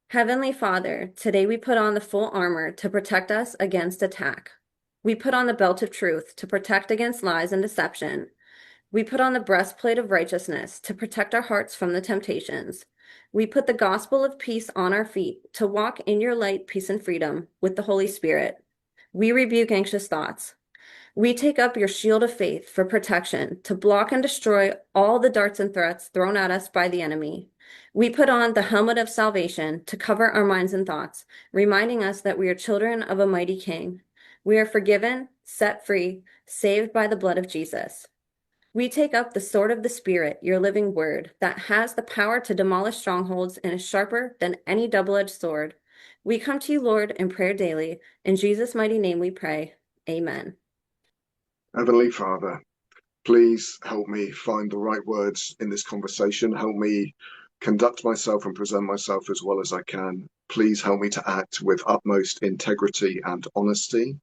Heavenly Father, today we put on the full armor to protect us against attack. We put on the belt of truth to protect against lies and deception. We put on the breastplate of righteousness to protect our hearts from the temptations. We put the gospel of peace on our feet to walk in your light, peace, and freedom with the Holy Spirit. We rebuke anxious thoughts. We take up your shield of faith for protection to block and destroy all the darts and threats thrown at us by the enemy. We put on the helmet of salvation to cover our minds and thoughts, reminding us that we are children of a mighty King. We are forgiven, set free, saved by the blood of Jesus. We take up the sword of the Spirit, your living word, that has the power to demolish strongholds and is sharper than any double-edged sword. We come to you, Lord, in prayer daily. In Jesus' mighty name we pray. Amen. Heavenly Father, please help me find the right words in this conversation. Help me conduct myself and present myself as well as I can. Please help me to act with utmost integrity and honesty,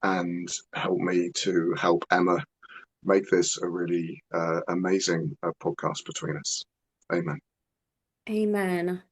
and help me to help Emma make this a really amazing podcast between us. Amen. Amen.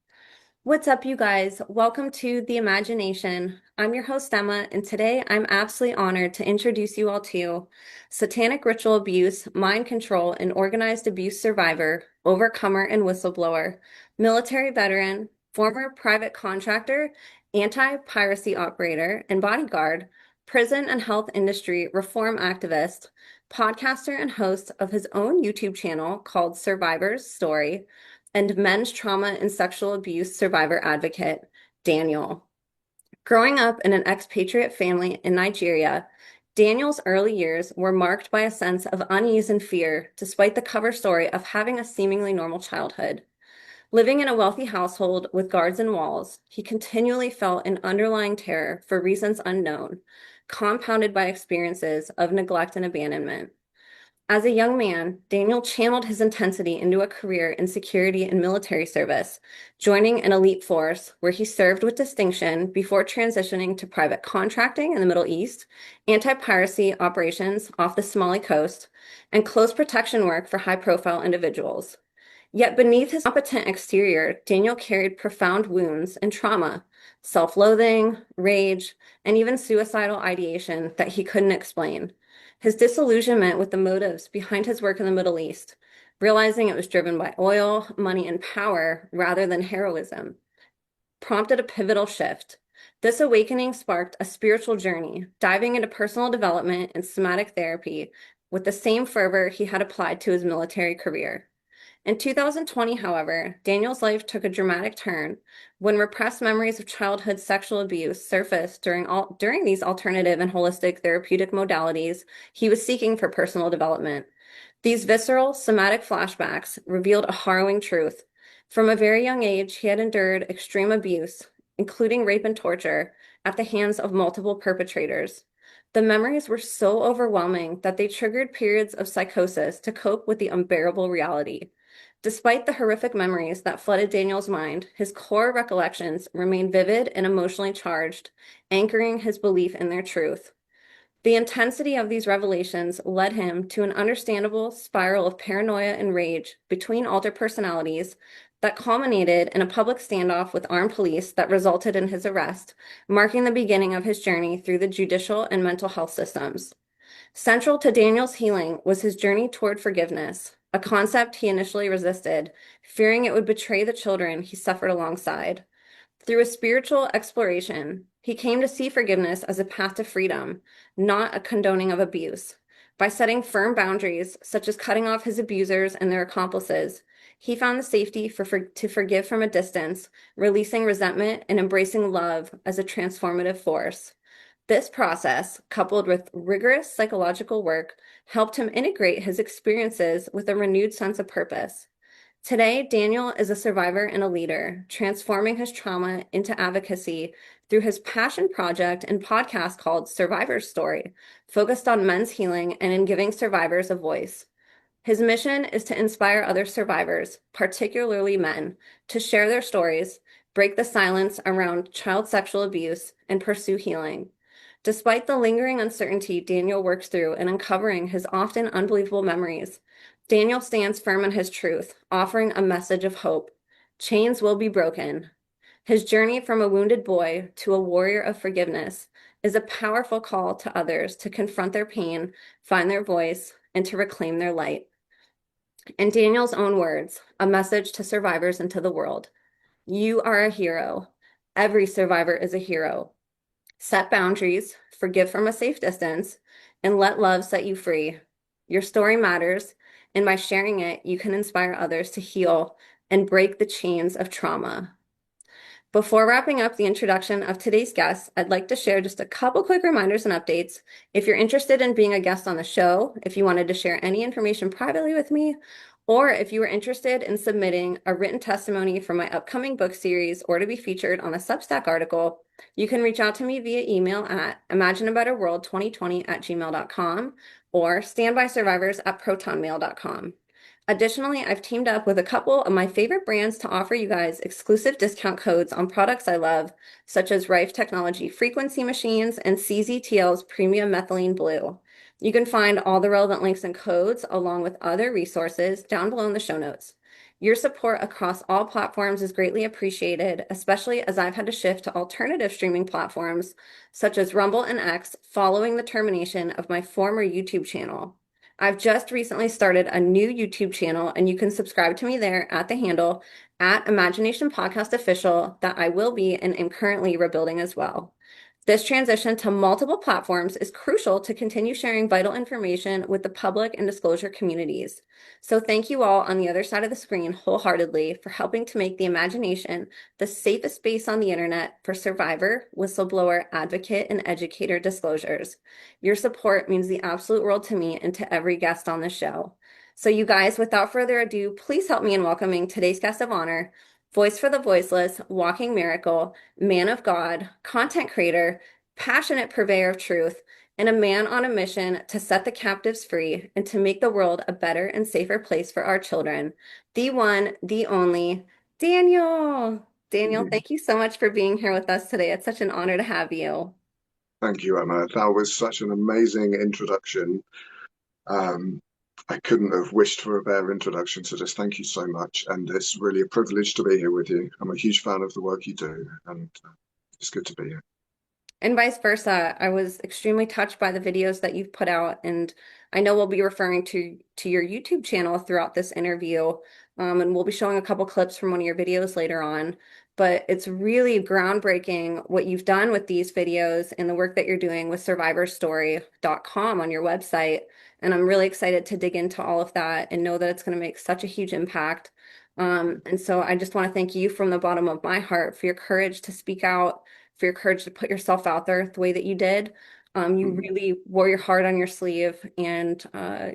What's up, you guys? Welcome to The Imagination. I'm your host, Emma, and today I'm absolutely honored to introduce you all to satanic ritual abuse, mind control, and organized abuse survivor, overcomer, and whistleblower, military veteran, former private contractor, anti-piracy operator, and bodyguard, prison and health industry reform activist, podcaster, and host of his own YouTube channel called Survivor's Story, and men's trauma and sexual abuse survivor advocate, Daniel. Growing up in an expatriate family in Nigeria, Daniel's early years were marked by a sense of unease and fear, despite the cover story of having a seemingly normal childhood. Living in a wealthy household with guards and walls, he continually felt an underlying terror for reasons unknown, compounded by experiences of neglect and abandonment. As a young man, Daniel channeled his intensity into a career in security and military service, joining an elite force where he served with distinction before transitioning to private contracting in the Middle East, anti-piracy operations off the Somali coast, and close protection work for high-profile individuals. Yet beneath his competent exterior, Daniel carried profound wounds and trauma, self-loathing, rage, and even suicidal ideation that he couldn't explain. His disillusionment with the motives behind his work in the Middle East, realizing it was driven by oil, money, and power rather than heroism, prompted a pivotal shift. This awakening sparked a spiritual journey, diving into personal development and somatic therapy with the same fervor he had applied to his military career. In 2020, however, Daniel's life took a dramatic turn when repressed memories of childhood sexual abuse surfaced during these alternative and holistic therapeutic modalities he was seeking for personal development. These visceral, somatic flashbacks revealed a harrowing truth. From a very young age, he had endured extreme abuse, including rape and torture, at the hands of multiple perpetrators. The memories were so overwhelming that they triggered periods of psychosis to cope with the unbearable reality. Despite the horrific memories that flooded Daniel's mind, his core recollections remained vivid and emotionally charged, anchoring his belief in their truth. The intensity of these revelations led him to an understandable spiral of paranoia and rage between alter personalities that culminated in a public standoff with armed police that resulted in his arrest, marking the beginning of his journey through the judicial and mental health systems. Central to Daniel's healing was his journey toward forgiveness, a concept he initially resisted, fearing it would betray the children he suffered alongside. Through a spiritual exploration, he came to see forgiveness as a path to freedom, not a condoning of abuse. By setting firm boundaries, such as cutting off his abusers and their accomplices, he found the safety to forgive from a distance, releasing resentment and embracing love as a transformative force. This process, coupled with rigorous psychological work, helped him integrate his experiences with a renewed sense of purpose. Today, Daniel is a survivor and a leader, transforming his trauma into advocacy through his passion project and podcast called Survivor's Story, focused on men's healing and in giving survivors a voice. His mission is to inspire other survivors, particularly men, to share their stories, break the silence around child sexual abuse, and pursue healing. Despite the lingering uncertainty Daniel works through in uncovering his often unbelievable memories, Daniel stands firm in his truth, offering a message of hope. Chains will be broken. His journey from a wounded boy to a warrior of forgiveness is a powerful call to others to confront their pain, find their voice, and to reclaim their light. In Daniel's own words, a message to survivors and to the world. You are a hero. Every survivor is a hero. Set boundaries, forgive from a safe distance, and let love set you free. Your story matters, and by sharing it, you can inspire others to heal and break the chains of trauma. Before wrapping up the introduction of today's guest, I'd like to share just a couple quick reminders and updates. If you're interested in being a guest on the show, if you wanted to share any information privately with me, or if you were interested in submitting a written testimony for my upcoming book series or to be featured on a Substack article, you can reach out to me via email at imagineabetterworld2020@gmail.com or standbysurvivors@protonmail.com. Additionally, I've teamed up with a couple of my favorite brands to offer you guys exclusive discount codes on products I love, such as Rife Technology frequency machines and CZTL's premium methylene blue. You can find all the relevant links and codes along with other resources down below in the show notes. Your support across all platforms is greatly appreciated, especially as I've had to shift to alternative streaming platforms such as Rumble and X following the termination of my former YouTube channel. I've just recently started a new YouTube channel, and you can subscribe to me there at the handle at Imagination Podcast Official that I will be and am currently rebuilding as well. This transition to multiple platforms is crucial to continue sharing vital information with the public and disclosure communities. So thank you all on the other side of the screen wholeheartedly for helping to make the imagination the safest space on the internet for survivor, whistleblower, advocate, and educator disclosures. Your support means the absolute world to me and to every guest on the show. So you guys, without further ado, please help me in welcoming today's guest of honor, voice for the voiceless, walking miracle, man of God, content creator, passionate purveyor of truth, and a man on a mission to set the captives free and to make the world a better and safer place for our children. The one, the only, Daniel. Daniel, thank you so much for being here with us today. It's such an honor to have you. Thank you, Emma. That was such an amazing introduction. Um, I couldn't have wished for a better introduction, so just thank you so much. And it's really a privilege to be here with you. I'm a huge fan of the work you do, and it's good to be here. And vice versa. I was extremely touched by the videos that you've put out, and I know we'll be referring to your YouTube channel throughout this interview, and we'll be showing a couple clips from one of your videos later on. But it's really groundbreaking what you've done with these videos and the work that you're doing with survivorstory.com on your website. And I'm really excited to dig into all of that and know that it's going to make such a huge impact. And so I just want to thank you from the bottom of my heart for your courage to speak out, for your courage to put yourself out there the way that you did. You Mm, really wore your heart on your sleeve, and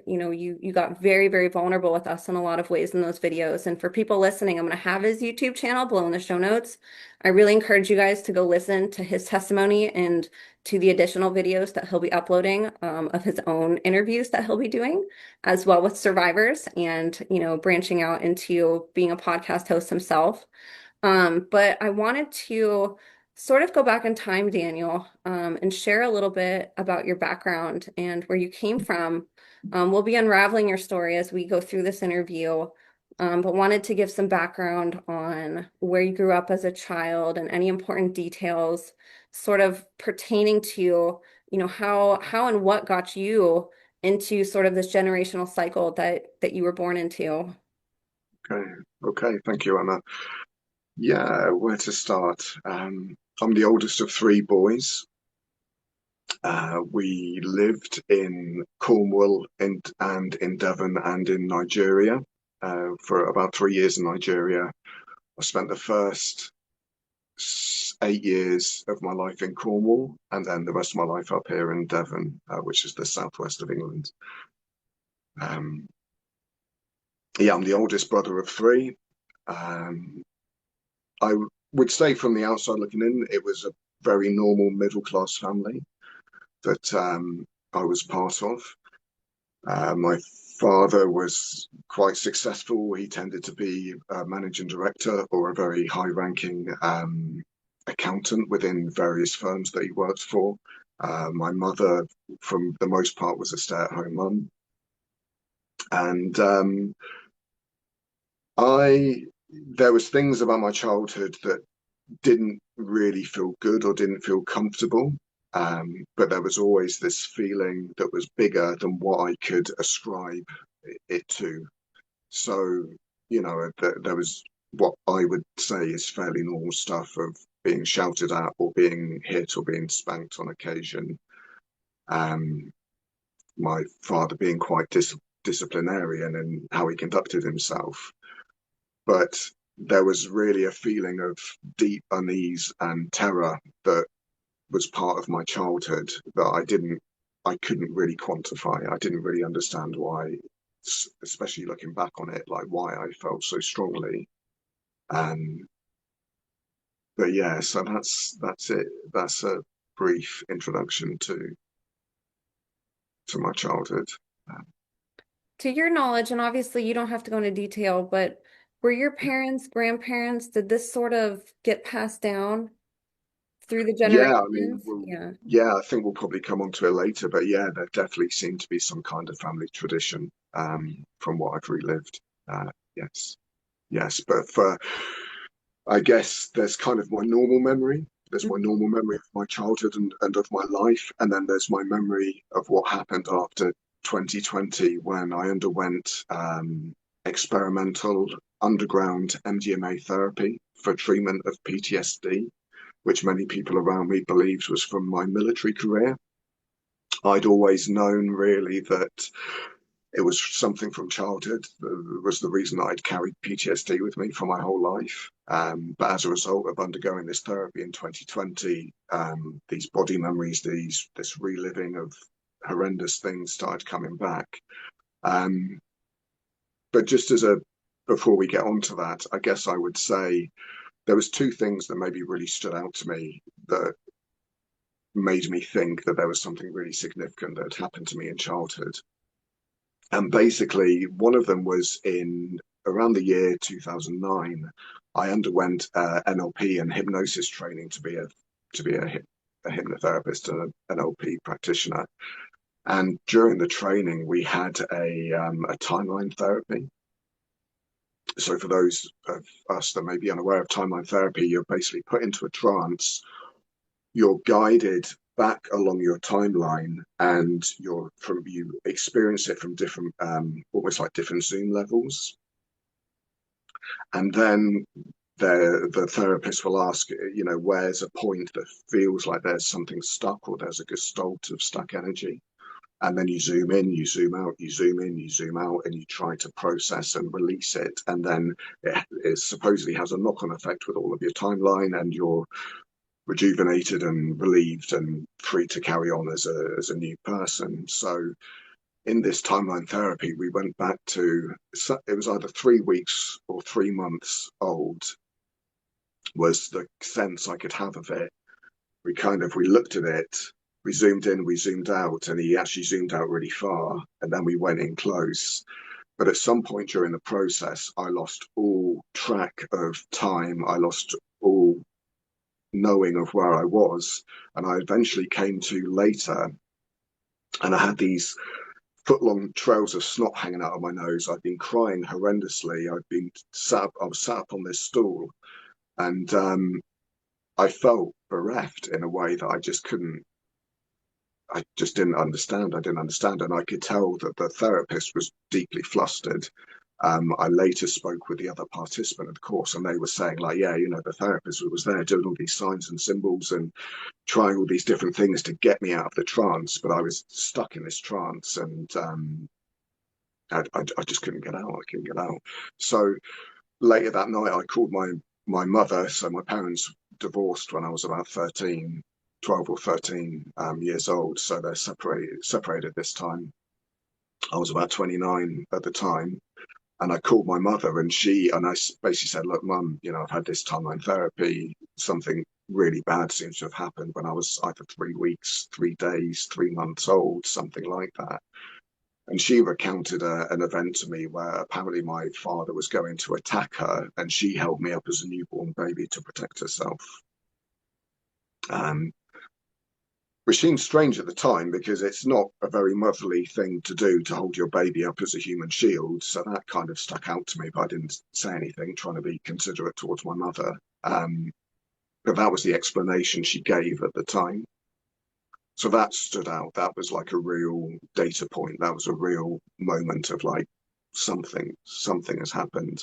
you got very, very vulnerable with us in a lot of ways in those videos. And for people listening, I'm going to have his YouTube channel below in the show notes. I really encourage you guys to go listen to his testimony and to the additional videos that he'll be uploading of his own interviews that he'll be doing, as well with survivors, and branching out into being a podcast host himself. But I wanted to sort of go back in time, Daniel, and share a little bit about your background and where you came from. We'll be unraveling your story as we go through this interview, but wanted to give some background on where you grew up as a child and any important details sort of pertaining to, how and what got you into sort of this generational cycle that you were born into. okay, okay, thank you, Emma. Yeah, where to start? I'm the oldest of three boys. We lived in Cornwall and in Devon and in Nigeria for about 3 years in Nigeria. I spent the first 8 years of my life in Cornwall, and then the rest of my life up here in Devon, which is the southwest of England. Um, yeah, I'm the oldest brother of three. Um, I would say from the outside looking in, it was a very normal middle class family that I was part of. My father was quite successful. He tended to be a managing director or a very high ranking accountant within various firms that he worked for. My mother, from the most part, was a stay-at-home mum. And I, there was things about my childhood that didn't really feel good or didn't feel comfortable. But there was always this feeling that was bigger than what I could ascribe it to. So, there was what I would say is fairly normal stuff of being shouted at or being hit or being spanked on occasion. Um, my father being quite disciplinarian in how he conducted himself. But there was really a feeling of deep unease and terror that was part of my childhood that I couldn't really quantify. I didn't really understand why, especially looking back on it, like why I felt so strongly. Um, but yeah, so that's it. That's a brief introduction to my childhood. Um, To your knowledge, and obviously you don't have to go into detail, but were your parents, grandparents, did this sort of get passed down through the yeah, I mean, generations? Yeah. yeah, I think we'll probably come on to it later, but yeah, there definitely seemed to be some kind of family tradition from what I've relived. Yes, yes, but for I guess there's kind of my normal memory. There's my normal memory of my childhood and of my life. And then there's my memory of what happened after 2020 when I underwent experimental underground MDMA therapy for treatment of PTSD, which many people around me believed was from my military career. I'd always known really that it was something from childhood that was the reason that I'd carried PTSD with me for my whole life. But as a result of undergoing this therapy in 2020, these body memories, this reliving of horrendous things started coming back. Um, but just before we get on to that, I guess I would say there was two things that maybe really stood out to me that made me think that there was something really significant that had happened to me in childhood. And basically, one of them was in around the year 2009. I underwent NLP and hypnosis training to be a hypnotherapist and an NLP practitioner. And during the training, we had a timeline therapy. So for those of us that may be unaware of timeline therapy, you're basically put into a trance. You're guided back along your timeline, and you experience it from different almost like different zoom levels. And then the therapist will ask, where's a point that feels like there's something stuck or there's a gestalt of stuck energy. And then you zoom in, you zoom out, you zoom in, you zoom out, and you try to process and release it. And then it supposedly has a knock-on effect with all of your timeline, and you're rejuvenated and relieved and free to carry on as a new person. So in this timeline therapy, we went back to it was either 3 weeks or 3 months old was the sense I could have of it. We looked at it, we zoomed in, we zoomed out, and he actually zoomed out really far, and then we went in close. But at some point during the process, I lost all track of time. I lost all knowing of where I was. And I eventually came to later, and I had these foot-long trails of snot hanging out of my nose. I'd been crying horrendously. I was sat up on this stool, and I felt bereft in a way that I just didn't understand. I didn't understand. And I could tell that the therapist was deeply flustered. I later spoke with the other participant of the course, and they were saying, like, yeah, the therapist was there doing all these signs and symbols and trying all these different things to get me out of the trance, but I was stuck in this trance, and I just couldn't get out. I couldn't get out. So later that night, I called my mother. So my parents divorced when I was about 13, 12 or 13 years old. So they're separated this time. I was about 29 at the time. And I called my mother, and I basically said, look, mum, I've had this timeline therapy. Something really bad seems to have happened when I was either 3 weeks, 3 days, 3 months old, something like that. And she recounted an event to me where apparently my father was going to attack her, and she held me up as a newborn baby to protect herself. Um, which seemed strange at the time because it's not a very motherly thing to do to hold your baby up as a human shield. So that kind of stuck out to me, but I didn't say anything, trying to be considerate towards my mother. Um, But that was the explanation she gave at the time. So that stood out. That was like a real data point. That was a real moment of like something has happened.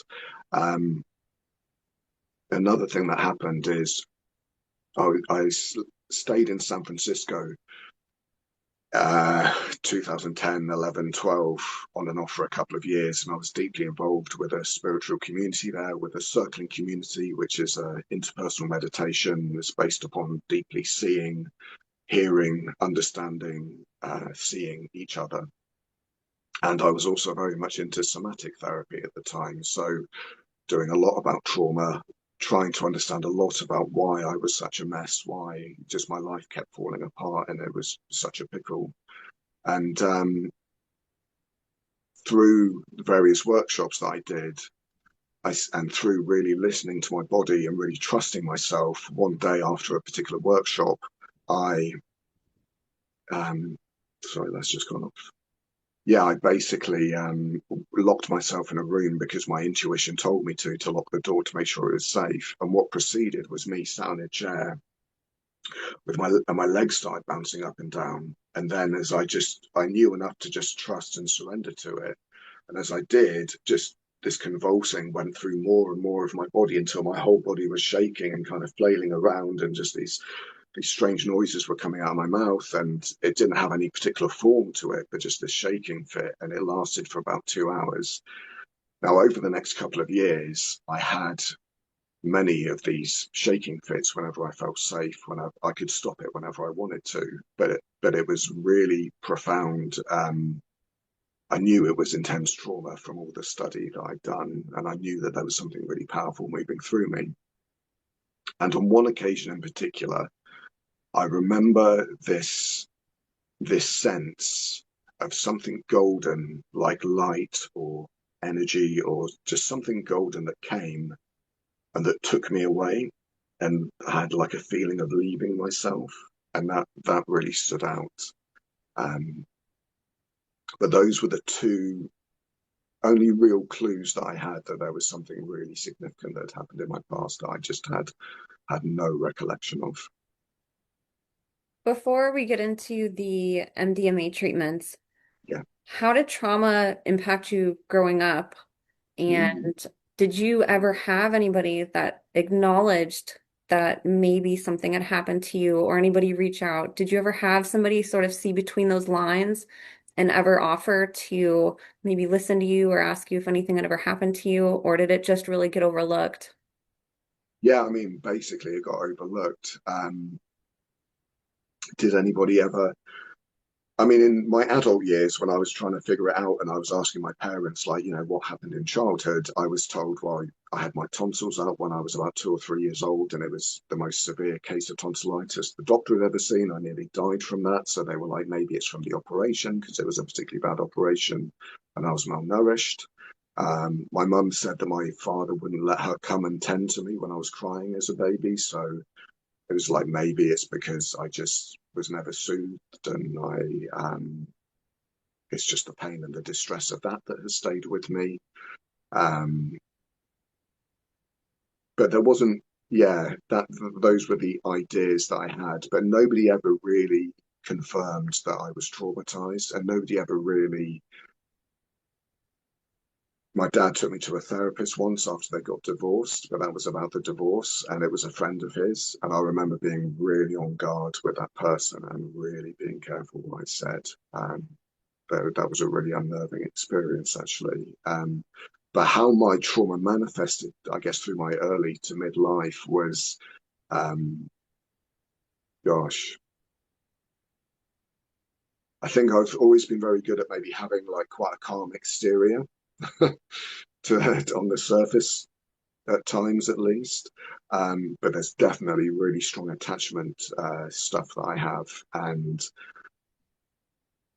Um, Another thing that happened is I stayed in San Francisco 2010, 11, 12 on and off for a couple of years. And I was deeply involved with a spiritual community there, with a circling community, which is interpersonal meditation. It's based upon deeply seeing, hearing, understanding, seeing each other. And I was also very much into somatic therapy at the time. So doing a lot about trauma, trying to understand a lot about why I was such a mess, why just my life kept falling apart and it was such a pickle. And through the various workshops that I did, and through really listening to my body and really trusting myself, one day after a particular workshop, I, sorry, that's just gone off. Yeah, I basically locked myself in a room because my intuition told me to lock the door to make sure it was safe. And what proceeded was me sat in a chair with my legs started bouncing up and down. And then as I knew enough to just trust and surrender to it. And as I did, just this convulsing went through more and more of my body until my whole body was shaking and kind of flailing around, and just these strange noises were coming out of my mouth, and it didn't have any particular form to it, but just this shaking fit, and it lasted for about 2 hours. Now, over the next couple of years, I had many of these shaking fits whenever I felt safe, when I could stop it whenever I wanted to, but it was really profound. I knew it was intense trauma from all the study that I'd done, and I knew that there was something really powerful moving through me. And on one occasion in particular, I remember this sense of something golden, like light or energy, or just something golden that came and that took me away, and I had like a feeling of leaving myself, and that really stood out. Um, but those were the two only real clues that I had that there was something really significant that had happened in my past that I just had no recollection of. Before we get into the MDMA treatments, Yeah. how did trauma impact you growing up? Mm. And did you ever have anybody that acknowledged that maybe something had happened to you, or anybody reach out? Did you ever have somebody sort of see between those lines and ever offer to maybe listen to you or ask you if anything had ever happened to you, or did it just really get overlooked? Yeah, I mean, basically it got overlooked. Did anybody ever I mean, in my adult years, when I was trying to figure it out and I was asking my parents, like, what happened in childhood, I was told, well, I had my tonsils out when I was about 2 or 3 years old, and it was the most severe case of tonsillitis the doctor had ever seen. I nearly died from that. So they were like, maybe it's from the operation because it was a particularly bad operation and I was malnourished. My mum said that my father wouldn't let her come and tend to me when I was crying as a baby. So it was like maybe it's because I just was never soothed, and it's just the pain and the distress of that has stayed with me. Um, but there wasn't, yeah, that those were the ideas that I had, but nobody ever really confirmed that I was traumatized, and nobody ever really. My dad took me to a therapist once after they got divorced, but that was about the divorce, and it was a friend of his. And I remember being really on guard with that person and really being careful what I said. That was a really unnerving experience, actually. But how my trauma manifested, I guess, through my early to midlife was, um, gosh, I think I've always been very good at maybe having like quite a calm exterior to on the surface at times at least. But there's definitely really strong attachment stuff that I have. And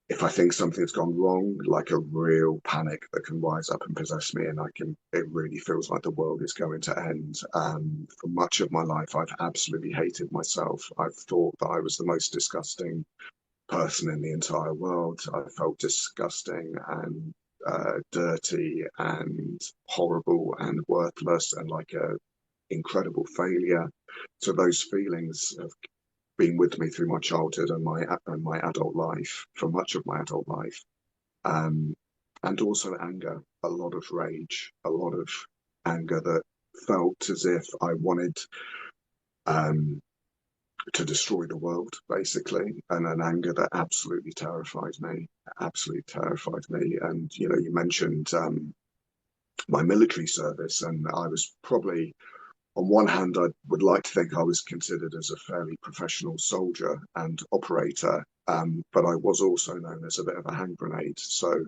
if I think something's gone wrong, like a real panic that can rise up and possess me, and it really feels like the world is going to end. For much of my life, I've absolutely hated myself. I've thought that I was the most disgusting person in the entire world. I felt disgusting and dirty and horrible and worthless and like a incredible failure. So those feelings have been with me through my childhood and my adult life, for much of my adult life. Um, and also anger, a lot of rage, a lot of anger that felt as if I wanted um, to destroy the world, basically, and an anger that absolutely terrified me. And you mentioned my military service, and I was probably, on one hand, I would like to think I was considered as a fairly professional soldier and operator, but I was also known as a bit of a hand grenade. So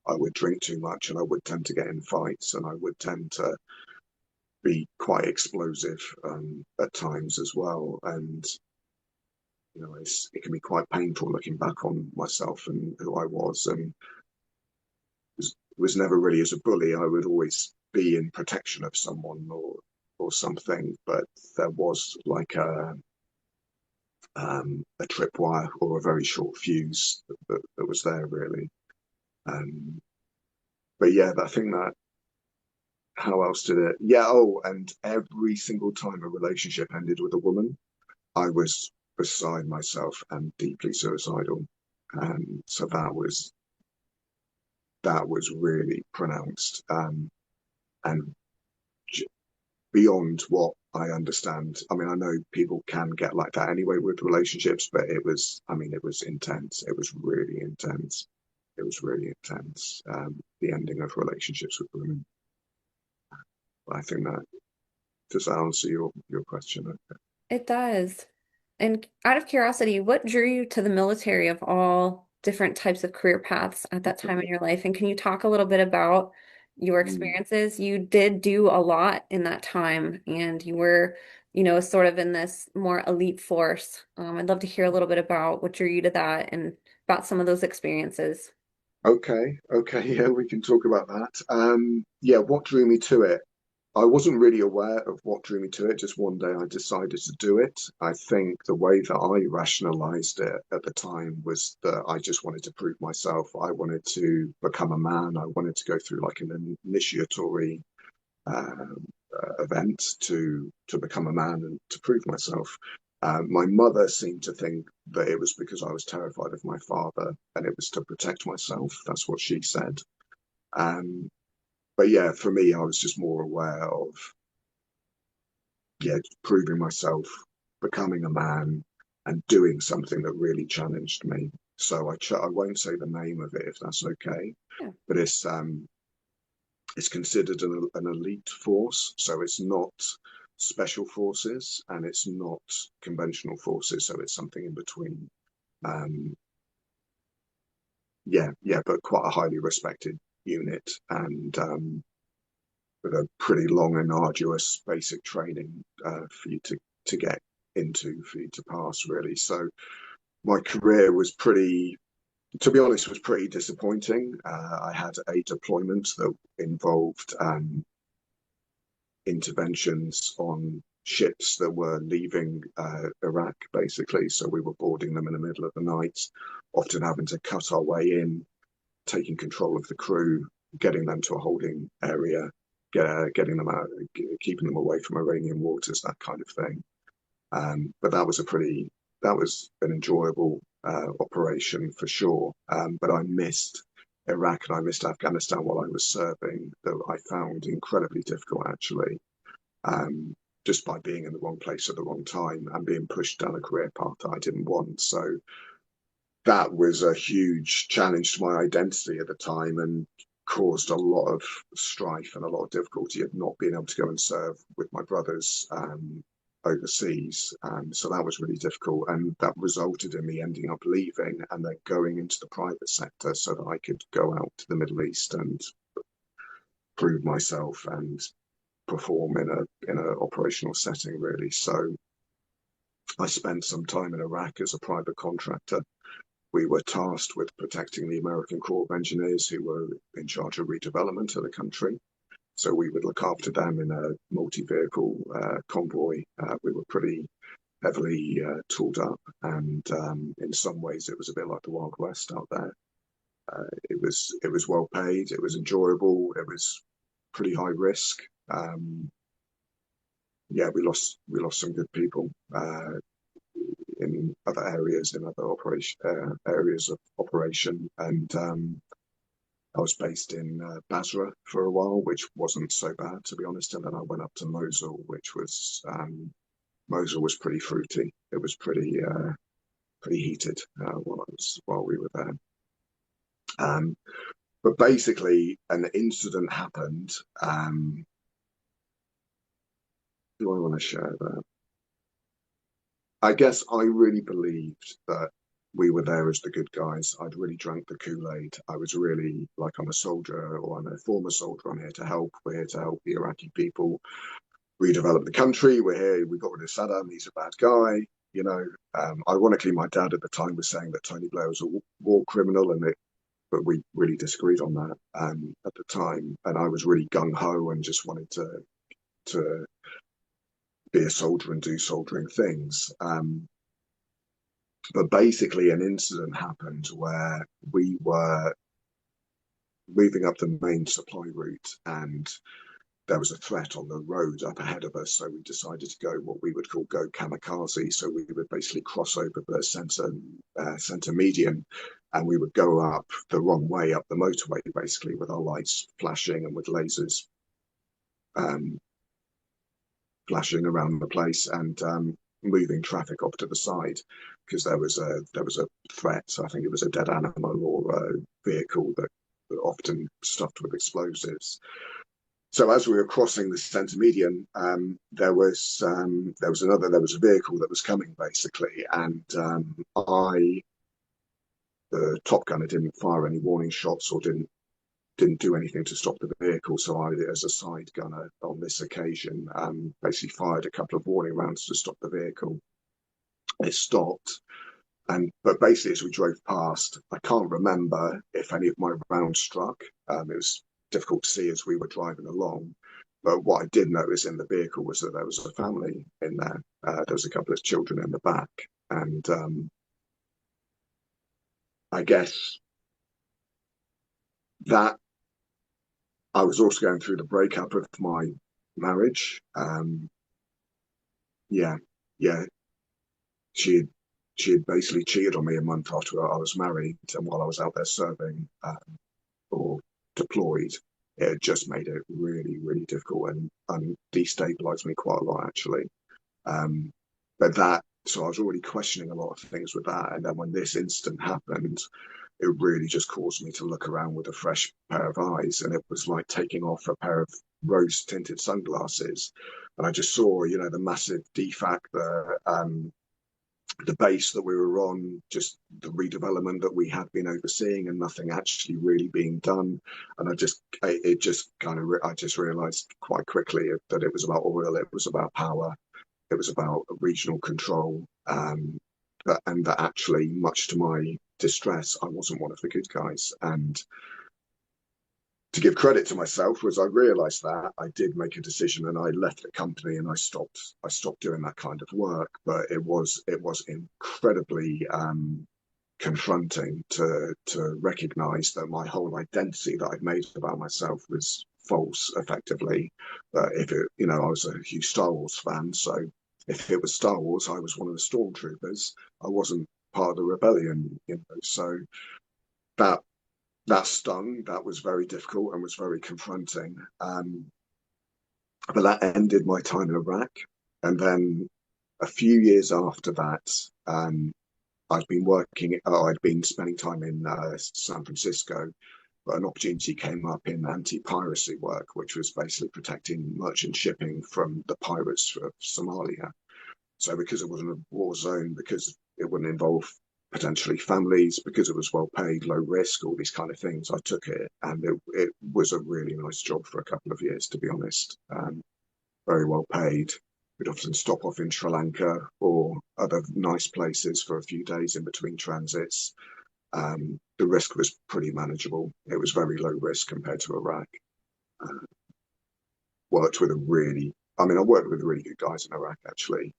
I would drink too much, and I would tend to get in fights, and I would tend to be quite explosive at times as well. And it can be quite painful looking back on myself and who I was, and was never really as a bully. I would always be in protection of someone or something, but there was like a tripwire or a very short fuse that was there really. Um, but yeah, I think that, how else did it? Yeah. Oh, and every single time a relationship ended with a woman, I was beside myself and deeply suicidal. So that was really pronounced, and beyond what I understand. I mean, I know people can get like that anyway with relationships, but I mean, it was intense. It was really intense. It was really intense. The ending of relationships with women. I think that does that answer your question. It does. And out of curiosity, what drew you to the military of all different types of career paths at that time in your life? And can you talk a little bit about your Mm. experiences? You did do a lot in that time, and you were, sort of in this more elite force. I'd love to hear a little bit about what drew you to that and about some of those experiences. Okay, okay, yeah, we can talk about that. Yeah, what drew me to it? I wasn't really aware of what drew me to it. Just one day I decided to do it. I think the way that I rationalized it at the time was that I just wanted to prove myself. I wanted to become a man. I wanted to go through like an initiatory event to become a man and to prove myself. My mother seemed to think that it was because I was terrified of my father and it was to protect myself. That's what she said. Um, but yeah, for me, I was just more aware of, yeah, proving myself, becoming a man, and doing something that really challenged me. So I won't say the name of it if that's okay, Yeah. but it's considered an elite force, so it's not special forces and it's not conventional forces, so it's something in between. Um, yeah, but quite a highly respected unit, and with a pretty long and arduous basic training for you to get into, for you to pass, really. So my career was pretty, to be honest, was pretty disappointing. I had a deployment that involved interventions on ships that were leaving Iraq, basically. So we were boarding them in the middle of the night, often having to cut our way in, taking control of the crew, getting them to a holding area, getting them out, keeping them away from Iranian waters, that kind of thing. But that was an enjoyable operation for sure. But I missed Iraq and I missed Afghanistan while I was serving, that I found incredibly difficult actually, um, just by being in the wrong place at the wrong time and being pushed down a career path that I didn't want. So that was a huge challenge to my identity at the time and caused a lot of strife and a lot of difficulty of not being able to go and serve with my brothers overseas. So that was really difficult. And that resulted in me ending up leaving and then going into the private sector so that I could go out to the Middle East and prove myself and perform in a operational setting, really. So I spent some time in Iraq as a private contractor. We were tasked with protecting the American Corps of Engineers who were in charge of redevelopment of the country. So we would look after them in a multi-vehicle convoy. We were pretty heavily tooled up, and in some ways it was a bit like the Wild West out there. It was well paid, it was enjoyable, it was pretty high risk. Um, yeah, we lost some good people in other areas, in other operation areas of operation, and I was based in Basra for a while, which wasn't so bad, to be honest. And then I went up to Mosul, which was Mosul was pretty fruity. It was pretty heated while we were there. Um, but basically, an incident happened. Do I want to share that? I guess I really believed that we were there as the good guys. I'd really drank the Kool-Aid. I was really like, I'm a soldier, or I'm a former soldier. I'm here to help. We're here to help the Iraqi people redevelop the country. We're here. We got rid of Saddam. He's a bad guy. You know, ironically, my dad at the time was saying that Tony Blair was a war criminal, but we really disagreed on that at the time. And I was really gung ho and just wanted to be a soldier and do soldiering things. But basically, an incident happened where we were moving up the main supply route, and there was a threat on the road up ahead of us. So we decided to go what we would call go kamikaze. So we would basically cross over the center median, and we would go up the wrong way up the motorway, basically with our lights flashing and with lasers um, flashing around the place, and moving traffic off to the side because there was a threat. So I think it was a dead animal or a vehicle that often stuffed with explosives. So as we were crossing the centre median, there was a vehicle that was coming basically, and the top gunner didn't fire any warning shots or didn't do anything to stop the vehicle. So I, as a side gunner on this occasion, basically fired a couple of warning rounds to stop the vehicle. It stopped, but basically as we drove past, I can't remember if any of my rounds struck. It was difficult to see as we were driving along. But what I did notice in the vehicle was that there was a family in there. There was a couple of children in the back, and I guess that I was also going through the breakup of my marriage. Yeah, yeah, she had, she had basically cheated on me a month after I was married, and while I was out there serving or deployed, it just made it really, really difficult and destabilized me quite a lot, actually. Um, but so I was already questioning a lot of things with that. And then when this incident happened, it really just caused me to look around with a fresh pair of eyes. And it was like taking off a pair of rose tinted sunglasses. And I just saw, the massive defect, the base that we were on, just the redevelopment that we had been overseeing, and nothing actually really being done. And I just realized quite quickly that it was about oil, it was about power, it was about regional control, and that actually, much to my distress, I wasn't one of the good guys. And to give credit to myself, was I realized that I did make a decision and I left the company and I stopped doing that kind of work. But it was incredibly confronting to recognize that my whole identity that I'd made about myself was false, effectively. But if it, I was a huge Star Wars fan, so if it was Star Wars, I was one of the stormtroopers. I wasn't part of the rebellion, so that that stung. That was very difficult and was very confronting. But that ended my time in Iraq. And then a few years after that, I'd been spending time in San Francisco, but an opportunity came up in anti-piracy work, which was basically protecting merchant shipping from the pirates of Somalia. So because it wasn't a war zone, because it wouldn't involve potentially families, because it was well paid, low risk, all these kind of things, I took it, and it was a really nice job for a couple of years, to be honest. Very well paid. We'd often stop off in Sri Lanka or other nice places for a few days in between transits. The risk was pretty manageable. It was very low risk compared to Iraq. Uh, worked with a really, I mean, I worked with really good guys in Iraq, actually,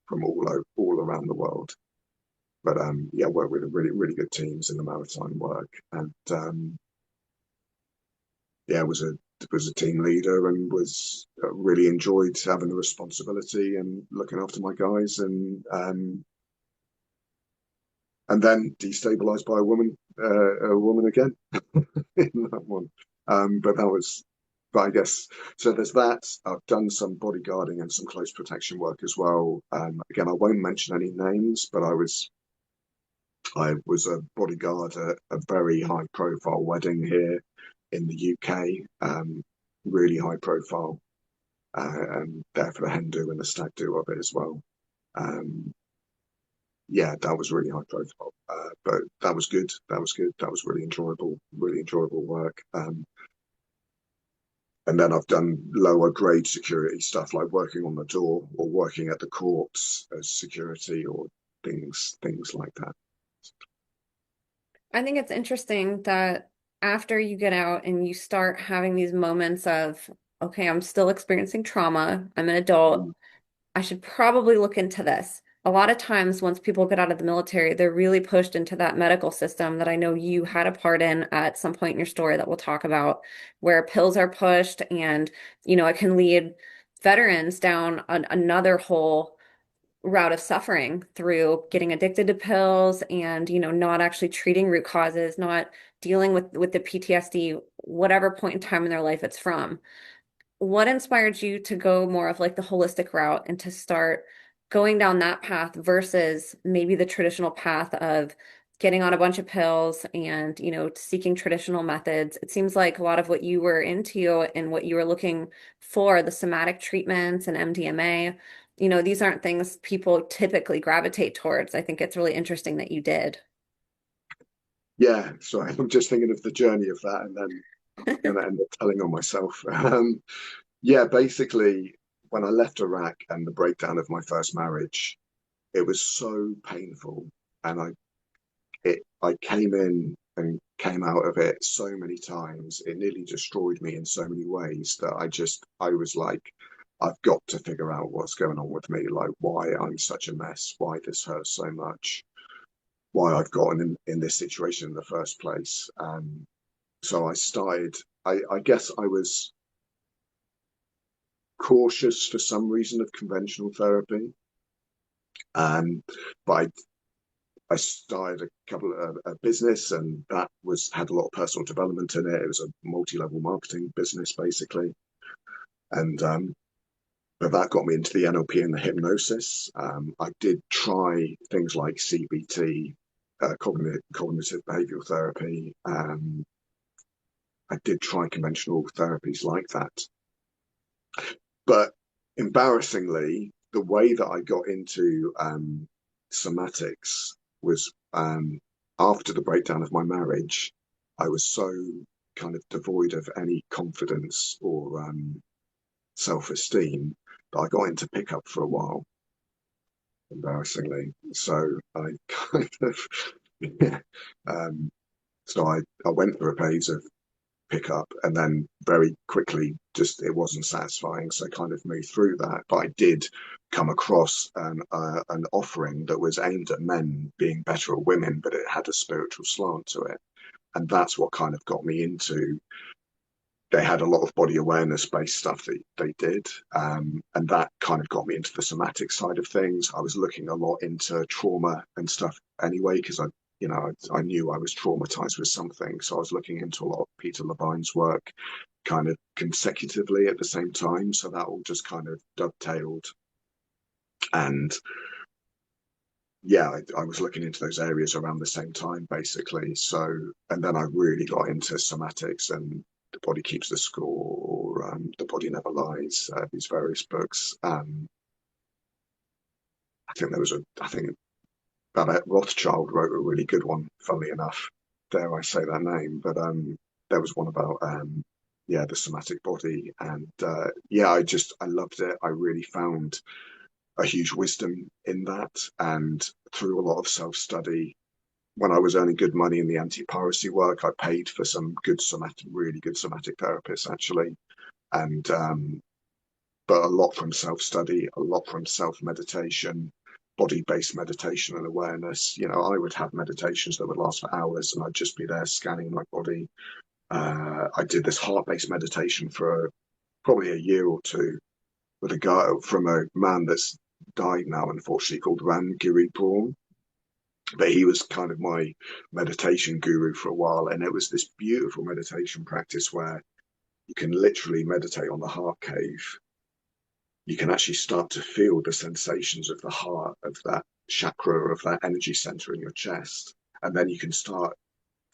from all around the world. But yeah, worked with really, really good teams in the maritime work. And yeah, was a team leader and was really enjoyed having the responsibility and looking after my guys, and then destabilized by a woman again in that one. But that was, but I guess so. There's that. I've done some bodyguarding and some close protection work as well. Again, I won't mention any names, but I was a bodyguard at a very high profile wedding here in the UK. Really high profile, and there for the hen do and the stag do of it as well. Um, yeah, that was really high profile, but that was good. That was good. That was really enjoyable work. And then I've done lower grade security stuff like working on the door or working at the courts as security or things like that. I think it's interesting that after you get out and you start having these moments of, okay, I'm still experiencing trauma, I'm an adult, Mm, I should probably look into this. A lot of times, once people get out of the military, they're really pushed into that medical system that I know you had a part in at some point in your story that we'll talk about, where pills are pushed and, it can lead veterans down another whole route of suffering through getting addicted to pills and, not actually treating root causes, not dealing with the PTSD, whatever point in time in their life it's from. What inspired you to go more of like the holistic route and to start going down that path versus maybe the traditional path of getting on a bunch of pills and, seeking traditional methods? It seems like a lot of what you were into and what you were looking for, the somatic treatments and MDMA, these aren't things people typically gravitate towards. I think it's really interesting that you did. yeah, sorry, I'm just thinking of the journey of that, and then I'm going to end up telling on myself. Yeah, basically, when I left Iraq and the breakdown of my first marriage, it was so painful, and I came in and came out of it so many times. It nearly destroyed me in so many ways that I was like, I've got to figure out what's going on with me, like why I'm such a mess, why this hurts so much, why I've gotten in this situation in the first place. So I started. I guess I was cautious for some reason of conventional therapy, but I started a couple of a business, and that was had a lot of personal development in it. It was a multi-level marketing business basically, and but that got me into the NLP and the hypnosis. I did try things like CBT, cognitive behavioral therapy. I did try conventional therapies like that, but embarrassingly, the way that I got into somatics was after the breakdown of my marriage. I was so kind of devoid of any confidence or self-esteem that I got into pickup for a while, embarrassingly. So I kind of, yeah. Um, so I went through a phase of pickup, and then very quickly just it wasn't satisfying, so I kind of moved through that. But I did come across an offering that was aimed at men being better at women, but it had a spiritual slant to it, and that's what kind of got me into. They had a lot of body awareness based stuff that they did, and that kind of got me into the somatic side of things. I was looking a lot into trauma and stuff anyway, because I knew I was traumatized with something, so I was looking into a lot of Peter Levine's work kind of consecutively at the same time, so that all just kind of dovetailed. And yeah, I was looking into those areas around the same time, basically. So, and then I really got into somatics and The Body Keeps the Score, or The Body Never Lies, these various books. I think Babette Rothschild wrote a really good one, funnily enough. Dare I say that name? But there was one about, yeah, the somatic body. And yeah, I loved it. I really found a huge wisdom in that. And through a lot of self study, when I was earning good money in the anti-piracy work, I paid for some really good somatic therapists actually, and but a lot from self-study, a lot from self-meditation, body-based meditation and awareness. I would have meditations that would last for hours, and I'd just be there scanning my body, I did this heart-based meditation for probably a year or two with a guy from a man that's died now, unfortunately, called Ram Giri. But he was kind of my meditation guru for a while, and it was this beautiful meditation practice where you can literally meditate on the heart cave. You can actually start to feel the sensations of the heart, of that chakra, of that energy center in your chest, and then you can start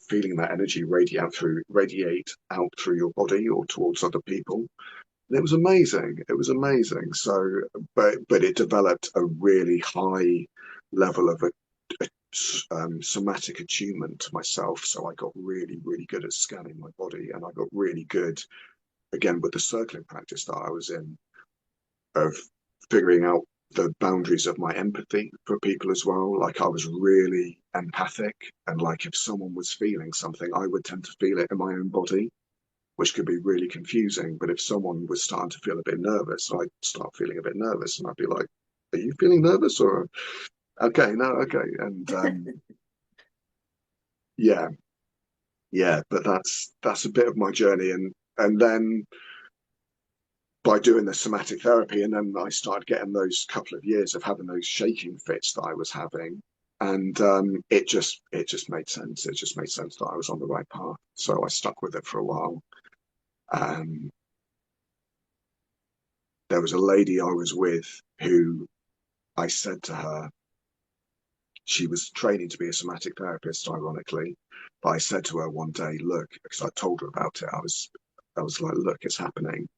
feeling that energy radiate out through your body or towards other people. And it was amazing. It was amazing. So, but it developed a really high level of somatic attunement to myself. So I got really, really good at scanning my body, and I got really good again with the circling practice that I was in of figuring out the boundaries of my empathy for people as well. Like I was really empathic, and like if someone was feeling something, I would tend to feel it in my own body, which could be really confusing. But if someone was starting to feel a bit nervous, I'd start feeling a bit nervous, and I'd be like, "Are you feeling nervous?" Or okay, no, okay, and yeah, yeah. But that's a bit of my journey, and then by doing the somatic therapy, and then I started getting those couple of years of having those shaking fits that I was having, and it just made sense. It just made sense that I was on the right path, so I stuck with it for a while. Um, there was a lady I was with who I said to her, she was training to be a somatic therapist, ironically, but I said to her one day, look, because I told her about it, I was like, look, it's happening.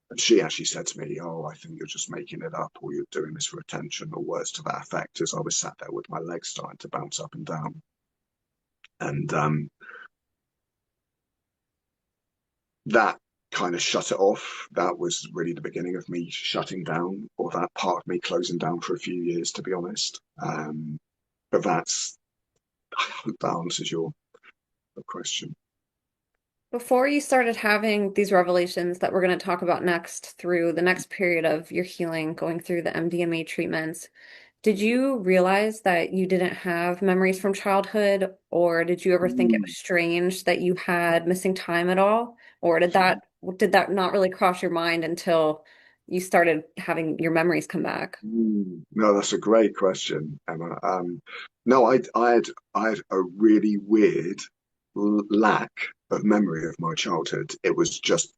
And she actually said to me, oh, I think you're just making it up, or you're doing this for attention, or words to that effect, as I was sat there with my legs starting to bounce up and down. And that kind of shut it off. That was really the beginning of me shutting down, or that part of me closing down for a few years, to be honest. But I hope that answers your question. Before you started having these revelations that we're going to talk about next through the next period of your healing, going through the MDMA treatments, did you realize that you didn't have memories from childhood, or did you ever think it was Mm. strange that you had missing time at all? Or did that not really cross your mind until you started having your memories come back? No, that's a great question, Emma. No, I had a really weird lack of memory of my childhood. It was just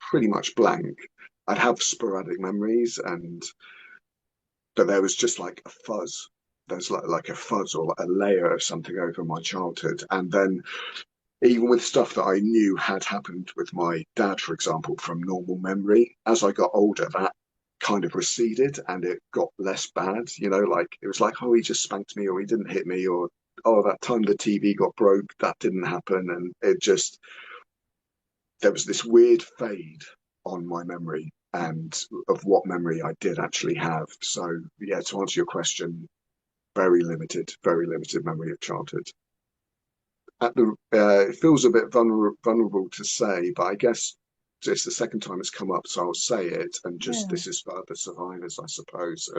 pretty much blank. I'd have sporadic memories, and but there was just like a fuzz. There's like a fuzz or like a layer of something over my childhood, and then even with stuff that I knew had happened with my dad, for example, from normal memory, as I got older, that kind of receded and it got less bad. Like it was like, oh, he just spanked me, or he didn't hit me, or oh, that time the TV got broke, that didn't happen. And there was this weird fade on my memory and of what memory I did actually have. So, yeah, to answer your question, very limited memory of childhood. It feels a bit vulnerable to say, but I guess it's the second time it's come up, so I'll say it. And just Yeah. this is for other survivors, I suppose.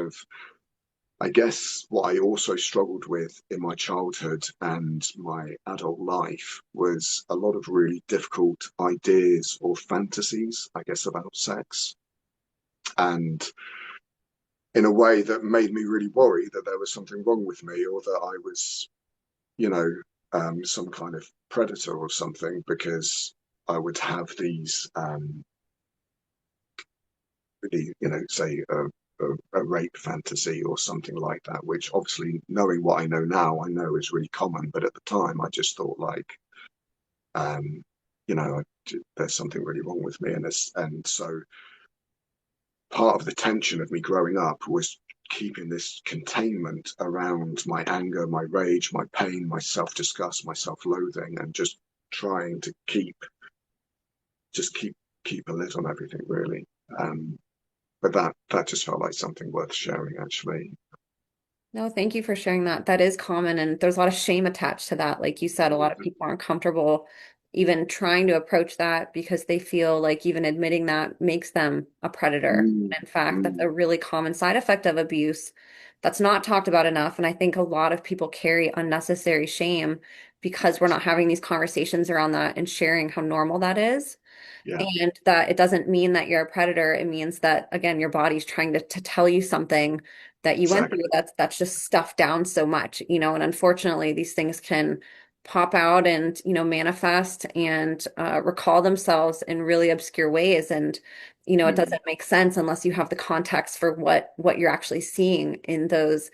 I guess what I also struggled with in my childhood and my adult life was a lot of really difficult ideas or fantasies, I guess, about sex. And in a way that made me really worry that there was something wrong with me, or that I was you know, some kind of predator or something, because I would have these, really, say a rape fantasy or something like that, which obviously, knowing what I know now, I know is really common. But at the time, I just thought like, um, there's something really wrong with me, and so part of the tension of me growing up was keeping this containment around my anger, my rage, my pain, my self-disgust, my self-loathing, and just trying to just keep a lid on everything, really. But that just felt like something worth sharing, actually. No, thank you for sharing that. That is common, and there's a lot of shame attached to that. Like you said, a lot of people aren't comfortable even trying to approach that because they feel like even admitting that makes them a predator. Mm, In fact, that's mm, a really common side effect of abuse that's not talked about enough. And I think a lot of people carry unnecessary shame because we're not having these conversations around that and sharing how normal that is. Yeah, And that it doesn't mean that you're a predator. It means that, again, your body's trying to tell you something that you went through exactly. that's just stuffed down so much, and unfortunately these things can pop out and, manifest and recall themselves in really obscure ways. And, it Mm, doesn't make sense unless you have the context for what you're actually seeing in those,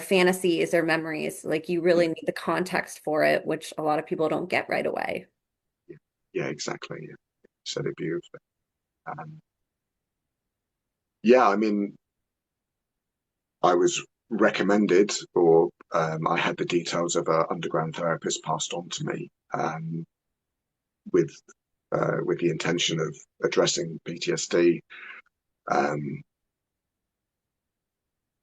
fantasies or memories. Like you really yeah, need the context for it, which a lot of people don't get right away. yeah, yeah, exactly. Yeah. Said it beautifully. Um, yeah, I mean, I was recommended, or I had the details of an underground therapist passed on to me, with with the intention of addressing PTSD. Um,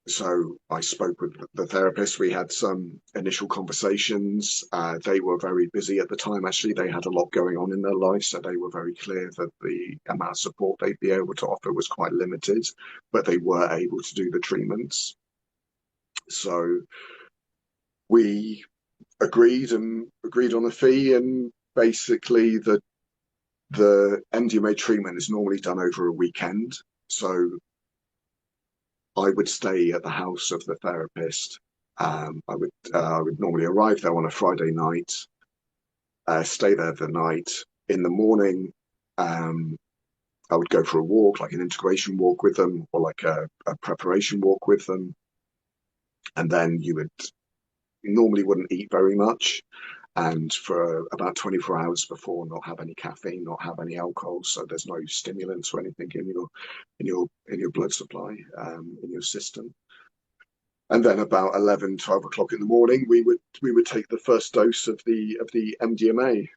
so I spoke with the therapist. We had some initial conversations. They were very busy at the time. Actually, they had a lot going on in their life, so they were very clear that the amount of support they'd be able to offer was quite limited, but they were able to do the treatments. So we agreed on a fee, and basically the MDMA treatment is normally done over a weekend. So I would stay at the house of the therapist. I would normally arrive there on a Friday night, stay there the night. In the morning, um, I would go for a walk, like an integration walk with them, or like a preparation walk with them, and then you normally wouldn't eat very much, and for about 24 hours before, not have any caffeine, not have any alcohol, so there's no stimulants or anything in your blood supply, in your system. And then about 11, 12 o'clock in the morning, we would take the first dose of the MDMA,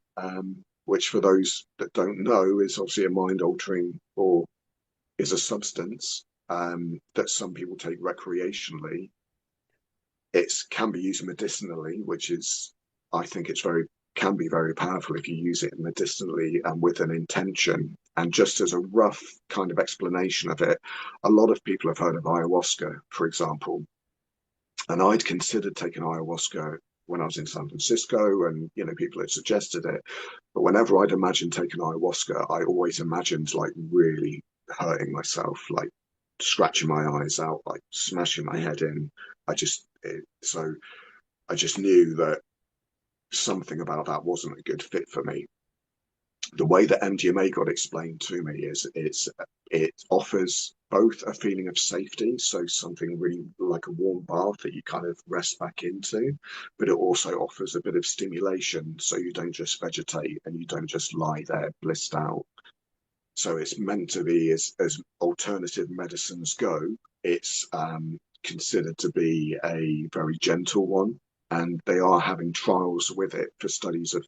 which for those that don't know is obviously a mind altering, or is a substance that some people take recreationally. It can be used medicinally, which is, I think it's very, can be very powerful if you use it medicinally and with an intention. And just as a rough kind of explanation of it, a lot of people have heard of ayahuasca, for example, and I'd considered taking ayahuasca when I was in San Francisco, and people had suggested it. But whenever I'd imagined taking ayahuasca, I always imagined like really hurting myself, like scratching my eyes out, like smashing my head in. So I just knew that something about that wasn't a good fit for me. The way that MDMA got explained to me is it offers both a feeling of safety, so something really like a warm bath that you kind of rest back into, but it also offers a bit of stimulation, so you don't just vegetate and you don't just lie there blissed out. So it's meant to be, as alternative medicines go, it's considered to be a very gentle one, and they are having trials with it for studies of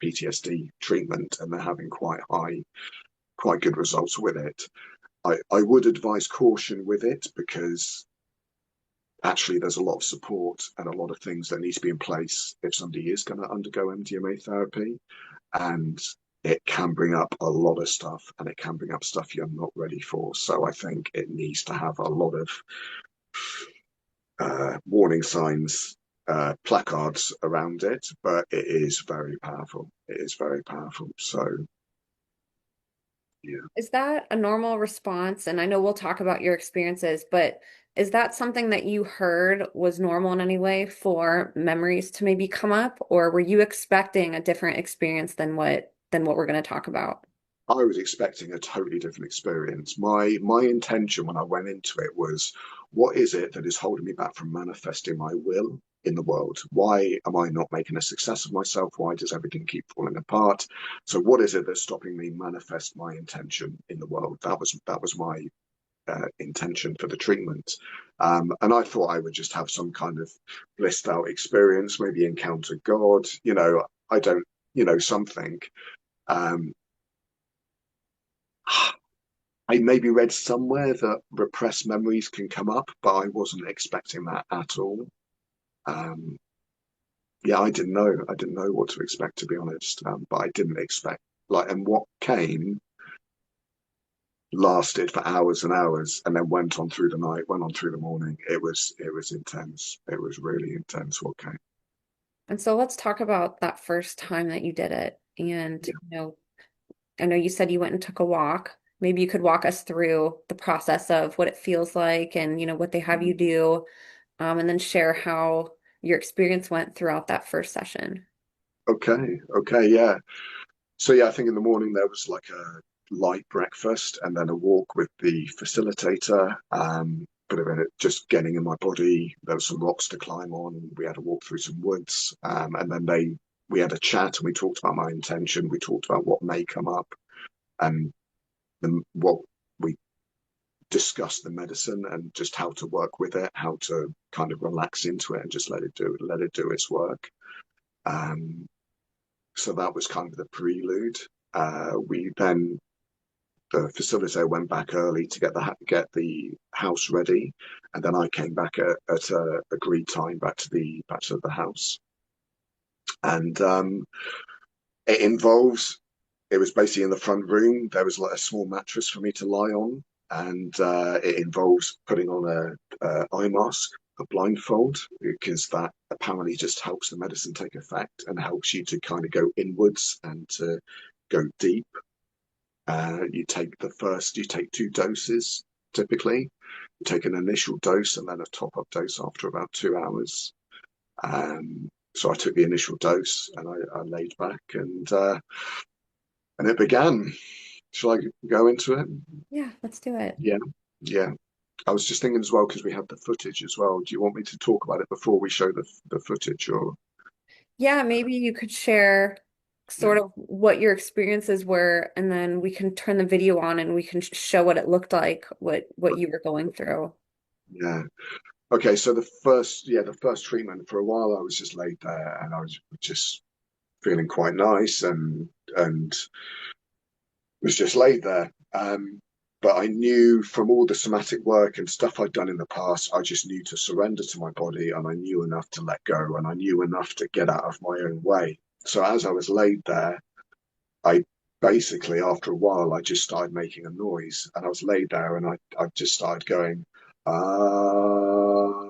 PTSD treatment, and they're having quite good results with it. I would advise caution with it, because actually there's a lot of support and a lot of things that need to be in place if somebody is going to undergo MDMA therapy, and it can bring up a lot of stuff, and it can bring up stuff you're not ready for. So I think it needs to have a lot of warning signs, placards around it, but it is very powerful. It is very powerful. So yeah, Is that a normal response? And I know we'll talk about your experiences, but is that something that you heard was normal in any way for memories to maybe come up, or were you expecting a different experience than what we're going to talk about? I was expecting a totally different experience. My intention when I went into it was, what is it that is holding me back from manifesting my will in the world? Why am I not making a success of myself? Why does everything keep falling apart? So what is it that's stopping me manifest my intention in the world? That was my intention for the treatment. And I thought I would just have some kind of blissed out experience, maybe encounter God, I don't, something. Um, I maybe read somewhere that repressed memories can come up, but I wasn't expecting that at all. Um, yeah, I didn't know. I didn't know what to expect, to be honest. But I didn't expect, like, and what came lasted for hours and hours, and then went on through the night, went on through the morning. It was intense. It was really intense what came. And so let's talk about that first time that you did it. And, Yeah. I know you said you went and took a walk. Maybe you could walk us through the process of what it feels like and, what they have you do, and then share how your experience went throughout that first session. Okay. Okay. Yeah. So yeah, I think in the morning there was like a light breakfast and then a walk with the facilitator. Bit of it just getting in my body. There were some rocks to climb on. We had to walk through some woods, and then we had a chat and we talked about my intention. We talked about what may come up and what we discussed the medicine and just how to work with it, how to kind of relax into it and just let it do its work. Um, so that was kind of the prelude. We then the facilitator went back early to get the house ready, and then I came back at a agreed time back to the house. And it involves it was basically in the front room. There was like a small mattress for me to lie on, and it involves putting on a eye mask, a blindfold, because that apparently just helps the medicine take effect and helps you to kind of go inwards and to go deep. You take two doses typically. You take an initial dose and then a top up dose after about 2 hours. So I took the initial dose and I laid back and it began. Shall I go into it? Yeah, let's do it. Yeah, yeah. I was just thinking as well because we have the footage as well. Do you want me to talk about it before we show the footage or Yeah, maybe you could share yeah, sort of what your experiences were, and then we can turn the video on and we can show what it looked like, what you were going through. yeah. Okay, so the first treatment for a while I was just laid there and I was just feeling quite nice and was just laid there. But I knew from all the somatic work and stuff I'd done in the past, I just knew to surrender to my body and I knew enough to let go and I knew enough to get out of my own way. So as I was laid there, I basically, after a while, I just started making a noise and I was laid there and I just started going, ah.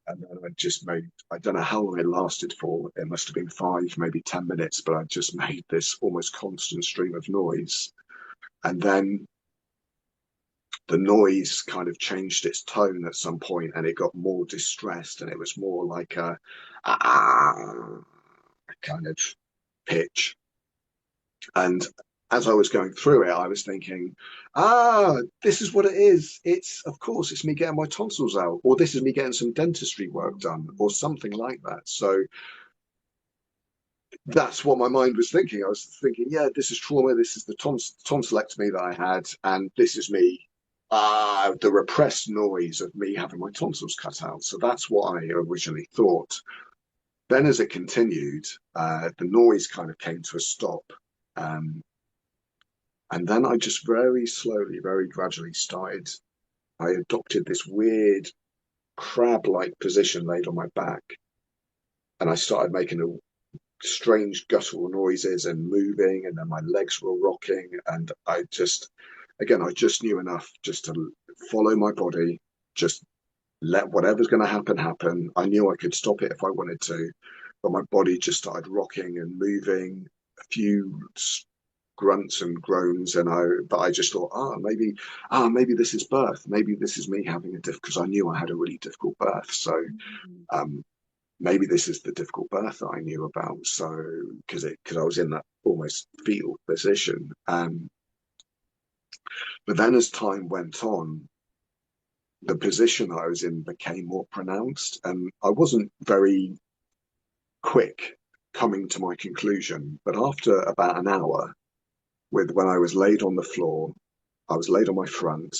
And then I just made, I don't know how long it lasted for. It must have been 5, maybe 10 minutes, but I just made this almost constant stream of noise. And then the noise kind of changed its tone at some point and it got more distressed and it was more like a ah kind of pitch. And as I was going through it, I was thinking, this is what it is. Of course, it's me getting my tonsils out, or this is me getting some dentistry work done, or something like that. So that's what my mind was thinking. I was thinking, yeah, this is trauma. This is the tonsillectomy that I had, and this is me, the repressed noise of me having my tonsils cut out. So that's what I originally thought. Then, as it continued, the noise kind of came to a stop. Um, and then I just very slowly, very gradually I adopted this weird crab like position laid on my back. And I started making a strange guttural noises and moving, and then my legs were rocking. And again, I just knew enough just to follow my body, just let whatever's going to happen happen. I knew I could stop it if I wanted to, but my body just started rocking and moving. A few grunts and groans, but I just thought, maybe this is birth. Maybe this is me having a because I knew I had a really difficult birth. So Mhm. um, maybe this is the difficult birth that I knew about. So because I was in that almost fetal position. But then as time went on, the position I was in became more pronounced, and I wasn't very quick coming to my conclusion. But after about an hour, when I was laid on the floor, I was laid on my front.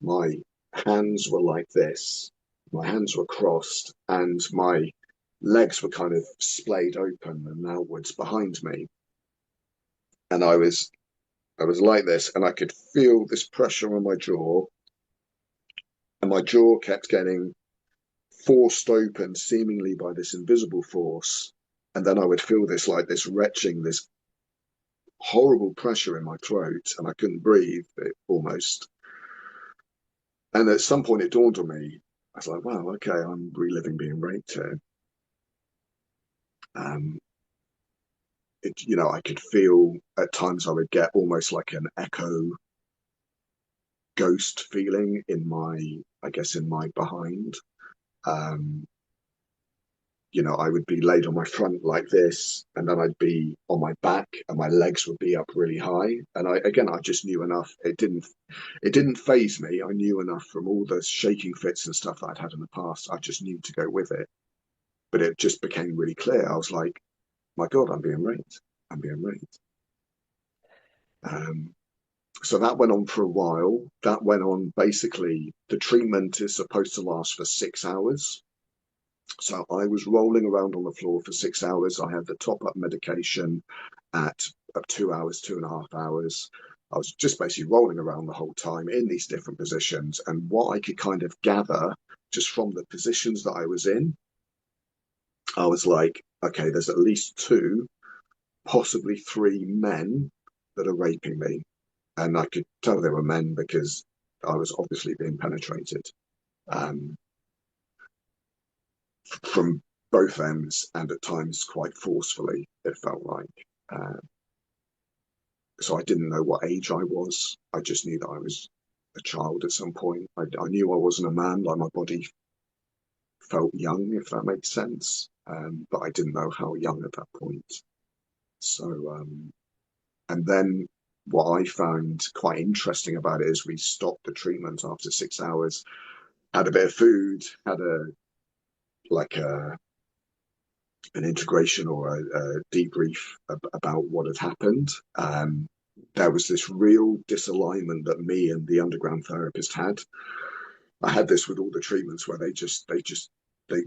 My hands were like this. My hands were crossed, and my legs were kind of splayed open and outwards behind me. And I was like this, and I could feel this pressure on my jaw, and my jaw kept getting forced open, seemingly by this invisible force. And then I would feel this retching, this horrible pressure in my throat, and I couldn't breathe almost. And at some point, it dawned on me. I was like, wow, okay, I'm reliving being raped here. Um, I could feel at times I would get almost like an echo ghost feeling in I guess, in my behind. Um, I would be laid on my front like this, and then I'd be on my back, and my legs would be up really high. And I just knew enough. It didn't phase me. I knew enough from all the shaking fits and stuff that I'd had in the past. I just knew to go with it. But it just became really clear. I was like, my God, I'm being raped. I'm being raped. Um, so that went on for a while. That went on basically, the treatment is supposed to last for 6 hours. So I was rolling around on the floor for 6 hours. I had the top up medication at 2 hours, 2.5 hours. I was just basically rolling around the whole time in these different positions. And what I could kind of gather just from the positions that I was in, I was like, okay, there's at least two, possibly three men that are raping me. And I could tell they were men because I was obviously being penetrated. Um, from both ends and at times quite forcefully, it felt like. So I didn't know what age I was. I just knew that I was a child at some point. I knew I wasn't a man, like my body felt young, if that makes sense. But I didn't know how young at that point. So, and then what I found quite interesting about it is we stopped the treatment after 6 hours, had a bit of food, had like a an integration or a debrief about what had happened. There was this real disalignment that me and the underground therapist had. I had this with all the treatments where they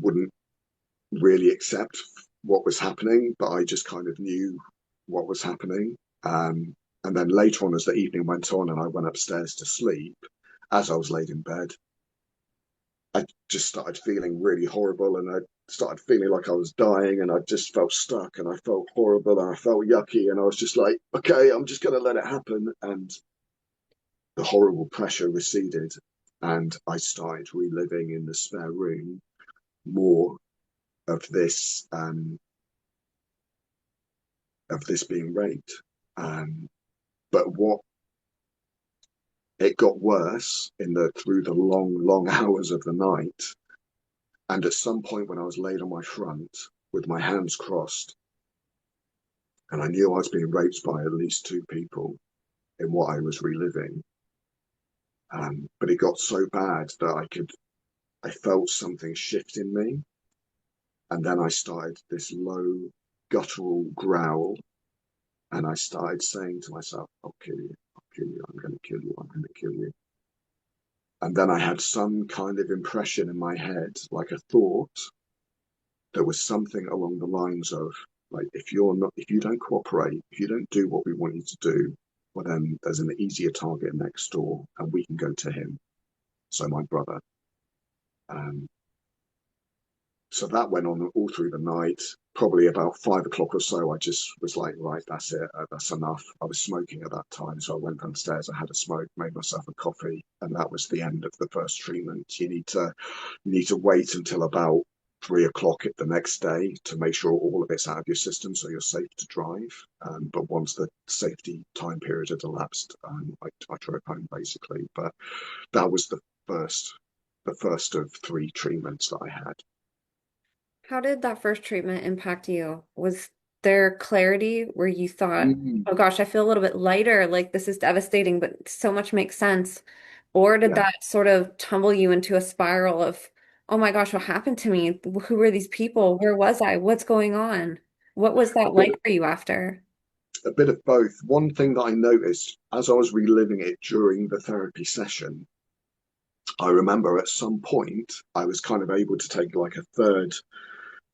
wouldn't really accept what was happening, but I just kind of knew what was happening. And then later on, as the evening went on and I went upstairs to sleep, as I was laid in bed, I just started feeling really horrible, and I started feeling like I was dying, and I just felt stuck, and I felt horrible, and I felt yucky, and I was just like, okay, I'm just going to let it happen. And the horrible pressure receded, and I started reliving in the spare room more of this being raped. But what it got worse through the long hours of the night. And at some point when I was laid on my front with my hands crossed, and I knew I was being raped by at least two people in what I was reliving. But it got so bad that I felt something shift in me. And then I started this low guttural growl, and I started saying to myself, I'll kill you, I'll kill you, I'm going to kill you, I'm going to kill you. And then I had some kind of impression in my head, like a thought there was something along the lines of, like, if you don't cooperate, if you don't do what we want you to do, well, then there's an easier target next door and we can go to him. So my brother. Um, so that went on all through the night. Probably about 5 o'clock or so, I just was like, right, that's it, that's enough. I was smoking at that time, so I went downstairs, I had a smoke, made myself a coffee, and that was the end of the first treatment. You need to wait until about 3 o'clock the next day to make sure all of it's out of your system so you're safe to drive. But once the safety time period had elapsed, I drove home basically. But that was first the first of three treatments that I had. How did that first treatment impact you? Was there clarity where you thought, Mm, oh gosh, I feel a little bit lighter, like this is devastating, but so much makes sense? Or did yeah. that sort of tumble you into a spiral of, oh my gosh, what happened to me? Who were these people? Where was I? What's going on? What was A that bit like for you after? a bit of both. One thing that I noticed as I was reliving it during the therapy session, I remember at some point I was kind of able to take like a third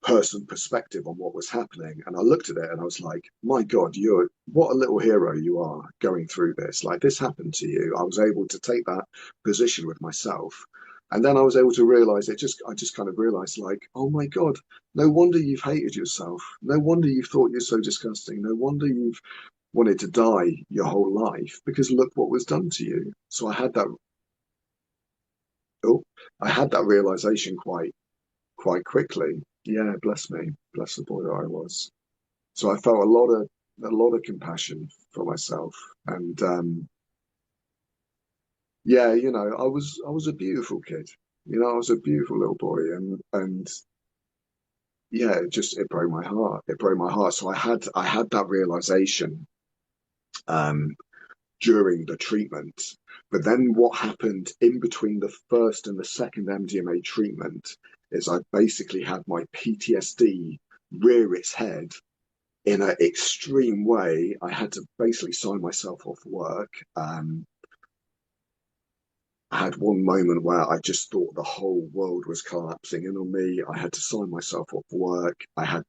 person perspective on what was happening. And I looked at it and I was like, my God, what a little hero you are going through this. Like, this happened to you. I was able to take that position with myself. And then I was able to realize I just kind of realized, like, oh my God, no wonder you've hated yourself. No wonder you've thought you're so disgusting. No wonder you've wanted to die your whole life because look what was done to you. So oh, I had that realization quite quickly. Yeah, bless me, bless the boy that I was. So I felt a lot of compassion for myself, and yeah, I was a beautiful kid. I was a beautiful little boy, and yeah, it broke my heart. It broke my heart. So I had that realization um, during the treatment. But then what happened in between the first and the second MDMA treatment is I basically had my PTSD rear its head in an extreme way. I had to basically sign myself off work. I had one moment where I just thought the whole world was collapsing in on me. I had to sign myself off work. I had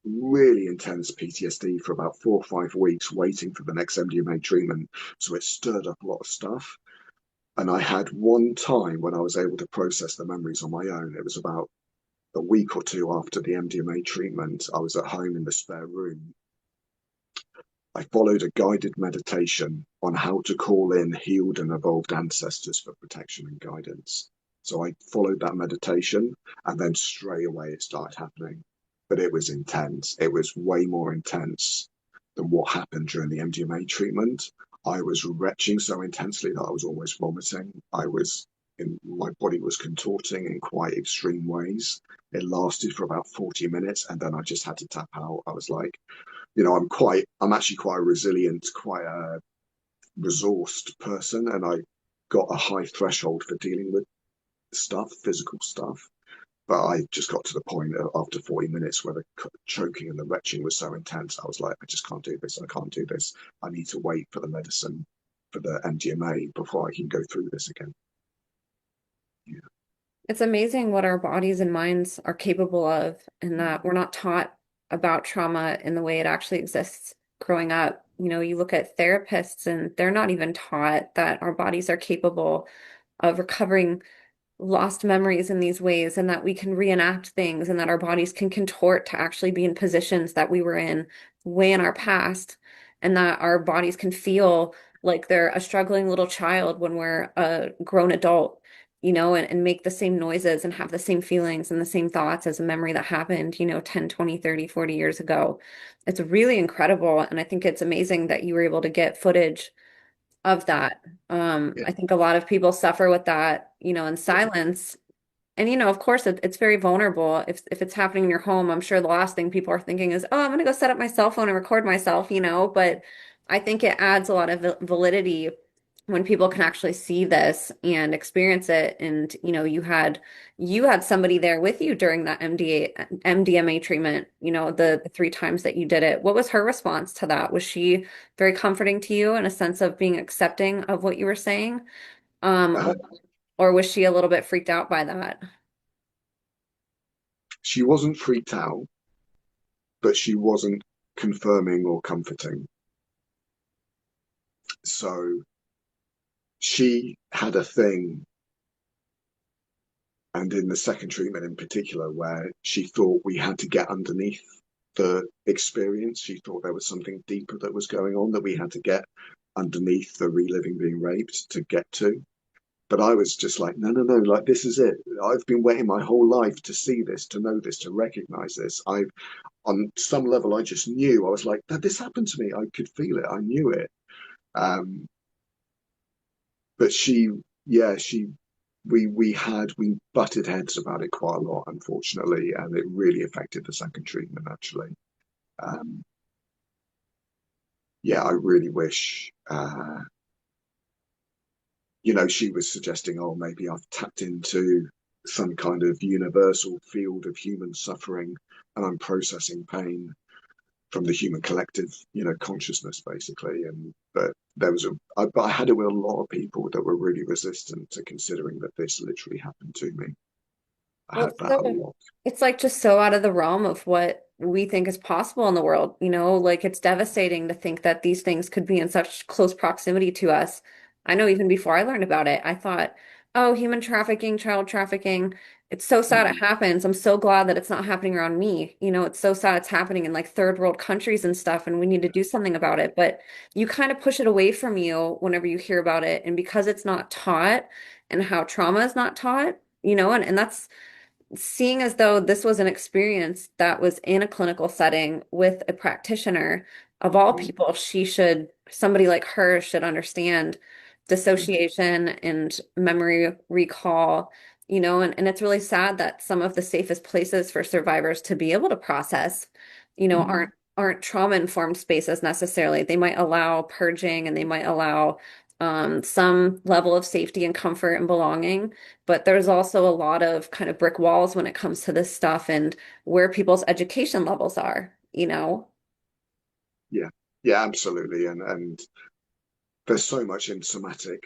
really intense PTSD for about 4 or 5 weeks waiting for the next MDMA treatment. So it stirred up a lot of stuff. And I had one time when I was able to process the memories on my own. It was about a week or two after the MDMA treatment. I was at home in the spare room. I followed a guided meditation on how to call in healed and evolved ancestors for protection and guidance. So I followed that meditation, and then straight away it started happening. But it was intense. It was way more intense than what happened during the MDMA treatment. I was retching so intensely that I was almost vomiting. My body was contorting in quite extreme ways. It lasted for about 40 minutes, and then I just had to tap out. I was like, I'm actually quite a resilient, quite a resourced person, and I got a high threshold for dealing with stuff, physical stuff. But I just got to the point after 40 minutes where the choking and the retching was so intense. I was like, I just can't do this. I can't do this. I need to wait for the medicine, for the MDMA before I can go through this again. Yeah. It's amazing what our bodies and minds are capable of, and that we're not taught about trauma in the way it actually exists growing up. You look at therapists and they're not even taught that our bodies are capable of recovering lost memories in these ways, and that we can reenact things, and that our bodies can contort to actually be in positions that we were in way in our past, and that our bodies can feel like they're a struggling little child when we're a grown adult, and make the same noises and have the same feelings and the same thoughts as a memory that happened, 10, 20, 30, 40 years ago. It's really incredible. And I think it's amazing that you were able to get footage of that. Yeah. I think a lot of people suffer with that, in Yeah. silence. And of course, it's very vulnerable. If it's happening in your home, I'm sure the last thing people are thinking is, "Oh, I'm gonna go set up my cell phone and record myself," But I think it adds a lot of validity when people can actually see this and experience it. And you had somebody there with you during that MDMA treatment. The 3 times that you did it. What was her response to that? Was she very comforting to you in a sense of being accepting of what you were saying? Um, Uh, or was she a little bit freaked out by that? she wasn't freaked out, but she wasn't confirming or comforting. So she had a thing, and in the second treatment in particular, where she thought we had to get underneath the experience. She thought there was something deeper that was going on that we had to get underneath the reliving being raped to get to. But I was just like, no, no, no, like this is it. I've been waiting my whole life to see this, to know this, to recognize this. On some level, I just knew. I was like, that this happened to me. I could feel it. I knew it. Um, but yeah, we butted heads about it quite a lot, unfortunately, and it really affected the second treatment actually. Um, yeah, I really wish, she was suggesting, oh, maybe I've tapped into some kind of universal field of human suffering, and I'm processing pain from the human collective, consciousness basically. And but but I had it with a lot of people that were really resistant to considering that this literally happened to me. I Well, had that a lot. it's like just so out of the realm of what we think is possible in the world, like it's devastating to think that these things could be in such close proximity to us. I know even before I learned about it, I thought, oh, human trafficking, child trafficking, it's so sad it Mm, happens. I'm so glad that it's not happening around me. It's so sad it's happening in like third world countries and stuff, and we need to do something about it. But you kind of push it away from you whenever you hear about it. And because it's not taught and how trauma is not taught, and that's seeing as though this was an experience that was in a clinical setting with a practitioner, of all Mm, people, somebody like her should understand mm, dissociation and memory recall, and it's really sad that some of the safest places for survivors to be able to process, aren't trauma-informed spaces necessarily. They might allow purging and they might allow some level of safety and comfort and belonging. But there's also a lot of kind of brick walls when it comes to this stuff and where people's education levels are. yeah, yeah, absolutely. And there's so much in somatic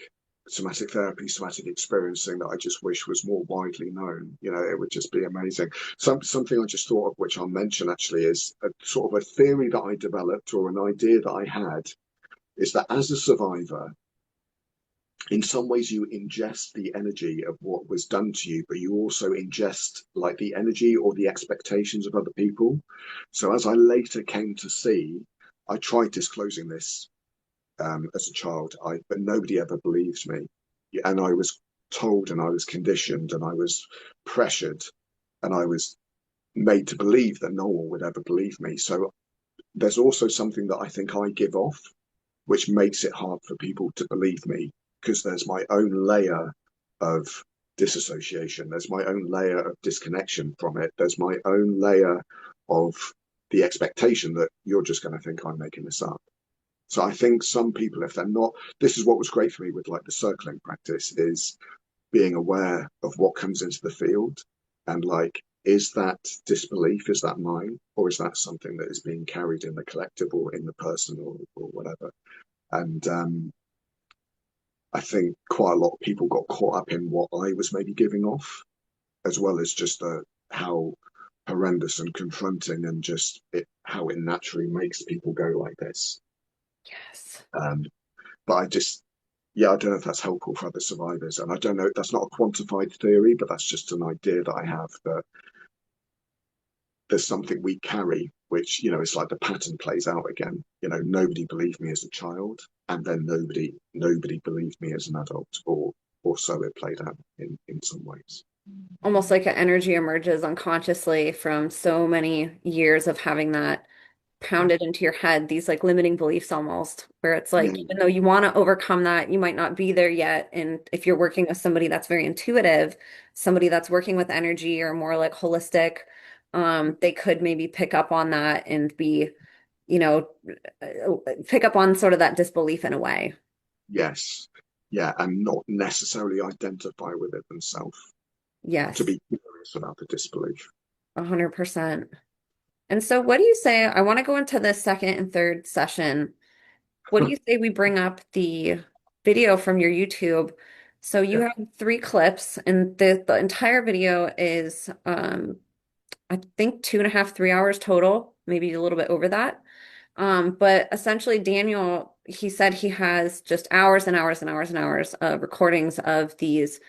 therapy, somatic experiencing that I just wish was more widely known. It would just be amazing. Something I just thought of, which I'll mention actually, is a sort of a theory that I developed or an idea that I had, is that as a survivor, in some ways you ingest the energy of what was done to you, but you also ingest like the energy or the expectations of other people. So as I later came to see, I tried disclosing this as a child, but nobody ever believed me, and I was told, and I was conditioned, and I was pressured, and I was made to believe that no one would ever believe me. So there's also something that I think I give off, which makes it hard for people to believe me, because there's my own layer of disassociation, there's my own layer of disconnection from it, there's my own layer of the expectation that you're just going to think I'm making this up. So I think some people, if they're not, this is what was great for me with like the circling practice, is being aware of what comes into the field, and like, is that disbelief, is that mine, or is that something that is being carried in the collective or in the person, or whatever. And I think quite a lot of people got caught up in what I was maybe giving off, as well as just how horrendous and confronting, and just how it naturally makes people go like this. Yes. Um, but yeah, I don't know if that's helpful for other survivors. And I don't know, that's not a quantified theory, but that's just an idea that I have, that there's something we carry, which, it's like the pattern plays out again. Nobody believed me as a child, and then nobody believed me as an adult, or so it played out in some ways. Almost like an energy emerges unconsciously from so many years of having that pounded into your head, these like limiting beliefs almost, where it's Yeah, like, even though you want to overcome that, you might not be there yet. And if you're working with somebody that's very intuitive, somebody that's working with energy or more like holistic, they could maybe pick up on that and you know, pick up on sort of that disbelief in a way. yes, yeah, and not necessarily identify with it themselves, to Yes, be curious about the disbelief. 100%. And so what do you say? I want to go into the second and third session. What do you say we bring up the video from your YouTube? So you Yeah, have three clips, and the entire video is, I think 2.5, 3 hours total, maybe a little bit over that. But essentially, Daniel, he said he has just hours and hours and hours and hours of recordings of these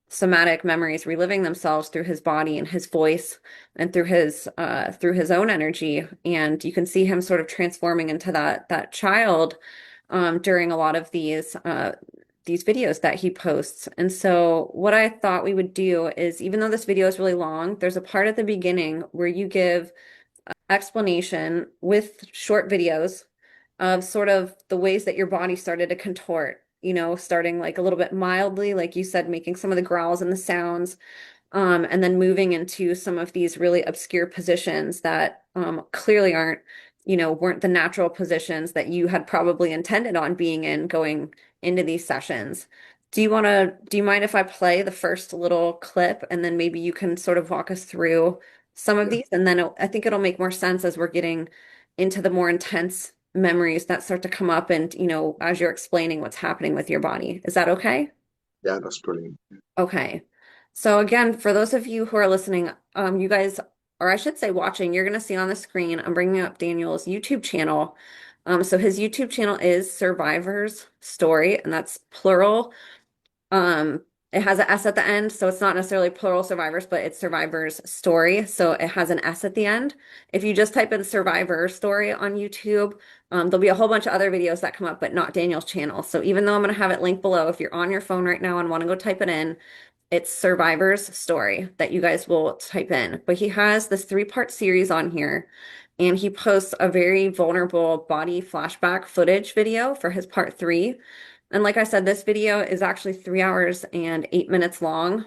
somatic memories reliving themselves through his body and his voice and through his own energy. And you can see him sort of transforming into that child during a lot of these videos that he posts. And so what I thought we would do is, even though this video is really long, there's a part at the beginning where you give explanation with short videos of sort of the ways that your body started to contort, starting like a little bit mildly, like you said, making some of the growls and the sounds, and then moving into some of these really obscure positions that clearly weren't the natural positions that you had probably intended on being in going into these sessions. Do you mind if I play the first little clip and then maybe you can sort of walk us through some of yeah, these? And then I think it'll make more sense as we're getting into the more intense memories that start to come up and, as you're explaining what's happening with your body. Is that okay? yeah, that's brilliant. Okay. So again, for those of you who are listening, you guys, or I should say watching, you're going to see on the screen, I'm bringing up Daniel's YouTube channel. So his YouTube channel is Survivor's Story, and that's plural. Um, it has an S at the end, so it's not necessarily plural survivors, but it's Survivor's Story. So it has an S at the end. If you just type in Survivor Story on YouTube, there'll be a whole bunch of other videos that come up, but not Daniel's channel. So even though I'm going to have it linked below, if you're on your phone right now and want to go type it in, It's Survivor's story that you guys will type in. But he has this three-part series on here, and he posts a very vulnerable body flashback footage video for his part three. And like I said, this video is actually 3 hours and 8 minutes long.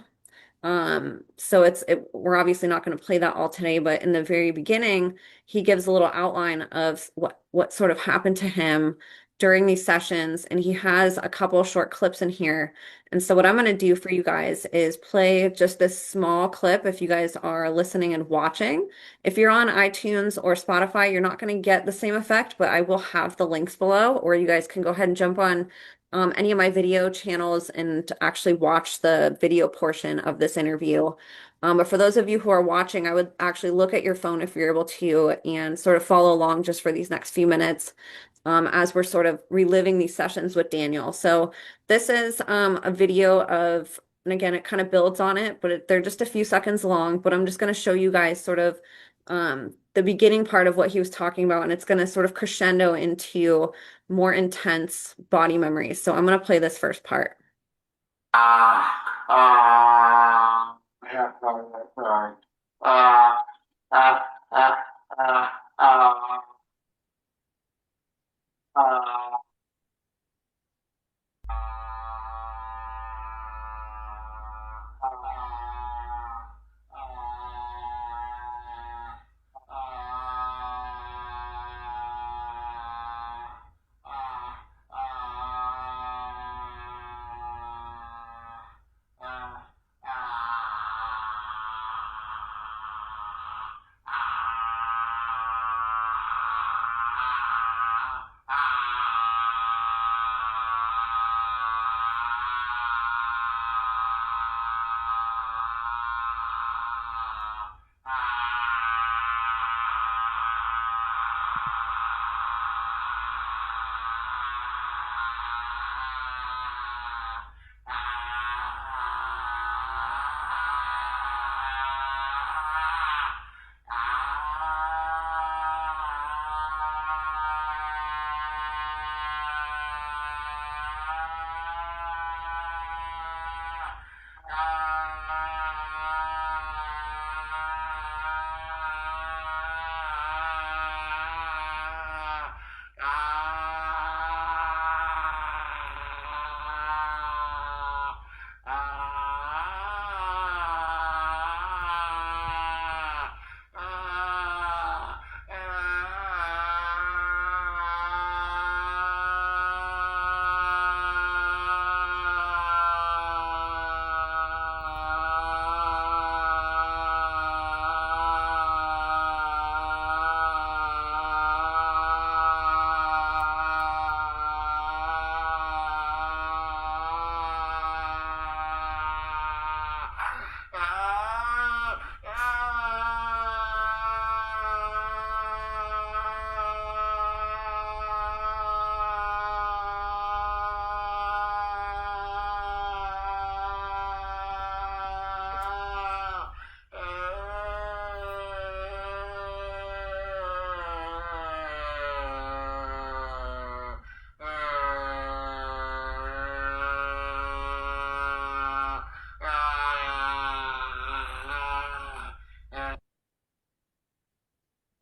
So we're obviously not going to play that all today, but in the very beginning, he gives a little outline of what sort of happened to him during these sessions, and he has a couple short clips in here. And so what I'm going to do for you guys is play just this small clip if you guys are listening and watching. If you're on iTunes or Spotify, you're not going to get the same effect, but I will have the links below, or you guys can go ahead and jump on any of my video channels and to actually watch the video portion of this interview. But for those of you who are watching, I would actually look at your phone if you're able to and sort of follow along just for these next few minutes as we're sort of reliving these sessions with Daniel. So this is a video of, and again, it kind of builds on it, but they're just a few seconds long, but I'm just going to show you guys sort of the beginning part of what he was talking about, and it's going to sort of crescendo into more intense body memories. So I'm going to play this first part. Yeah, sorry. Uh, uh, uh, uh, uh, uh,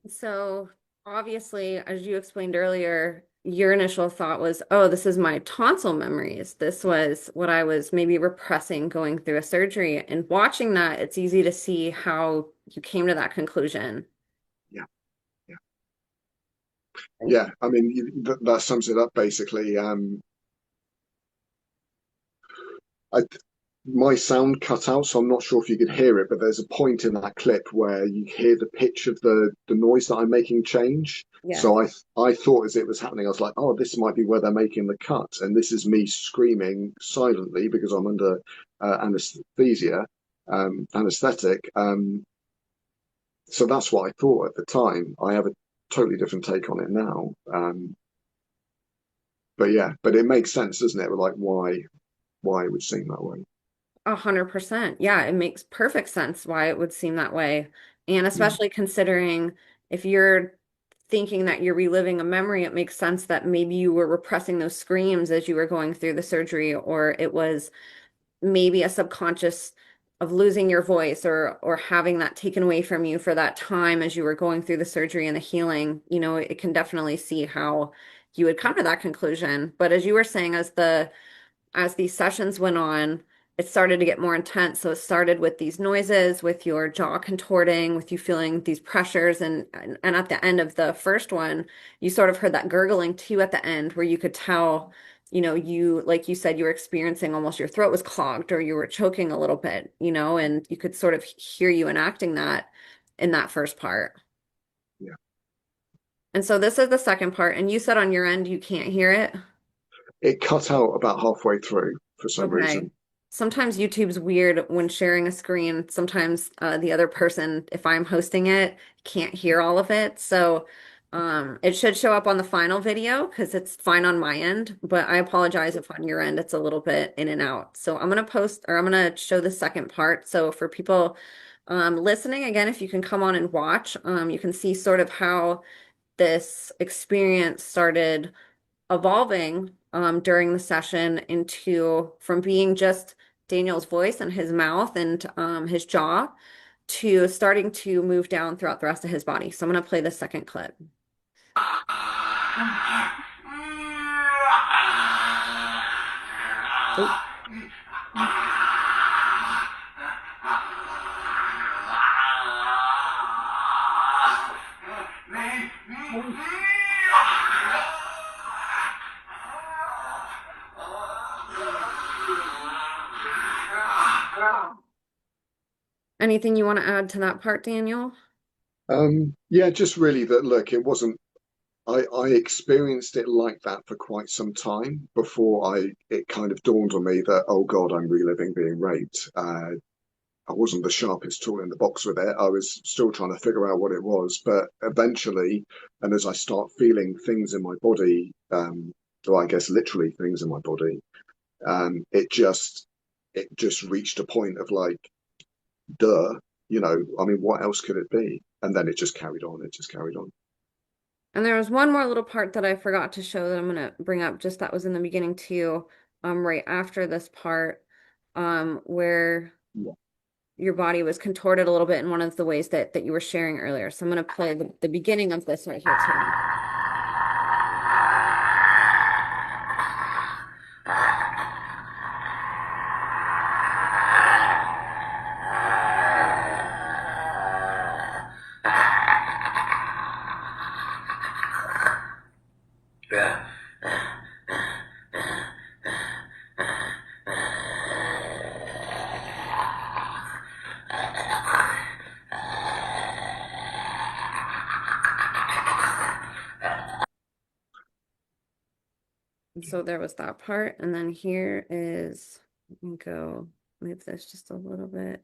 So obviously, as you explained earlier, your initial thought was, oh, this is my tonsil memories. This was what I was maybe repressing going through a surgery. And watching that, it's easy to see how you came to that conclusion. Yeah, yeah, yeah. I mean, that sums it up basically. I my sound cut out, so I'm not sure if you could hear it, but there's a point in that clip where you hear the pitch of the noise that I'm making change. Yes. So I thought as it was happening, I was like, oh, this might be where they're making the cut, and this is me screaming silently because I'm under anesthesia, anesthetic. So that's what I thought at the time. I have a totally different take on it now. But yeah, but it makes sense, doesn't it? Like why it would seem that way. 100%. Yeah, it makes perfect sense why it would seem that way. And Mm. especially considering if you're thinking that you're reliving a memory, it makes sense that maybe you were repressing those screams as you were going through the surgery, or it was maybe a subconscious of losing your voice or having that taken away from you for that time as you were going through the surgery and the healing, it can definitely see how you would come to that conclusion. But as you were saying, as these sessions went on, it started to get more intense. So it started with these noises, with your jaw contorting, with you feeling these pressures. And at the end of the first one, you sort of heard that gurgling too at the end, where you could tell, like you said, you were experiencing almost your throat was clogged or you were choking a little bit, and you could sort of hear you enacting that in that first part. Yeah. And so this is the second part. And you said on your end, you can't hear it. It cut out about halfway through for some Okay. reason. Sometimes YouTube's weird when sharing a screen. Sometimes the other person, if I'm hosting it, can't hear all of it. So it should show up on the final video because it's fine on my end, but I apologize if on your end it's a little bit in and out. So I'm going to post or I'm going to show the second part. So for people listening, again, if you can come on and watch, you can see sort of how this experience started evolving during the session into from being just Daniel's voice and his mouth and his jaw to starting to move down throughout the rest of his body. So I'm going to play the second clip. Oh. Anything you want to add to that part, Daniel? Yeah, just really that, look, it wasn't, I experienced it like that for quite some time before it kind of dawned on me that, oh God, I'm reliving being raped. I wasn't the sharpest tool in the box with it. I was still trying to figure out what it was, but eventually, and as I start feeling things in my body, or I guess literally things in my body, it just reached a point of like, duh, I mean, what else could it be? And then it just carried on. It just carried on. And there was one more little part that I forgot to show that I'm going to bring up, just that was in the beginning too, right after this part, where Yeah. your body was contorted a little bit in one of the ways that you were sharing earlier. So I'm going to play the beginning of this right here too. And so there was that part. And then here is, let me go move this just a little bit.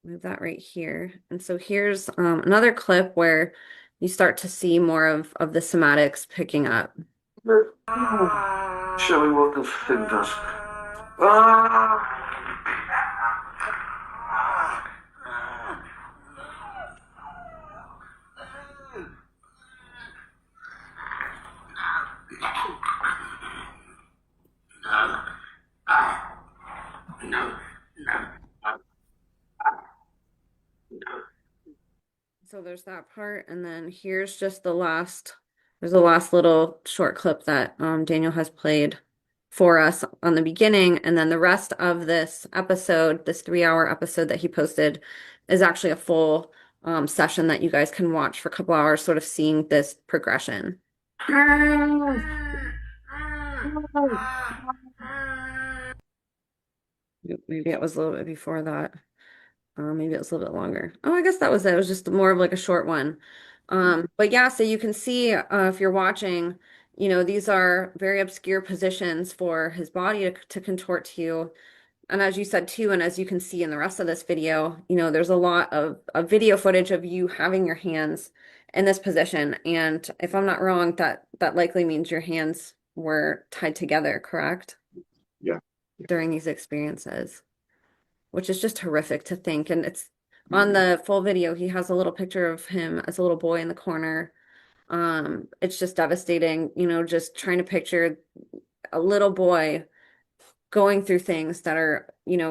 Move that right here. And so here's another clip where you start to see more of the somatics picking up. Show me what the thing does. Ah! So there's that part, and then here's just there's the last little short clip that Daniel has played for us on the beginning, and then the rest of this episode, this 3-hour episode that he posted, is actually a full session that you guys can watch for a couple hours, sort of seeing this progression. Maybe it was a little bit before that. Maybe it was a little bit longer. Oh, I guess that was it. It was just more of like a short one. But yeah, so you can see if you're watching, these are very obscure positions for his body to contort to you. And as you said too, and as you can see in the rest of this video, there's a lot of video footage of you having your hands in this position. And if I'm not wrong, that likely means your hands were tied together, correct? Yeah. Yeah. During these experiences, which is just horrific to think. And it's on Mm. the full video, he has a little picture of him as a little boy in the corner. It's just devastating, just trying to picture a little boy going through things that are,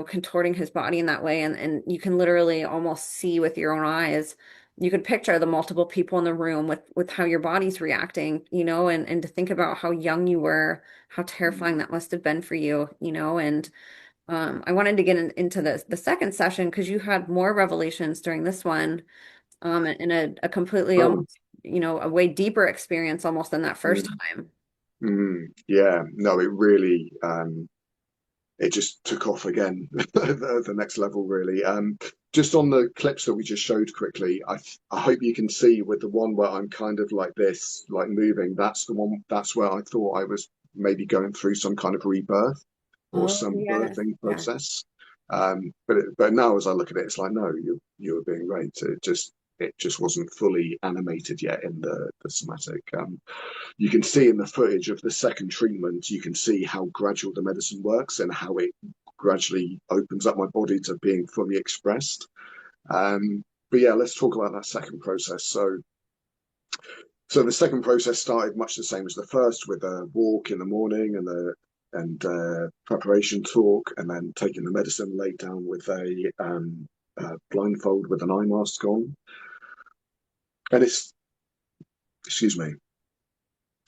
contorting his body in that way. And you can literally almost see with your own eyes. You could picture the multiple people in the room with how your body's reacting, and to think about how young you were, how terrifying that must have been for you, and I wanted to get into the second session because you had more revelations during this one, in a completely Oh, almost, a way deeper experience almost than that first mm, time. yeah, no, it really, it just took off again, the next level, really. Just on the clips that we just showed quickly, I hope you can see with the one where I'm kind of like this, like moving, that's the one, that's where I thought I was maybe going through some kind of rebirth or Oh, some yes. birthing Yeah. process. But now as I look at it, it's like, no, you were being raped. It just wasn't fully animated yet in the somatic. You can see in the footage of the second treatment, you can see how gradual the medicine works and how it gradually opens up my body to being fully expressed. But yeah, let's talk about that second process. So the second process started much the same as the first, with a walk in the morning and preparation talk, and then taking the medicine, laid down with a blindfold with an eye mask on. And excuse me,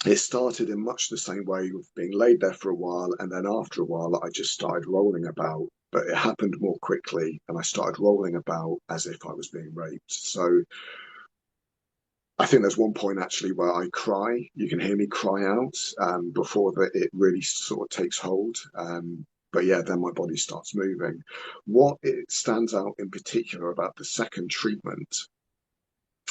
it started in much the same way, of being laid there for a while, and then after a while I just started rolling about, but it happened more quickly, and I started rolling about as if I was being raped. So I think there's one point actually where I cry. You can hear me cry out, before it really sort of takes hold. But yeah, then my body starts moving. What it stands out in particular about the second treatment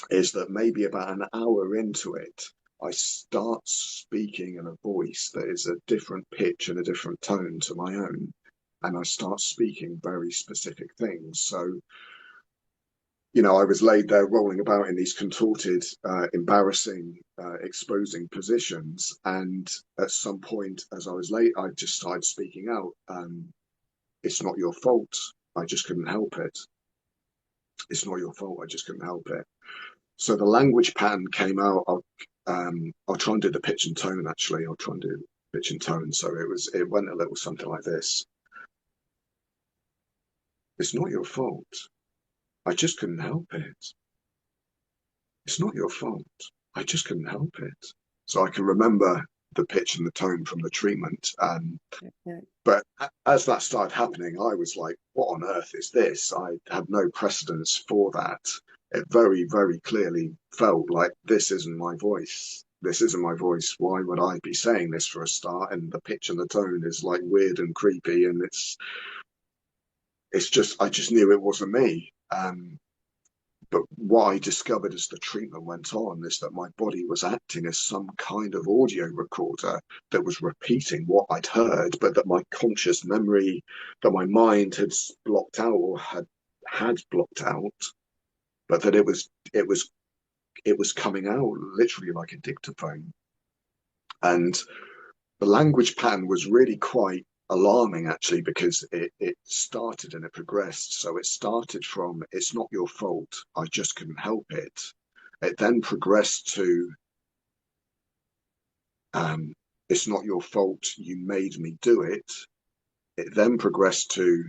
is that maybe about an hour into it, I start speaking in a voice that is a different pitch and a different tone to my own. And I start speaking very specific things. So, I was laid there rolling about in these contorted, embarrassing, exposing positions. And at some point, as I was late, I just started speaking out. It's not your fault. I just couldn't help it. It's not your fault. I just couldn't help it. So the language pattern came out. I'll try and do the pitch and tone. Actually, I'll try and do pitch and tone. So it went a little something like this. It's not your fault. I just couldn't help it. It's not your fault. I just couldn't help it. So I can remember the pitch and the tone from the treatment. But as that started happening, I was like, what on earth is this? I had no precedence for that. It very, very clearly felt like this isn't my voice. This isn't my voice. Why would I be saying this for a start? And the pitch and the tone is like weird and creepy. And I just knew it wasn't me. But what I discovered as the treatment went on is that my body was acting as some kind of audio recorder that was repeating what I'd heard, but that my conscious memory, that my mind had blocked out or had blocked out, but that it was coming out literally like a dictaphone. And the language pattern was really quite alarming, actually, because it started and it progressed. So it started from, it's not your fault, I just couldn't help it. It then progressed to, it's not your fault, you made me do it. It then progressed to,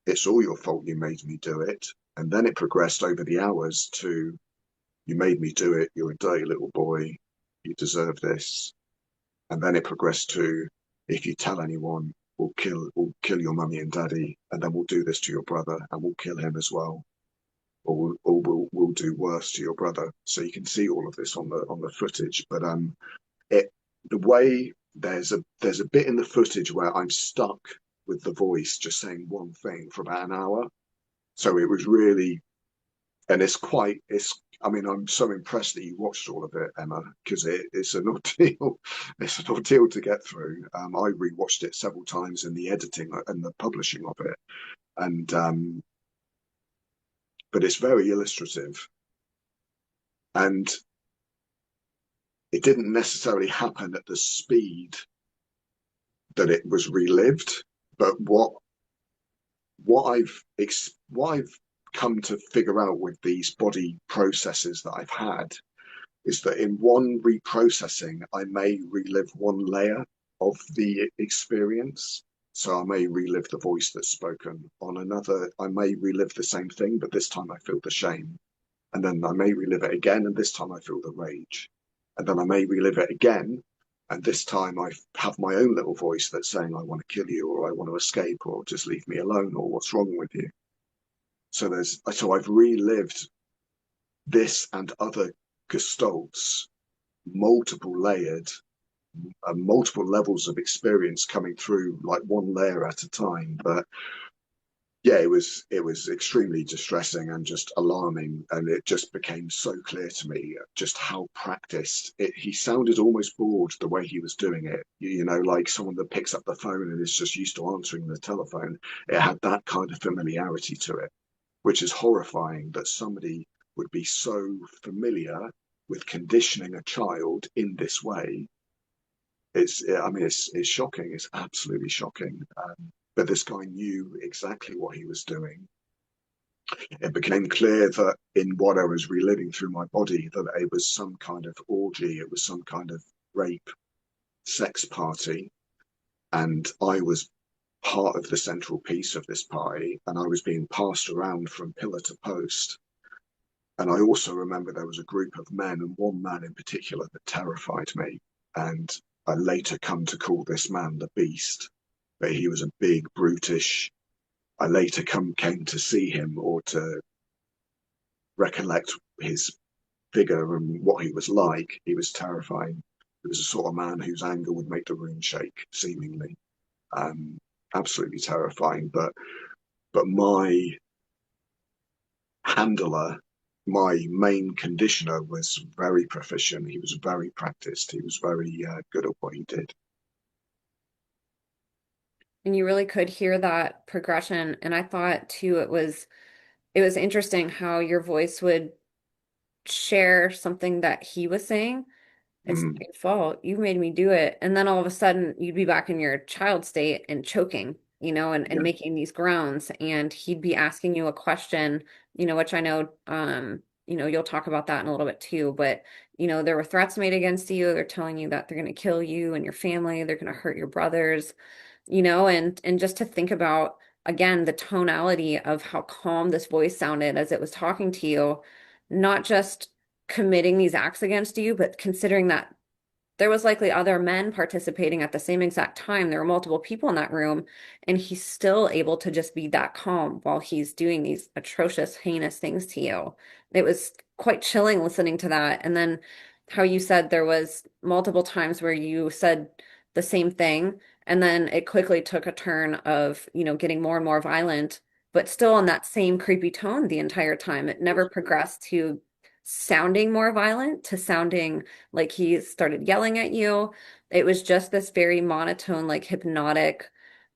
it's all your fault, you made me do it. And then it progressed over the hours to, you made me do it, you're a dirty little boy, you deserve this. And then it progressed to, if you tell anyone, we'll kill your mummy and daddy, and then we'll do this to your brother, and we'll kill him as well, or we'll do worse to your brother. So you can see all of this on the footage. But it the way there's a bit in the footage where I'm stuck with the voice just saying one thing for about an hour. So it was really, and I mean, I'm so impressed that you watched all of it, Emma, because it's an ordeal. It's an ordeal to get through. I rewatched it several times in the editing and the publishing of it, and but it's very illustrative, and it didn't necessarily happen at the speed that it was relived. But what I've come to figure out with these body processes that I've had is that in one reprocessing, I may relive one layer of the experience. So I may relive the voice that's spoken. On another, I may relive the same thing, but this time I feel the shame. And then I may relive it again, and this time I feel the rage. And then I may relive it again, and this time I have my own little voice that's saying, I want to kill you, or I want to escape, or just leave me alone, or what's wrong with you. So I've relived this and other gestalts, multiple layered, multiple levels of experience coming through like one layer at a time. But yeah, it was extremely distressing and just alarming, and it just became so clear to me just how practiced it. He sounded almost bored the way he was doing it. You know, like someone that picks up the phone and is just used to answering the telephone. It had that kind of familiarity to it, which is horrifying that somebody would be so familiar with conditioning a child in this way. I mean, it's shocking. It's absolutely shocking. But this guy knew exactly what he was doing. It became clear that in what I was reliving through my body, that it was some kind of orgy, it was some kind of rape, sex party, and I was part of the central piece of this party, and I was being passed around from pillar to post. And I also remember there was a group of men, and one man in particular that terrified me. And I later come to call this man the Beast, but he was a big, brutish. I later came to see him or to recollect his figure and what he was like. He was terrifying. He was a sort of man whose anger would make the room shake, seemingly. Um, Absolutely terrifying. But my handler, my main conditioner, was very proficient. He was very practiced. He was very good at what he did. And you really could hear that progression. And I thought too, it was interesting how your voice would share something that he was saying. It's not Mm, your fault. You made me do it. And then all of a sudden you'd be back in your child state and choking, and yeah. making these groans. And he'd be asking you a question, which I know, you'll talk about that in a little bit too. But, there were threats made against you. They're telling you that they're going to kill you and your family. They're going to hurt your brothers, and just to think about, again, the tonality of how calm this voice sounded as it was talking to you, not just committing these acts against you, but considering that there was likely other men participating at the same exact time. There were multiple people in that room, and he's still able to just be that calm while he's doing these atrocious, heinous things to you. It was quite chilling listening to that. And then how you said there was multiple times where you said the same thing, and then it quickly took a turn of, getting more and more violent, but still in that same creepy tone the entire time. It never progressed to sounding more violent, to sounding like he started yelling at you. It was just this very monotone, like hypnotic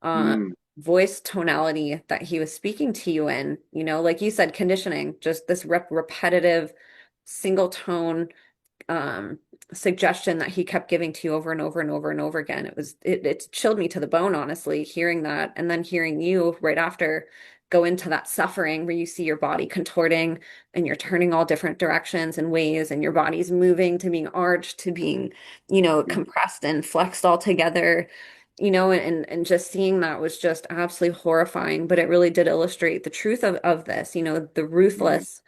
uh, Mm, voice tonality that he was speaking to you in, like you said, conditioning, just this repetitive single tone um suggestion that he kept giving to you over and over and over and over again. It chilled me to the bone, honestly, hearing that, and then hearing you right after go into that suffering where you see your body contorting and you're turning all different directions and ways, and your body's moving to being arched, to being, mm, compressed and flexed all together. And just seeing that was just absolutely horrifying, but it really did illustrate the truth of this, the mm, ruthless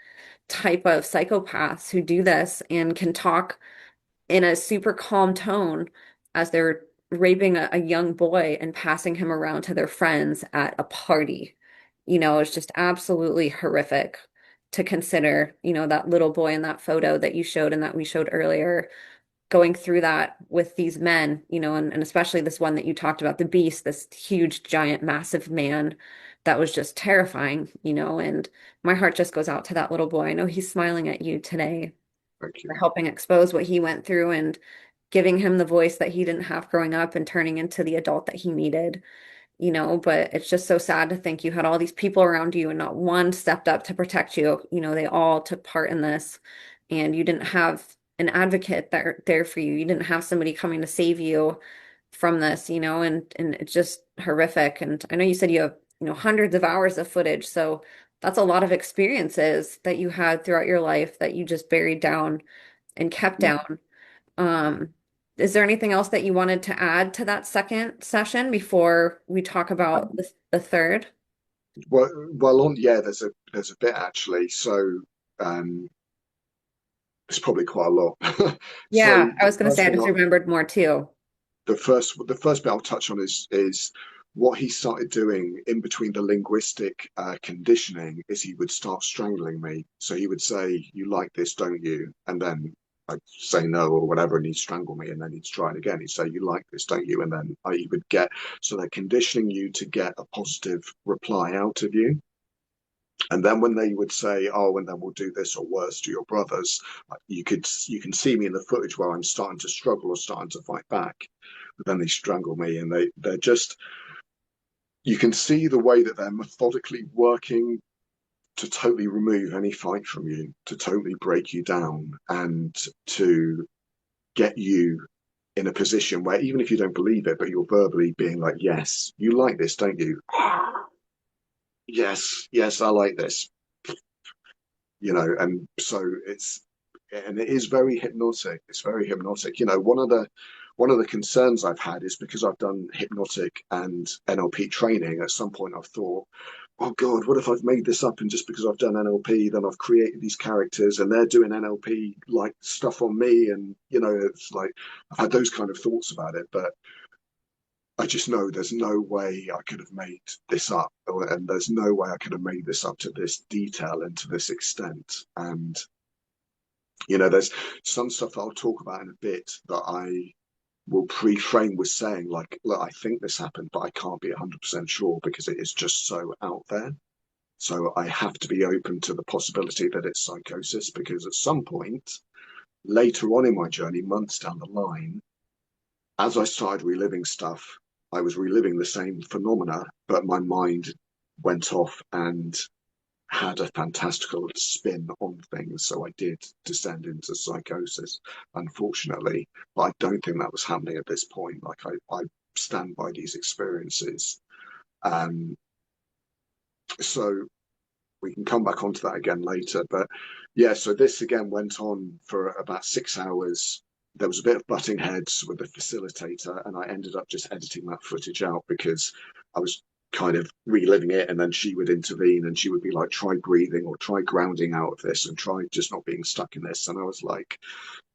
type of psychopaths who do this and can talk in a super calm tone as they're raping a young boy and passing him around to their friends at a party. It's just absolutely horrific to consider, that little boy in that photo that you showed and that we showed earlier, going through that with these men, and especially this one that you talked about, the beast, this huge, giant, massive man that was just terrifying, and my heart just goes out to that little boy. I know he's smiling at you today thank for you. helping expose what he went through and giving him the voice that he didn't have growing up and turning into the adult that he needed. But it's just so sad to think you had all these people around you and not one stepped up to protect you. They all took part in this, and you didn't have an advocate there for you. You didn't have somebody coming to save you from this, and it's just horrific. And I know you said you have, hundreds of hours of footage, so that's a lot of experiences that you had throughout your life that you just buried down and kept Mm, down. Um, Is there anything else that you wanted to add to that second session before we talk about the third? Well, on yeah, there's a bit actually. So um, it's probably quite a lot. So Yeah, I was going to say I just remembered more too. the first bit I'll touch on is what he started doing in between the linguistic conditioning is he would start strangling me. So he would say, "You like this, don't you?" And then I'd say no or whatever, and he'd strangle me, and then he'd try it again. He'd say, "You like this, don't you?" And then he would get, so they're conditioning you to get a positive reply out of you. And then when they would say, "Oh, and then we'll do this or worse to your brothers," like you can see me in the footage where I'm starting to struggle or starting to fight back. But then they strangle me, and they're just, you can see the way that they're methodically working to totally remove any fight from you, to totally break you down, and to get you in a position where even if you don't believe it, but you're verbally being like, "Yes, you like this, don't you?" Yes, yes, I like this. And so it is very hypnotic. It's very hypnotic. One of the concerns I've had is because I've done hypnotic and NLP training. At some point, I've thought, "Oh God, what if I've made this up? And just because I've done NLP, then I've created these characters, and they're doing NLP like stuff on me." And it's like I've had those kind of thoughts about it, but I just know there's no way I could have made this up, and there's no way I could have made this up to this detail and to this extent. And there's some stuff that I'll talk about in a bit that I will pre-frame with saying, like, look, I think this happened, but I can't be 100% sure because it is just so out there. So I have to be open to the possibility that it's psychosis, because at some point later on in my journey, months down the line, as I started reliving stuff, I was reliving the same phenomena, but my mind went off and had a fantastical spin on things. So I did descend into psychosis, unfortunately. But I don't think that was happening at this point. Like I stand by these experiences. Um, so we can come back onto that again later. But yeah, so this again went on for about 6 hours. There was a bit of butting heads with the facilitator, and I ended up just editing that footage out because I was kind of reliving it, and then she would intervene and she would be like, "Try breathing or try grounding out of this and try just not being stuck in this." And I was like,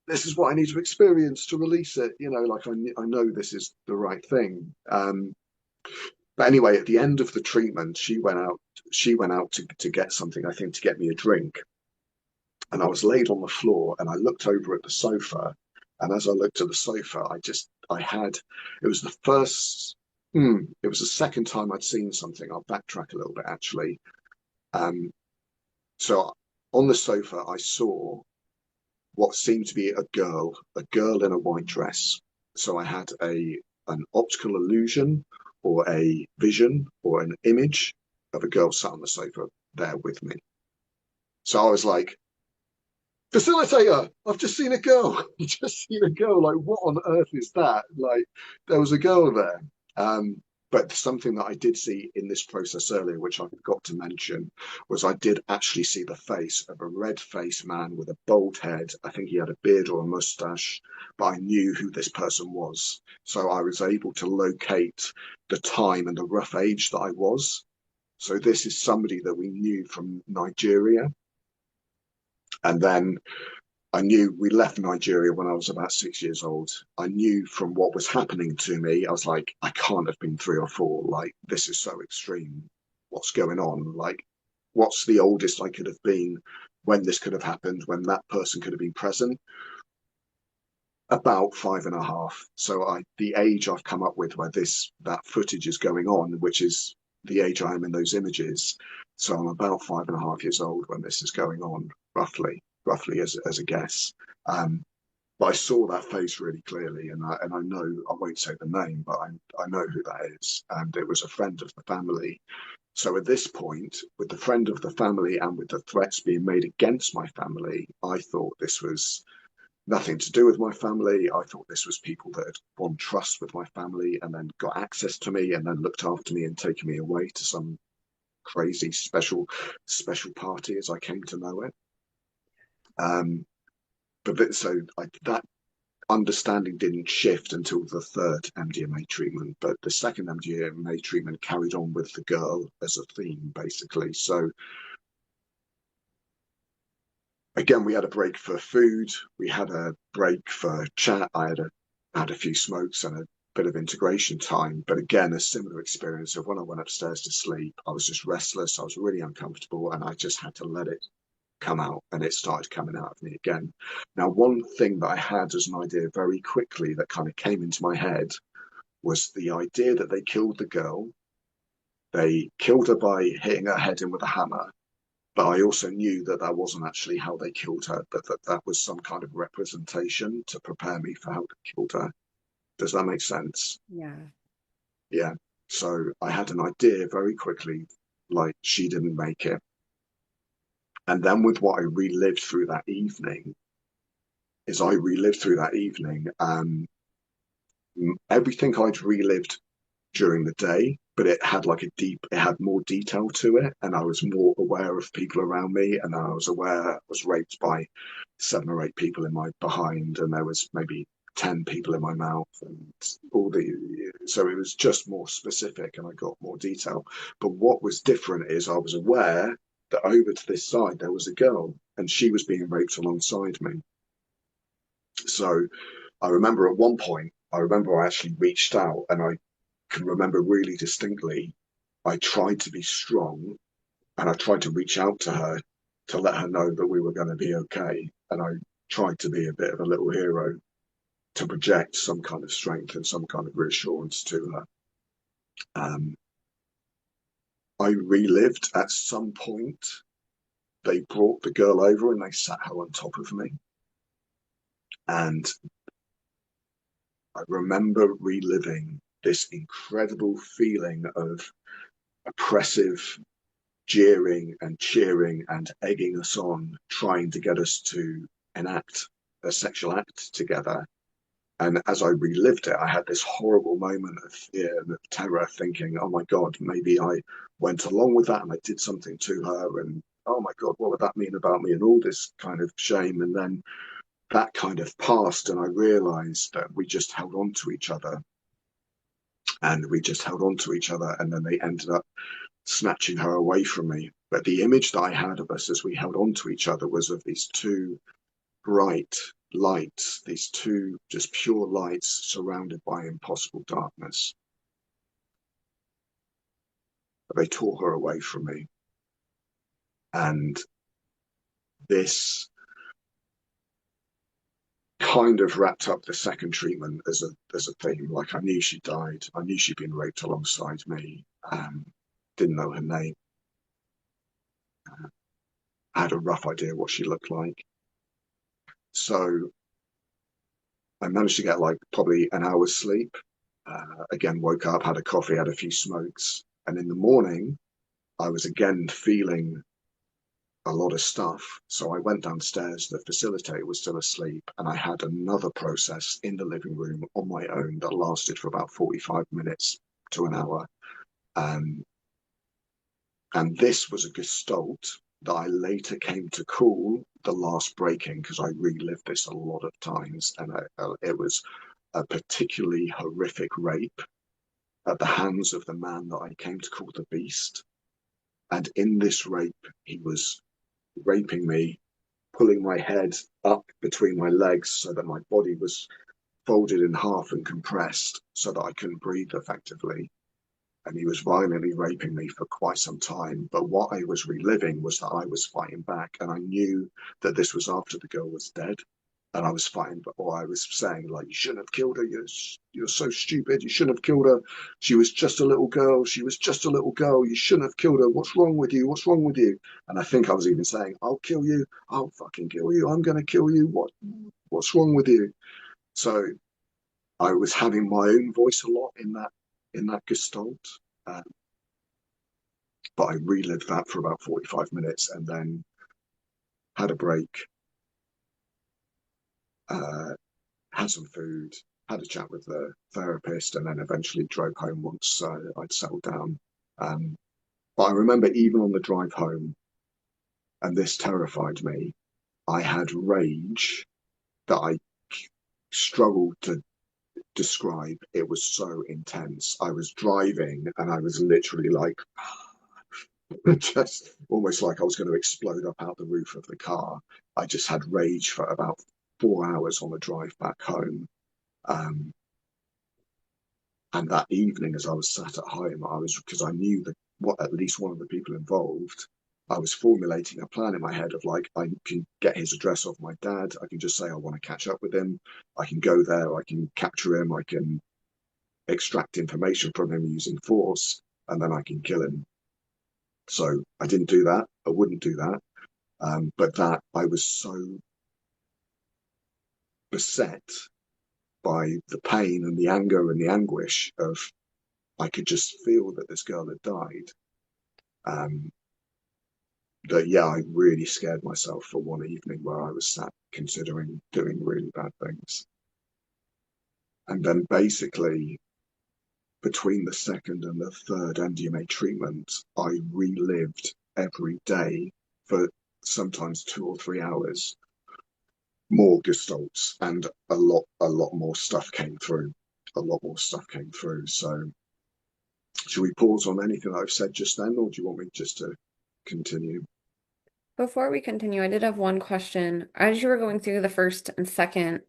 "This is what I need to experience to release it, like I know this is the right thing." But anyway, at the end of the treatment, she went out to get something, I think to get me a drink. And I was laid on the floor and I looked over at the sofa. And as I looked at the sofa, it was the first, it was the second time I'd seen something. I'll backtrack a little bit actually. Um, so on the sofa, I saw what seemed to be a girl in a white dress. So I had an optical illusion or a vision or an image of a girl sat on the sofa there with me. So I was like, "Facilitator, I've just seen a girl." I've just seen a girl. Like, what on earth is that? Like, there was a girl there. But something that I did see in this process earlier, which I forgot to mention, was I did actually see the face of a red-faced man with a bald head. I think he had a beard or a mustache, but I knew who this person was. So I was able to locate the time and the rough age that I was. So this is somebody that we knew from Nigeria. And then I knew we left Nigeria when I was about 6 years old. I knew from what was happening to me, I was like, I can't have been 3 or 4. Like, this is so extreme. What's going on? Like, what's the oldest I could have been when this could have happened, when that person could have been present? About 5.5. So the age I've come up with where that footage is going on, which is the age I am in those images. So I'm about 5.5 years old when this is going on, roughly as a guess. Um, but I saw that face really clearly, and I know I won't say the name, but I know who that is, and it was a friend of the family. So at this point, with the friend of the family and with the threats being made against my family, I thought this was nothing to do with my family. I thought this was people that had won trust with my family and then got access to me and then looked after me and taken me away to some crazy special party as I came to know it. Um, but so that understanding didn't shift until the third MDMA treatment, but the second MDMA treatment carried on with the girl as a theme, basically. So again, we had a break for food, we had a break for chat. I had a few smokes and a bit of integration time, but again, a similar experience of when I went upstairs to sleep, I was just restless, I was really uncomfortable, and I just had to let it come out, and it started coming out of me again. Now, one thing that I had as an idea very quickly that kind of came into my head was the idea that they killed the girl. They killed her by hitting her head in with a hammer, but I also knew that that wasn't actually how they killed her, but that was some kind of representation to prepare me for how they killed her. Does that make sense? Yeah. Yeah. So I had an idea very quickly, like she didn't make it. And then with what I relived through that evening, everything I'd relived during the day, but it had like it had more detail to it, and I was more aware of people around me, and I was aware I was raped by 7 or 8 people in my behind, and there was maybe 10 people in my mouth, and so it was just more specific, and I got more detail. But what was different is I was aware that over to this side there was a girl, and she was being raped alongside me. So I remember at one point, I actually reached out, and I can remember really distinctly, I tried to be strong, and I tried to reach out to her to let her know that we were going to be okay. And I tried to be a bit of a little hero to project some kind of strength and some kind of reassurance to her. I relived at some point, they brought the girl over and they sat her on top of me. And I remember reliving this incredible feeling of oppressive jeering and cheering and egging us on, trying to get us to enact a sexual act together. And as I relived it, I had this horrible moment of fear and of terror, thinking, oh my God, maybe I went along with that and I did something to her. And oh my God, what would that mean about me? And all this kind of shame. And then that kind of passed, and I realized that we just held on to each other. And we just held on to each other. And then they ended up snatching her away from me. But the image that I had of us as we held on to each other was of these two bright lights, these two just pure lights surrounded by impossible darkness. But they tore her away from me. And this kind of wrapped up the second treatment as a theme. Like I knew she died. I knew she'd been raped alongside me. Didn't know her name. I had a rough idea what she looked like. So I managed to get like probably an hour's sleep. Again, woke up, had a coffee, had a few smokes. And in the morning, I was again feeling a lot of stuff. So I went downstairs. The facilitator was still asleep. And I had another process in the living room on my own that lasted for about 45 minutes to an hour. And this was a gestalt that I later came to call the last breaking, because I relived this a lot of times. And it was a particularly horrific rape at the hands of the man that I came to call the beast. And in this rape, he was raping me, pulling my head up between my legs so that my body was folded in half and compressed so that I couldn't breathe effectively. And he was violently raping me for quite some time. But what I was reliving was that I was fighting back, and I knew that this was after the girl was dead. And I was fighting, or I was saying, like, you shouldn't have killed her. You're so stupid. You shouldn't have killed her. She was just a little girl. She was just a little girl. You shouldn't have killed her. What's wrong with you? What's wrong with you? And I think I was even saying, I'll kill you. I'll fucking kill you. I'm going to kill you. What's wrong with you? So I was having my own voice a lot in that gestalt. Um, but I relived that for about 45 minutes and then had a break, uh, had some food, had a chat with the therapist, and then eventually drove home once I'd settled down. But I remember even on the drive home, and this terrified me, I had rage that I struggle to describe. It was so intense. I was driving and I was literally like, just almost like I was going to explode up out the roof of the car. I just had rage for about 4 hours on the drive back home. Um, and that evening, as I was sat at home, because I knew that at least one of the people involved, I was formulating a plan in my head of like, I can get his address off my dad. I can just say I want to catch up with him. I can go there. I can capture him. I can extract information from him using force, and then I can kill him. So I didn't do that. I wouldn't do that. But that I was so beset by the pain and the anger and the anguish of I could just feel that this girl had died. Um, that yeah, I really scared myself for one evening where I was sat considering doing really bad things. And then basically between the second and the third MDMA treatment, I relived every day for sometimes 2 or 3 hours more gestalts, and a lot more stuff came through. A lot more stuff came through. So should we pause on anything I've said just then, or do you want me just to continue? Before we continue, I did have one question. As you were going through the first and second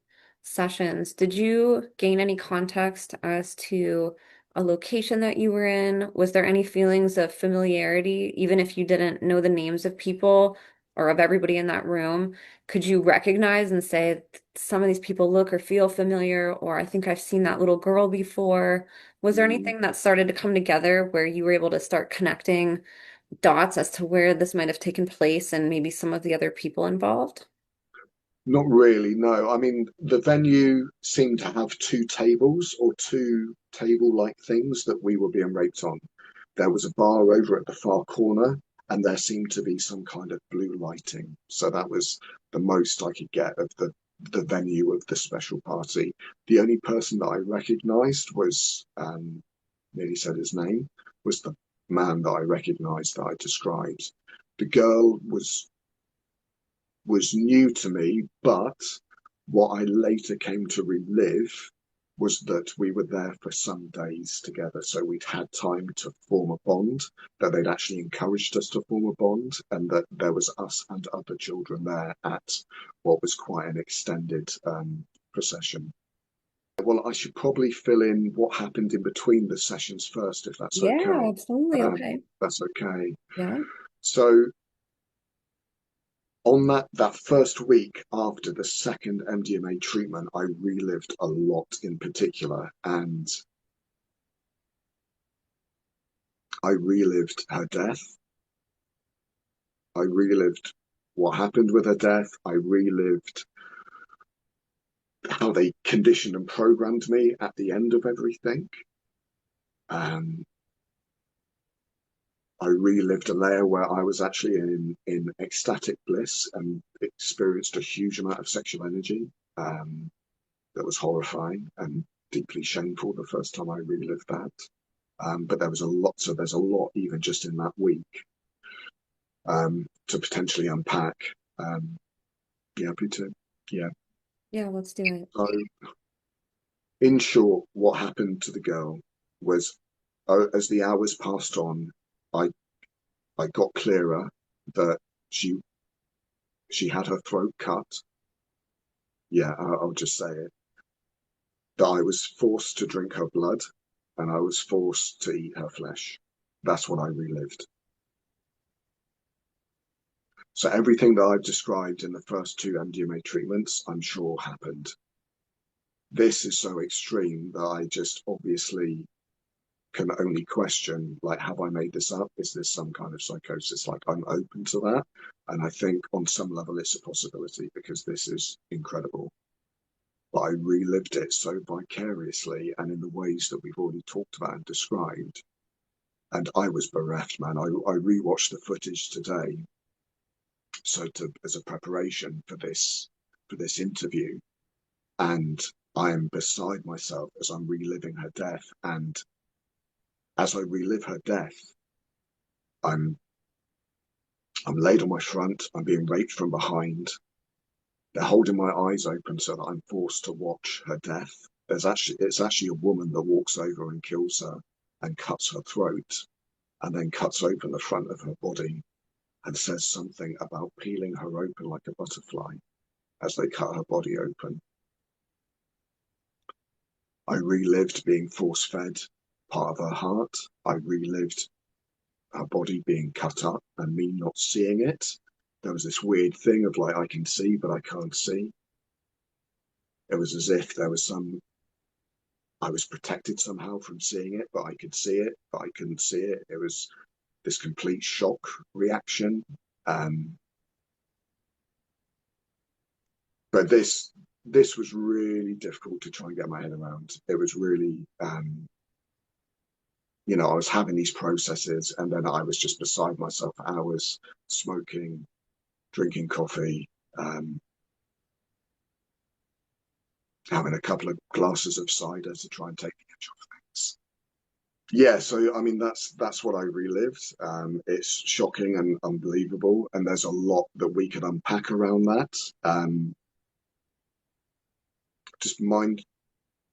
sessions, did you gain any context as to a location that you were in? Was there any feelings of familiarity, even if you didn't know the names of people or of everybody in that room? Could you recognize and say, some of these people look or feel familiar, or I think I've seen that little girl before? Was there Mm, anything that started to come together where you were able to start connecting dots as to where this might have taken place and maybe some of the other people involved? not really, no. I mean, the venue seemed to have two tables or two table-like things that we were being raped on. There was a bar over at the far corner, and there seemed to be some kind of blue lighting. So that was the most I could get of the venue of the special party. The only person that I recognised was, nearly said his name, was the man that I recognised that I described. The girl was new to me, but what I later came to relive was that we were there for some days together. So we'd had time to form a bond, that they'd actually encouraged us to form a bond, and that there was us and other children there at what was quite an extended procession. Well, I should probably fill in what happened in between the sessions first, if that's Yeah, okay. absolutely. Okay. That's okay. Yeah. So on that first week after the second MDMA treatment, I relived a lot in particular, and I relived her death. I relived what happened with her death. I relived how they conditioned and programmed me at the end of everything. Um, I relived a layer where I was actually in ecstatic bliss and experienced a huge amount of sexual energy. That was horrifying and deeply shameful the first time I relived that. But there was a lot, so there's a lot even just in that week to potentially unpack. Yeah, happy to. Yeah. Yeah, let's do it. So, in short, what happened to the girl was, as the hours passed on, I I got clearer that she she had her throat cut. Yeah, I'll just say it. That I was forced to drink her blood, and I was forced to eat her flesh. That's what I relived. So everything that I've described in the first two MDMA treatments, I'm sure happened. This is so extreme that I just obviously can only question, like, have I made this up? Is this some kind of psychosis? Like, I'm open to that. And I think on some level it's a possibility because this is incredible. But I relived it so vicariously and in the ways that we've already talked about and described. And I was bereft, man. I rewatched the footage today. So as a preparation for this interview, and I am beside myself as I'm reliving her death. And as I relive her death, I'm I'm laid on my front. I'm being raped from behind. They're holding my eyes open so that I'm forced to watch her death. It's actually a woman that walks over and kills her and cuts her throat and then cuts open the front of her body and says something about peeling her open like a butterfly as they cut her body open. I relived being force-fed part of her heart. I relived her body being cut up and me not seeing it. There was this weird thing of like, I can see, but I can't see. It was as if there was I was protected somehow from seeing it, but I could see it, but I couldn't see it. It was this complete shock reaction. But this was really difficult to try and get my head around. It was really, I was having these processes and then I was just beside myself for hours, smoking, drinking coffee, having a couple of glasses of cider to try and take the edge off things. Yeah, so I mean that's what I relived. It's shocking and unbelievable, and there's a lot that we could unpack around that. Just mind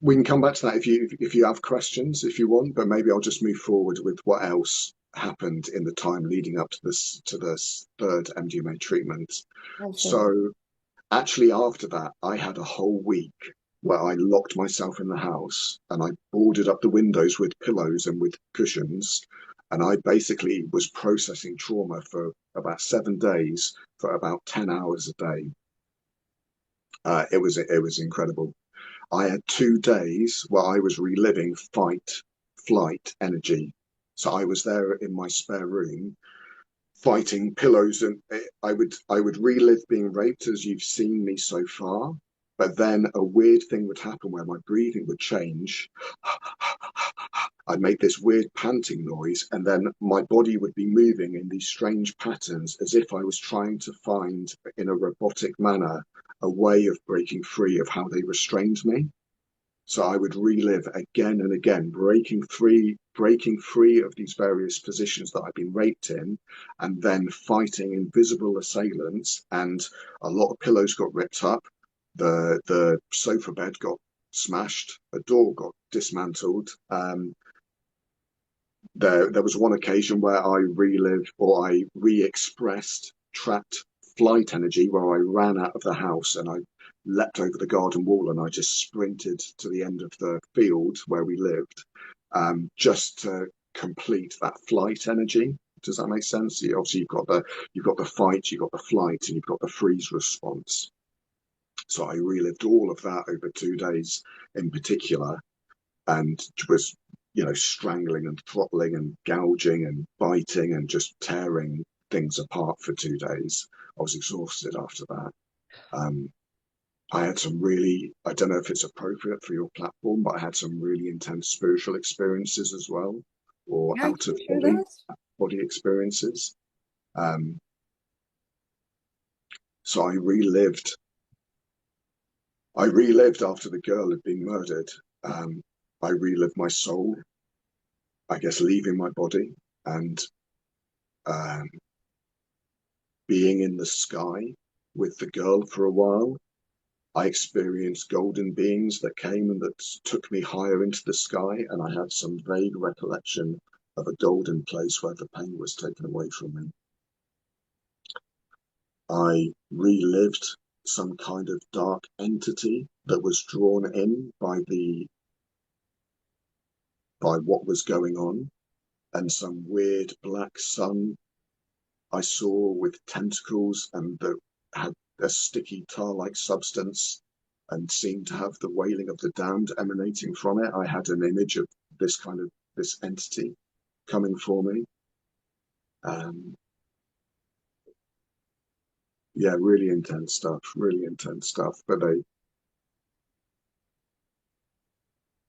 we can come back to that if you have questions if you want, but maybe I'll just move forward with what else happened in the time leading up to this third MDMA treatment. Absolutely. So actually after that, I had a whole week where I locked myself in the house and I boarded up the windows with pillows and with cushions. And I basically was processing trauma for about 7 days for about 10 hours a day. It was incredible. I had 2 days where I was reliving fight, flight energy. So I was there in my spare room fighting pillows, and I would relive being raped as you've seen me so far. But then a weird thing would happen where my breathing would change. I'd make this weird panting noise, and then my body would be moving in these strange patterns as if I was trying to find, in a robotic manner, a way of breaking free of how they restrained me. So I would relive again and again, breaking free of these various positions that I've been raped in, and then fighting invisible assailants. And a lot of pillows got ripped up. The sofa bed got smashed. A door got dismantled. There was one occasion where I relived or I re-expressed trapped flight energy where I ran out of the house and I leapt over the garden wall and I just sprinted to the end of the field where we lived, just to complete that flight energy. Does that make sense? Obviously, you've got the fight, you've got the flight, and you've got the freeze response. So I relived all of that over 2 days in particular, and was strangling and throttling and gouging and biting and just tearing things apart for 2 days. I was exhausted after that. I had some really, I don't know if it's appropriate for your platform, but I had some really intense spiritual experiences as well, or Yeah, out can of you share those? body experiences. Um, so I relived after the girl had been murdered. I relived my soul, I guess, leaving my body and um, being in the sky with the girl for a while. I experienced golden beings that came and that took me higher into the sky, and I had some vague recollection of a golden place where the pain was taken away from me. I relived some kind of dark entity that was drawn in by what was going on, and some weird black sun I saw with tentacles and that had a sticky tar-like substance and seemed to have the wailing of the damned emanating from it. I had an image of this entity coming for me. Yeah, really intense stuff, really intense stuff. But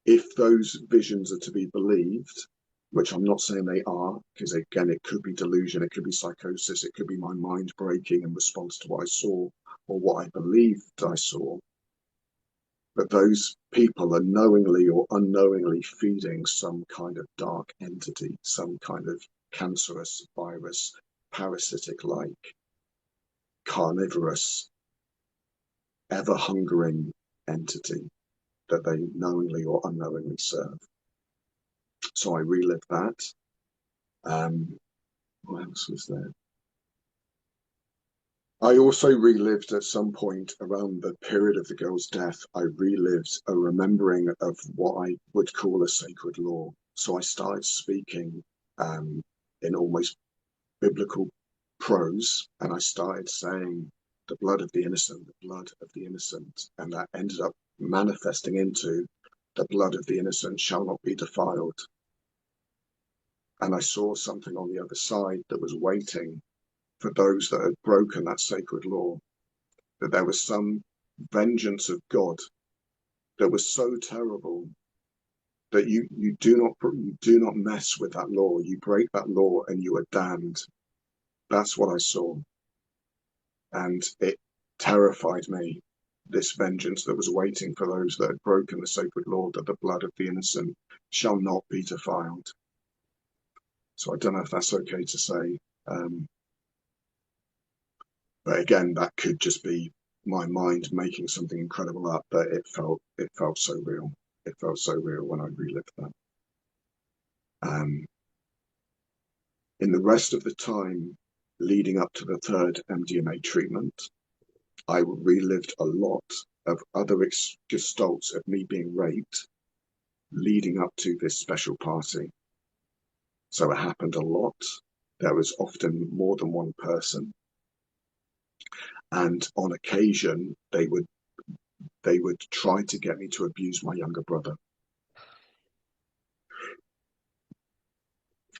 if those visions are to be believed, which I'm not saying they are, because again, it could be delusion, it could be psychosis, it could be my mind breaking in response to what I saw or what I believed I saw. But those people are knowingly or unknowingly feeding some kind of dark entity, some kind of cancerous virus, parasitic like, carnivorous ever-hungering entity that they knowingly or unknowingly serve. So I relived that. What else was there? I also relived at some point around the period of the girl's death, I relived a remembering of what I would call a sacred law. So I started speaking in almost biblical prose, and I started saying the blood of the innocent, the blood of the innocent, and that ended up manifesting into the blood of the innocent shall not be defiled. And I saw something on the other side that was waiting for those that had broken that sacred law, that there was some vengeance of God that was so terrible that you do not mess with that law. You break that law and you are damned. That's what I saw. And it terrified me, this vengeance that was waiting for those that had broken the sacred law, that the blood of the innocent shall not be defiled. So I don't know if that's okay to say. But again, that could just be my mind making something incredible up, but it felt so real. It felt so real when I relived that. In the rest of the time leading up to the third MDMA treatment, I relived a lot of other gestalts of me being raped leading up to this special party. So it happened a lot. There was often more than one person. And on occasion, they would try to get me to abuse my younger brother.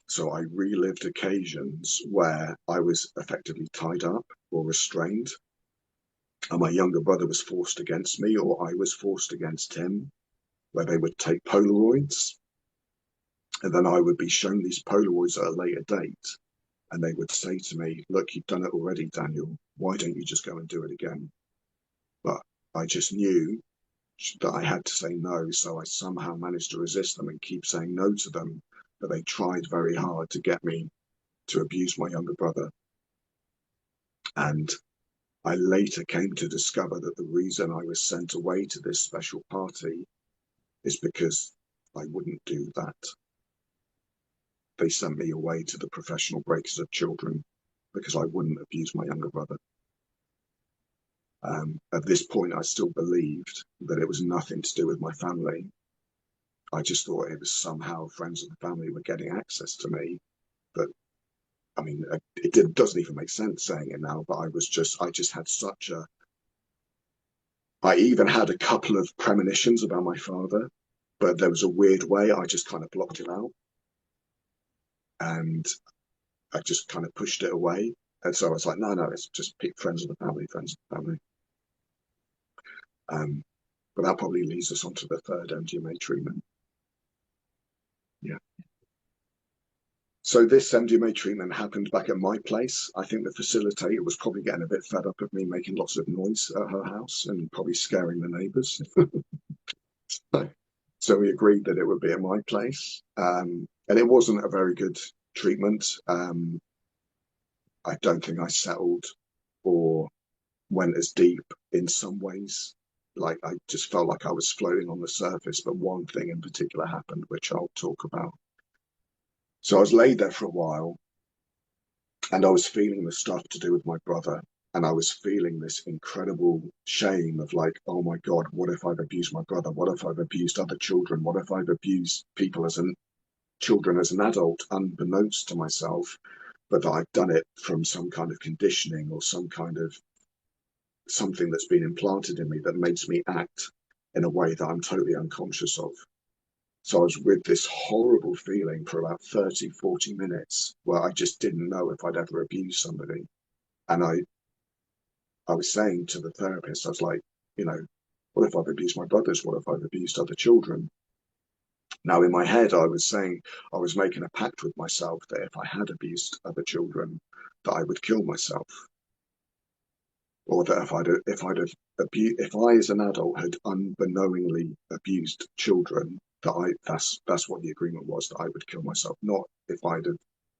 So I relived occasions where I was effectively tied up or restrained, and my younger brother was forced against me, or I was forced against him, where they would take Polaroids, and then I would be shown these Polaroids at a later date, and they would say to me, look, you've done it already, Daniel. Why don't you just go and do it again? But I just knew that I had to say no, so I somehow managed to resist them and keep saying no to them, but they tried very hard to get me to abuse my younger brother. And I later came to discover that the reason I was sent away to this special party is because I wouldn't do that. They sent me away to the professional breakers of children because I wouldn't abuse my younger brother. At this point, I still believed that it was nothing to do with my family. I just thought it was somehow friends of the family were getting access to me. But I mean, doesn't even make sense saying it now, but I just had such a, I even had a couple of premonitions about my father, but there was a weird way I just kind of blocked it out. And I just kind of pushed it away. And so I was like, no, it's just friends of the family, friends of the family. But that probably leads us on to the third MDMA treatment. Yeah. So this MDMA treatment happened back at my place. I think the facilitator was probably getting a bit fed up of me making lots of noise at her house and probably scaring the neighbors. So we agreed that it would be at my place. And it wasn't a very good treatment. I don't think I settled or went as deep in some ways. Like I just felt like I was floating on the surface, but one thing in particular happened, which I'll talk about. So I was laid there for a while, and I was feeling the stuff to do with my brother, and I was feeling this incredible shame of like, oh my God, what if I've abused my brother? What if I've abused other children? What if I've abused people as children as an adult, unbeknownst to myself, but that I've done it from some kind of conditioning or some kind of something that's been implanted in me that makes me act in a way that I'm totally unconscious of. So I was with this horrible feeling for about 30, 40 minutes where I just didn't know if I'd ever abused somebody. And I was saying to the therapist, I was like, what if I've abused my brothers? What if I've abused other children? Now in my head, I was saying, I was making a pact with myself that if I had abused other children, that I would kill myself. Or that if I as an adult had unbeknowingly abused children, that's what the agreement was, that I would kill myself. Not if I'd have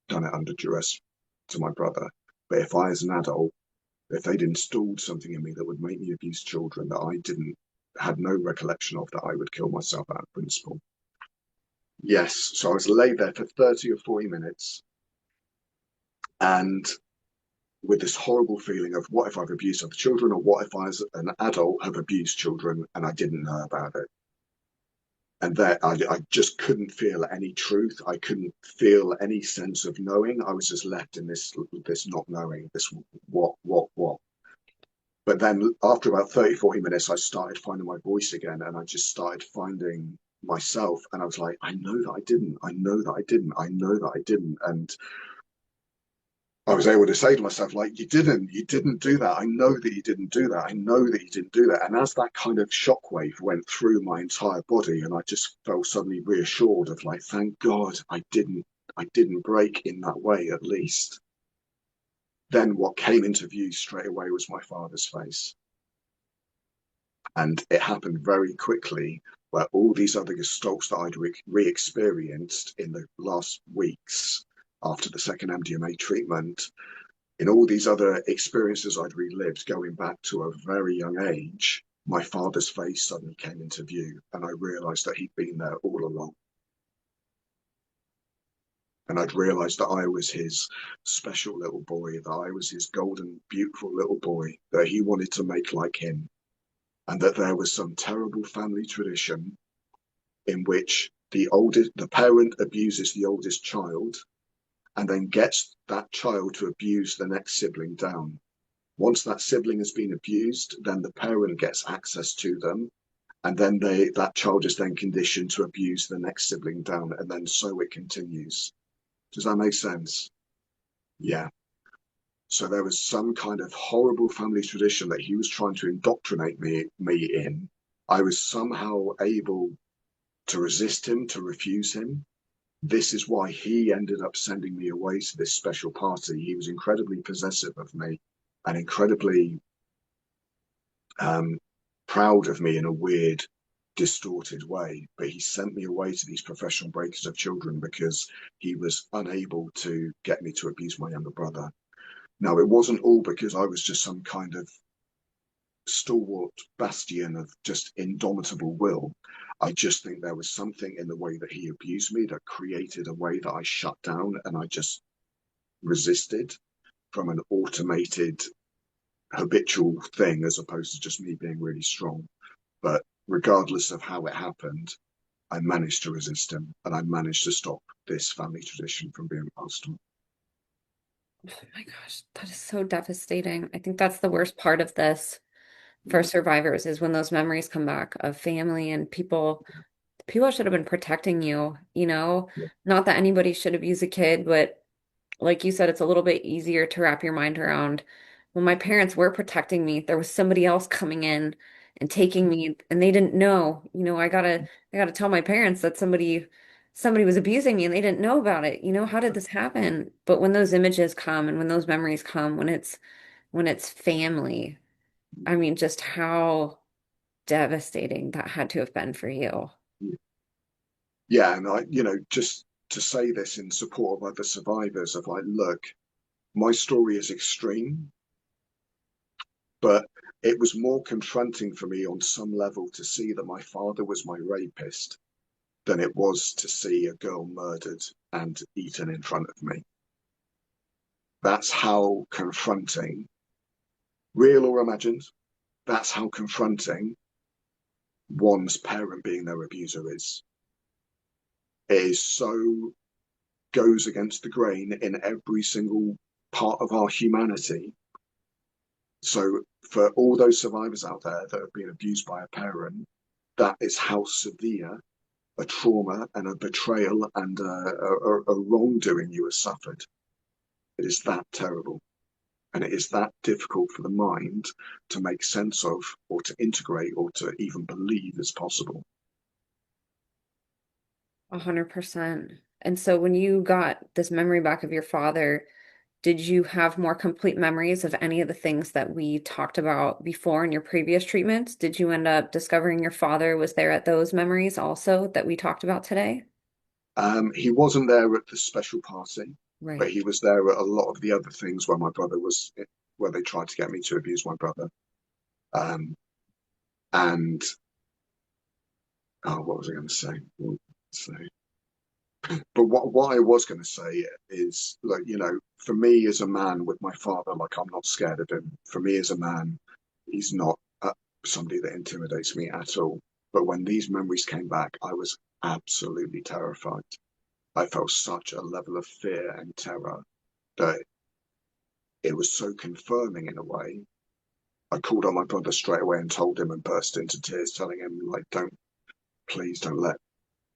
done it under duress to my brother, but if I as an adult if they'd installed something in me that would make me abuse children that I didn't had no recollection of, that I would kill myself out of principle. Yes, so I was laid there for 30 or 40 minutes, and with this horrible feeling of, what if I've abused other children, or what if I, as an adult, have abused children and I didn't know about it? And that I just couldn't feel any truth. I couldn't feel any sense of knowing. I was just left in this not knowing, this what. But then after about 30, 40 minutes, I started finding my voice again, and I just started finding myself. And I was like, I know that I didn't. I know that I didn't. I know that I didn't. And I was able to say to myself, like, you didn't do that. I know that you didn't do that. I know that you didn't do that. And as that kind of shockwave went through my entire body, and I just felt suddenly reassured of, like, thank God I didn't break in that way, at least. Then what came into view straight away was my father's face. And it happened very quickly, where all these other gestalts that I'd re-experienced in the last weeks after the second MDMA treatment, in all these other experiences I'd relived going back to a very young age, my father's face suddenly came into view, and I realized that he'd been there all along. And I'd realized that I was his special little boy, that I was his golden, beautiful little boy, that he wanted to make like him, and that there was some terrible family tradition in which the parent abuses the oldest child, and then gets that child to abuse the next sibling down. Once that sibling has been abused, then the parent gets access to them, and then that child is then conditioned to abuse the next sibling down, and then so it continues. Does that make sense? Yeah. So there was some kind of horrible family tradition that he was trying to indoctrinate me in. I was somehow able to resist him, to refuse him. This is why he ended up sending me away to this special party. He was incredibly possessive of me and incredibly proud of me in a weird, distorted way. But he sent me away to these professional breakers of children because he was unable to get me to abuse my younger brother. Now, it wasn't all because I was just some kind of stalwart bastion of just indomitable will. I just think there was something in the way that he abused me that created a way that I shut down, and I just resisted from an automated, habitual thing, as opposed to just me being really strong. But regardless of how it happened, I managed to resist him, and I managed to stop this family tradition from being passed on. Oh my gosh, that is so devastating. I think that's the worst part of this for survivors is when those memories come back of family and people should have been protecting you, you know? Yeah. Not that anybody should abuse a kid, but like you said, it's a little bit easier to wrap your mind around. When my parents were protecting me, there was somebody else coming in and taking me, and they didn't know. You know, I gotta tell my parents that somebody was abusing me and they didn't know about it. You know, how did this happen? But when those images come and when those memories come, when it's family, I mean, just how devastating that had to have been for you. Yeah, and just to say this in support of other survivors, of like, look, my story is extreme, but it was more confronting for me on some level to see that my father was my rapist than it was to see a girl murdered and eaten in front of me. That's how confronting, real or imagined, that's how confronting one's parent being their abuser is. It is so goes against the grain in every single part of our humanity. So for all those survivors out there that have been abused by a parent, that is how severe a trauma and a betrayal and a wrongdoing you have suffered. It is that terrible. And it is that difficult for the mind to make sense of, or to integrate, or to even believe is possible. 100%. And so when you got this memory back of your father, did you have more complete memories of any of the things that we talked about before in your previous treatments? Did you end up discovering your father was there at those memories also that we talked about today? He wasn't there at the special party, but Right. he was there at a lot of the other things where my brother was where they tried to get me to abuse my brother. Um, and what was I going to say? But what I was going to say is, like, for me as a man with my father, like, I'm not scared of him. For me as a man, he's not somebody that intimidates me at all. But when these memories came back, I was absolutely terrified. I felt such a level of fear and terror that it was so confirming in a way. I called on my brother straight away and told him and burst into tears, telling him, like, please don't let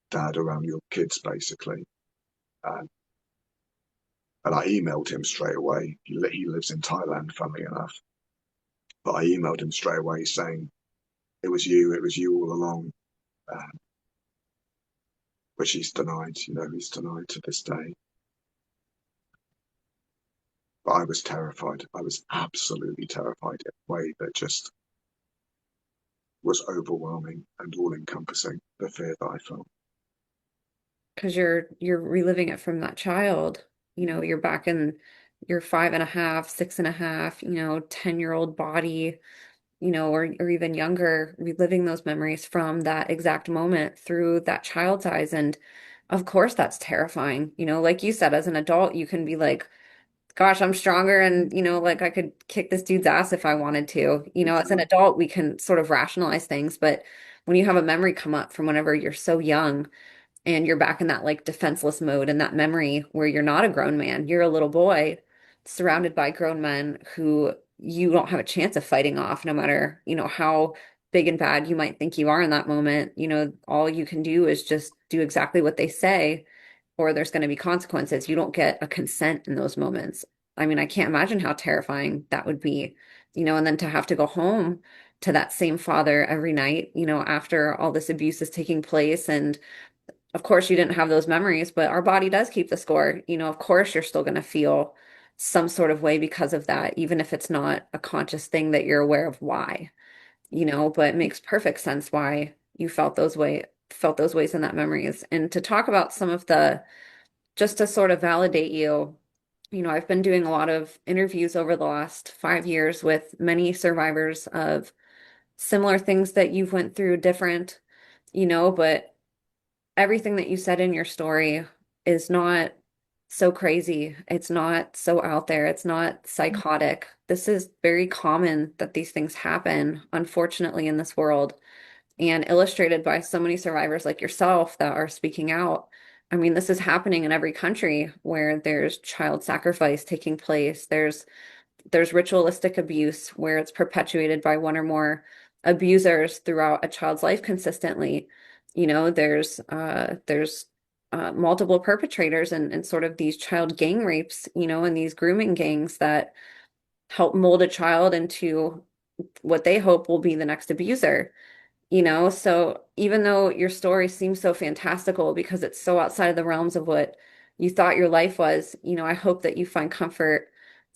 dad around your kids, basically. And, and I emailed him straight away. He lives in Thailand, funnily enough. But I emailed him straight away saying, it was you all along. Uh, which he's denied, he's denied to this day. But I was terrified. I was absolutely terrified in a way that just was overwhelming and all encompassing, the fear that I felt. Because you're reliving it from that child. You're back in your 5.5, 6.5, 10-year-old body, or even younger, reliving those memories from that exact moment through that child's eyes. And of course, that's terrifying. Like you said, as an adult, you can be like, gosh, I'm stronger and, like I could kick this dude's ass if I wanted to. As an adult, we can sort of rationalize things, but when you have a memory come up from whenever you're so young, and you're back in that like defenseless mode and that memory where you're not a grown man, you're a little boy surrounded by grown men who you don't have a chance of fighting off, no matter, how big and bad you might think you are in that moment. All you can do is just do exactly what they say, or there's going to be consequences. You don't get a consent in those moments. I mean, I can't imagine how terrifying that would be, and then to have to go home to that same father every night, after all this abuse is taking place. And of course, you didn't have those memories, but our body does keep the score. Of course, you're still going to feel some sort of way because of that, even if it's not a conscious thing that you're aware of why, but it makes perfect sense why you felt those ways in that memories. And to talk about some of just to sort of validate you, I've been doing a lot of interviews over the last 5 years with many survivors of similar things that you've went through, different, but everything that you said in your story is not so crazy. It's not so out there. It's not psychotic. This is very common that these things happen, unfortunately, in this world, and illustrated by so many survivors like yourself that are speaking out. I mean, this is happening in every country where there's child sacrifice taking place. There's ritualistic abuse where it's perpetuated by one or more abusers throughout a child's life consistently. There's multiple perpetrators and sort of these child gang rapes, and these grooming gangs that help mold a child into what they hope will be the next abuser. So even though your story seems so fantastical because it's so outside of the realms of what you thought your life was, I hope that you find comfort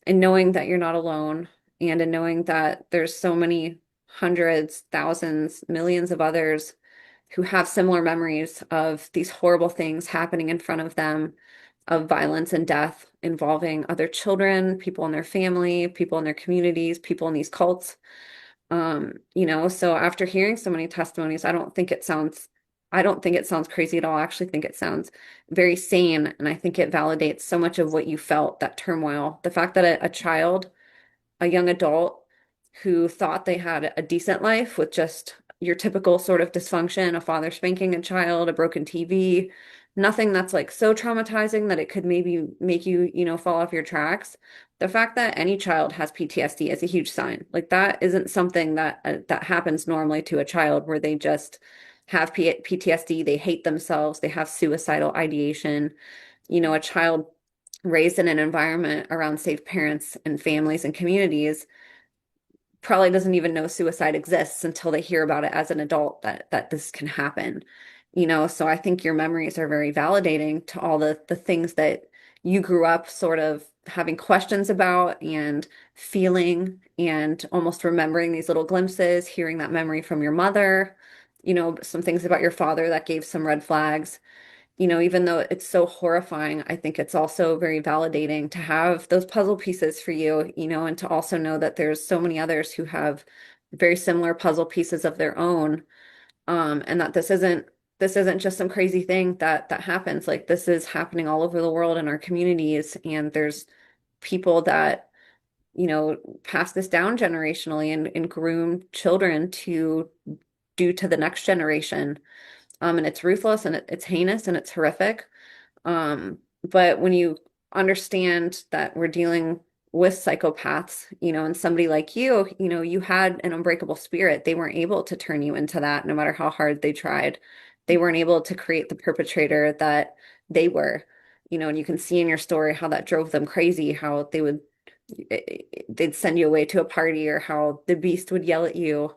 in knowing that you're not alone, and in knowing that there's so many hundreds, thousands, millions of others who have similar memories of these horrible things happening in front of them, of violence and death involving other children, people in their family, people in their communities, people in these cults. So after hearing so many testimonies, I don't think it sounds crazy at all. I actually think it sounds very sane. And I think it validates so much of what you felt, that turmoil. The fact that a child, a young adult who thought they had a decent life with just your typical sort of dysfunction, a father spanking a child, a broken TV, nothing that's like so traumatizing that it could maybe make you, fall off your tracks. The fact that any child has PTSD is a huge sign. Like that isn't something that happens normally to a child where they just have PTSD, they hate themselves, they have suicidal ideation. A child raised in an environment around safe parents and families and communities probably doesn't even know suicide exists until they hear about it as an adult that this can happen. So I think your memories are very validating to all the things that you grew up sort of having questions about and feeling, and almost remembering these little glimpses, hearing that memory from your mother, some things about your father that gave some red flags. even though it's so horrifying, I think it's also very validating to have those puzzle pieces for you, and to also know that there's so many others who have very similar puzzle pieces of their own. And that this isn't just some crazy thing that happens. Like this is happening all over the world in our communities, and there's people that, pass this down generationally and groom children to do to the next generation. And it's ruthless and it's heinous and it's horrific. But when you understand that we're dealing with psychopaths, and somebody like you had an unbreakable spirit. They weren't able to turn you into that, no matter how hard they tried. They weren't able to create the perpetrator that they were, and you can see in your story how that drove them crazy, how they'd send you away to a party, or how the beast would yell at you,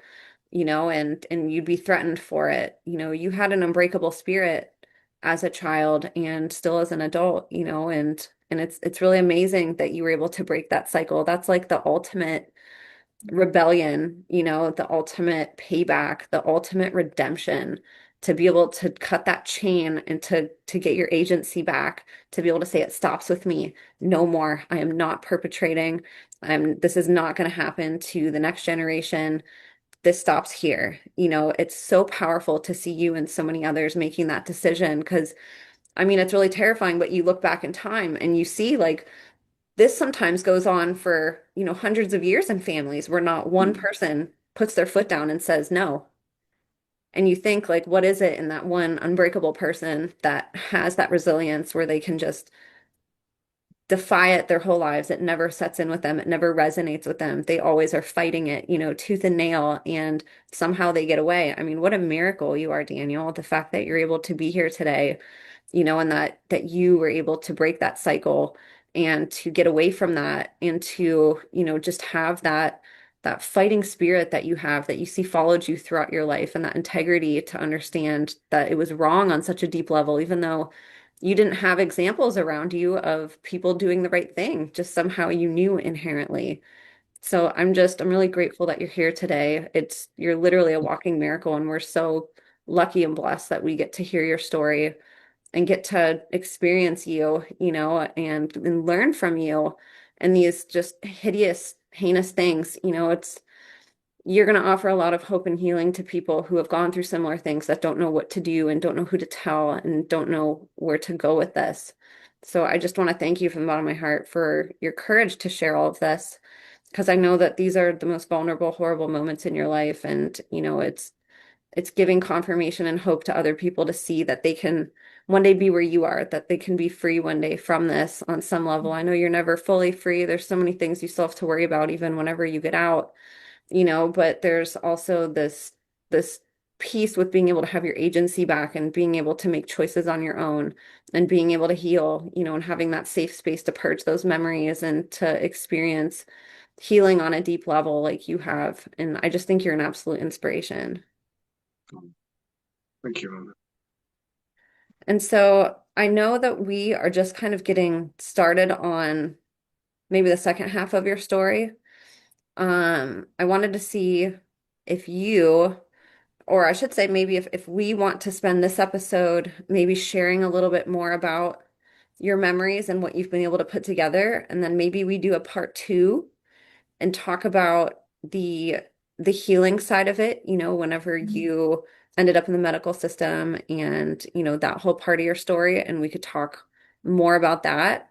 and you'd be threatened for it. You had an unbreakable spirit as a child and still as an adult, and it's really amazing that you were able to break that cycle. That's like the ultimate rebellion, the ultimate payback, the ultimate redemption, to be able to cut that chain and to get your agency back, to be able to say it stops with me. No more. I am not perpetrating. This is not going to happen to the next generation. This stops here. It's so powerful to see you and so many others making that decision, because I mean, it's really terrifying, but you look back in time and you see like this sometimes goes on for, hundreds of years in families where not one Mm. person puts their foot down and says no. And you think like, what is it in that one unbreakable person that has that resilience where they can just defy it their whole lives? It never sets in with them. It never resonates with them. They always are fighting it, tooth and nail, and somehow they get away. I mean, what a miracle you are, Daniel. The fact that you're able to be here today, and that you were able to break that cycle and to get away from that, and to, just have that fighting spirit that you have, that you see followed you throughout your life, and that integrity to understand that it was wrong on such a deep level, even though you didn't have examples around you of people doing the right thing, just somehow you knew inherently. So I'm really grateful that you're here today. You're literally a walking miracle, and we're so lucky and blessed that we get to hear your story and get to experience you, and learn from you, and these just hideous, heinous things. You're going to offer a lot of hope and healing to people who have gone through similar things, that don't know what to do and don't know who to tell and don't know where to go with this. So I just want to thank you from the bottom of my heart for your courage to share all of this, because I know that these are the most vulnerable, horrible moments in your life. And, it's giving confirmation and hope to other people to see that they can one day be where you are, that they can be free one day from this on some level. I know you're never fully free. There's so many things you still have to worry about, even whenever you get out, but there's also this piece with being able to have your agency back and being able to make choices on your own and being able to heal, and having that safe space to purge those memories and to experience healing on a deep level like you have. And I just think you're an absolute inspiration. Thank you, Anna. And so I know that we are just kind of getting started on maybe the second half of your story. I wanted to see if you, or I should say maybe if we want to spend this episode maybe sharing a little bit more about your memories and what you've been able to put together, and then maybe we do a part two and talk about the healing side of it, whenever you ended up in the medical system, and, that whole part of your story, and we could talk more about that.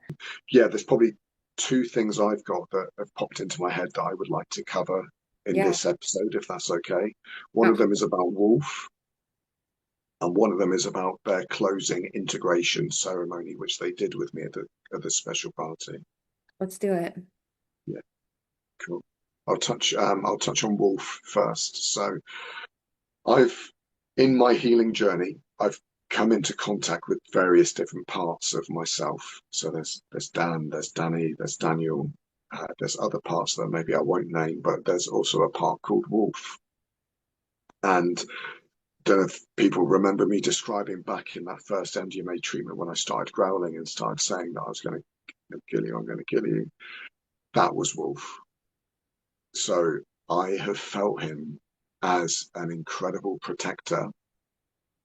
Yeah, there's probably two things I've got that have popped into my head that I would like to cover in Yeah, this episode, if that's okay. One of them is absolutely. about Wolf, and one of them is about their closing integration ceremony, which they did with me at the special party. Let's do it. Yeah, cool. I'll touch on Wolf first. So I've in my healing journey, I've come into contact with various different parts of myself. So there's Dan, there's Danny, there's Daniel, there's other parts that maybe I won't name, but there's also a part called Wolf. And don't know if people remember me describing back in that first MDMA treatment when I started growling and started saying that I was going to kill you, I'm going to kill you. That was Wolf. So I have felt him as an incredible protector.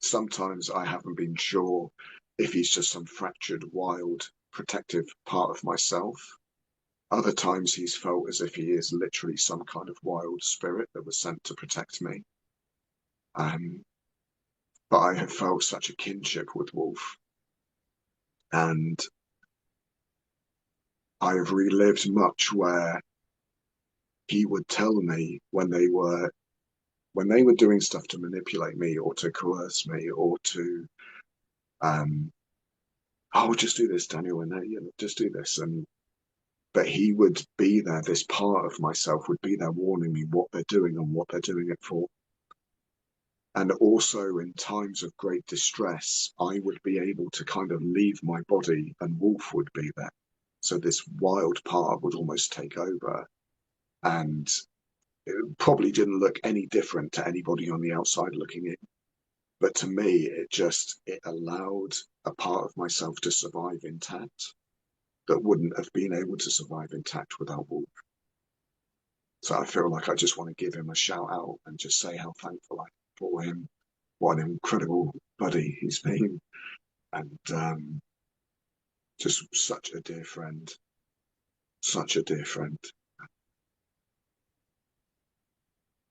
Sometimes I haven't been sure if he's just some fractured, wild, protective part of myself. Other times he's felt as if he is literally some kind of wild spirit that was sent to protect me. Um, but I have felt such a kinship with Wolf, and I have relived much where he would tell me when they were doing stuff to manipulate me or to coerce me or to um oh, just do this, Daniel, and you know, just do this. And but he would be there, this part of myself would be there warning me what they're doing and what they're doing it for. And also in times of great distress, I would be able to kind of leave my body and Wolf would be there. So this wild part would almost take over. And it probably didn't look any different to anybody on the outside looking in. But to me, it allowed a part of myself to survive intact that wouldn't have been able to survive intact without Wolf. So I feel like I just want to give him a shout out and just say how thankful I am for him. What an incredible buddy he's been, and just such a dear friend, such a dear friend.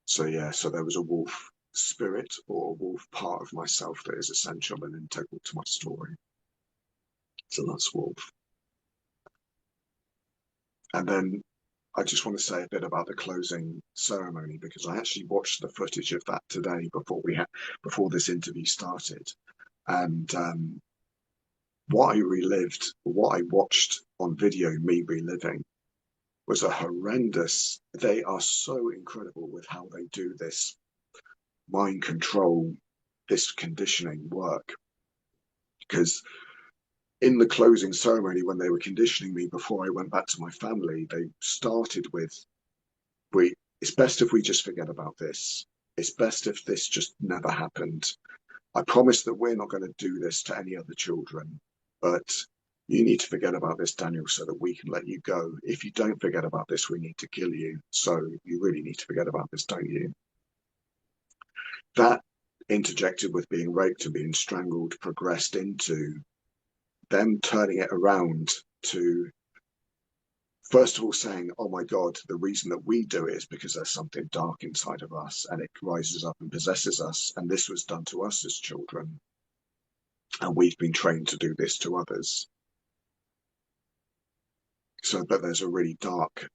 So yeah, so there was a Wolf spirit or a Wolf part of myself that is essential and integral to my story. So that's Wolf. And then I just want to say a bit about the closing ceremony because I actually watched the footage of that today before this interview started, and what I watched on video, me reliving, was a horrendous. They are so incredible with how they do this mind control, this conditioning work. Because in the closing ceremony, when they were conditioning me before I went back to my family, they started with, we it's best if we just forget about this. It's best if this just never happened. I promise that we're not going to do this to any other children, but you need to forget about this, Daniel, so that we can let you go. If you don't forget about this, we need to kill you. So you really need to forget about this, don't you? That interjected with being raped and being strangled progressed into them turning it around to first of all saying, oh my God, the reason that we do it is because there's something dark inside of us and it rises up and possesses us. And this was done to us as children. And we've been trained to do this to others. So, but there's a really dark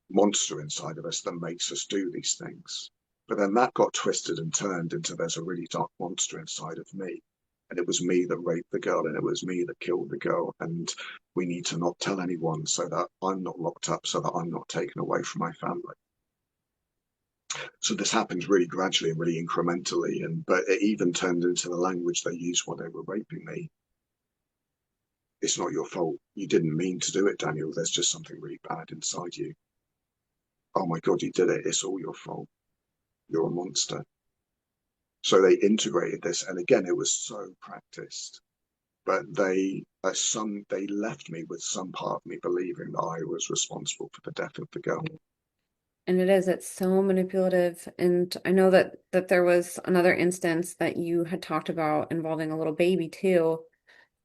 monster inside of us that makes us do these things. But then that got twisted and turned into there's a really dark monster inside of me. And it was me that raped the girl and it was me that killed the girl. And we need to not tell anyone so that I'm not locked up, so that I'm not taken away from my family. So this happens really gradually and really incrementally. But it even turned into the language they used while they were raping me. It's not your fault. You didn't mean to do it, Daniel. There's just something really bad inside you. Oh my God, you did it. It's all your fault. You're a monster. So they integrated this. And again, it was so practiced. But they left me with some part of me believing that I was responsible for the death of the girl. And it's so manipulative. And I know that there was another instance that you had talked about involving a little baby too,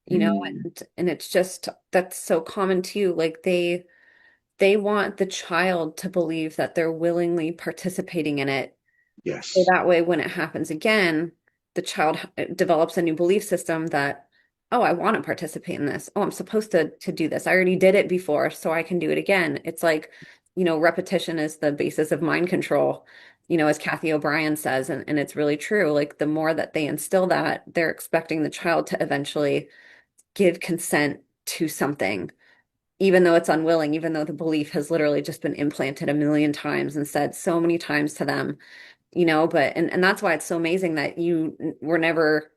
Mm, and it's just that's so common too. Like they want the child to believe that they're willingly participating in it. So yes. that way, when it happens again, the child develops a new belief system that, oh, I want to participate in this. Oh, I'm supposed to do this. I already did it before, so I can do it again. It's like, repetition is the basis of mind control, as Kathy O'Brien says, and it's really true. Like the more that they instill that, they're expecting the child to eventually give consent to something, even though it's unwilling, even though the belief has literally just been implanted a million times and said so many times to them, but and that's why it's so amazing that you were never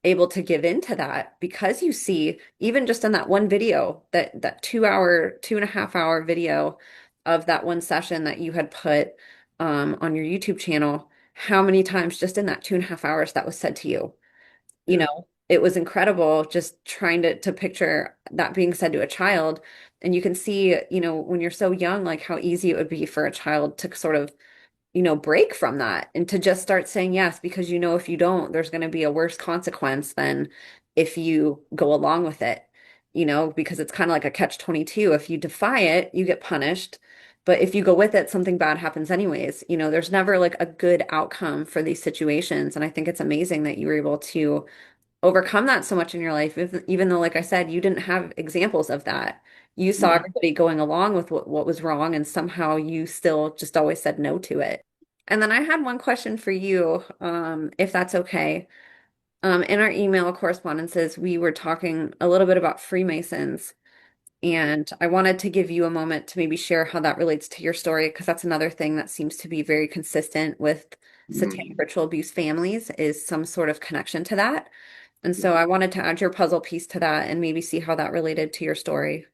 able to give in to that because you see, even just in that one video, that 2 hour, 2.5 hour video of that one session that you had put on your YouTube channel, how many times just in that 2.5 hours that was said to you, Yeah. it was incredible just trying to picture that being said to a child. And you can see, when you're so young, like how easy it would be for a child to sort of break from that and to just start saying yes, because if you don't, there's going to be a worse consequence than, if you go along with it, because it's kind of like a catch-22. If you defy it, you get punished. But if you go with it, something bad happens anyways. There's never like a good outcome for these situations. And I think it's amazing that you were able to overcome that so much in your life, even though, like I said, you didn't have examples of that. You saw Yeah. everybody going along with what was wrong, and somehow you still just always said no to it. And then I had one question for you, if that's okay. In our email correspondences, we were talking a little bit about Freemasons, and I wanted to give you a moment to maybe share how that relates to your story, because that's another thing that seems to be very consistent with satanic Mm. ritual abuse families is some sort of connection to that. And so I wanted to add your puzzle piece to that and maybe see how that related to your story.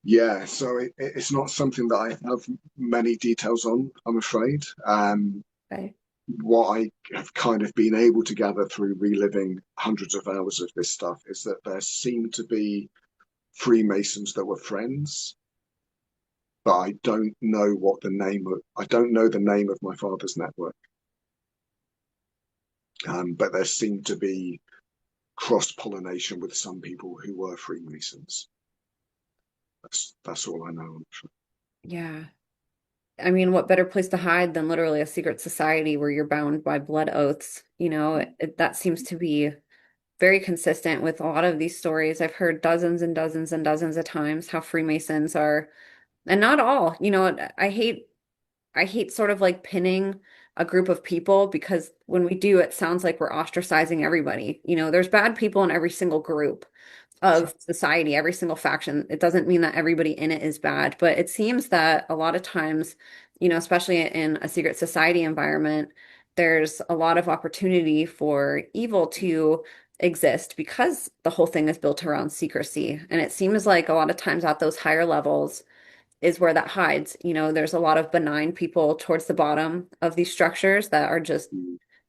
Yeah, so it's not something that I have many details on, I'm afraid. Okay. What I have kind of been able to gather through reliving hundreds of hours of this stuff is that there seemed to be Freemasons that were friends, but I don't know the name of my father's network. But there seemed to be cross-pollination with some people who were Freemasons. That's all I know. I'm sure. Yeah. I mean, what better place to hide than literally a secret society where you're bound by blood oaths? That seems to be very consistent with a lot of these stories. I've heard dozens and dozens and dozens of times how Freemasons are, and not all, I hate sort of like pinning a group of people because when we do, it sounds like we're ostracizing everybody. There's bad people in every single group of society, every single faction. It doesn't mean that everybody in it is bad, but it seems that a lot of times, especially in a secret society environment, there's a lot of opportunity for evil to exist because the whole thing is built around secrecy. And it seems like a lot of times at those higher levels, is where that hides. There's a lot of benign people towards the bottom of these structures that are just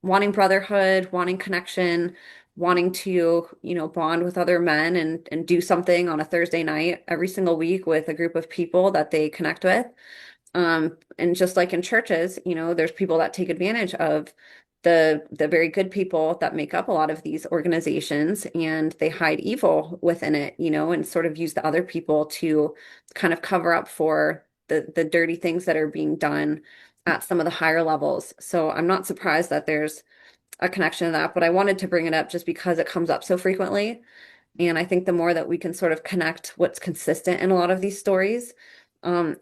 wanting brotherhood, wanting connection, wanting to, bond with other men and do something on a Thursday night every single week with a group of people that they connect with. And just like in churches, there's people that take advantage of the very good people that make up a lot of these organizations, and they hide evil within it, and sort of use the other people to kind of cover up for the dirty things that are being done at some of the higher levels. So I'm not surprised that there's a connection to that, but I wanted to bring it up just because it comes up so frequently. And I think the more that we can sort of connect what's consistent in a lot of these stories,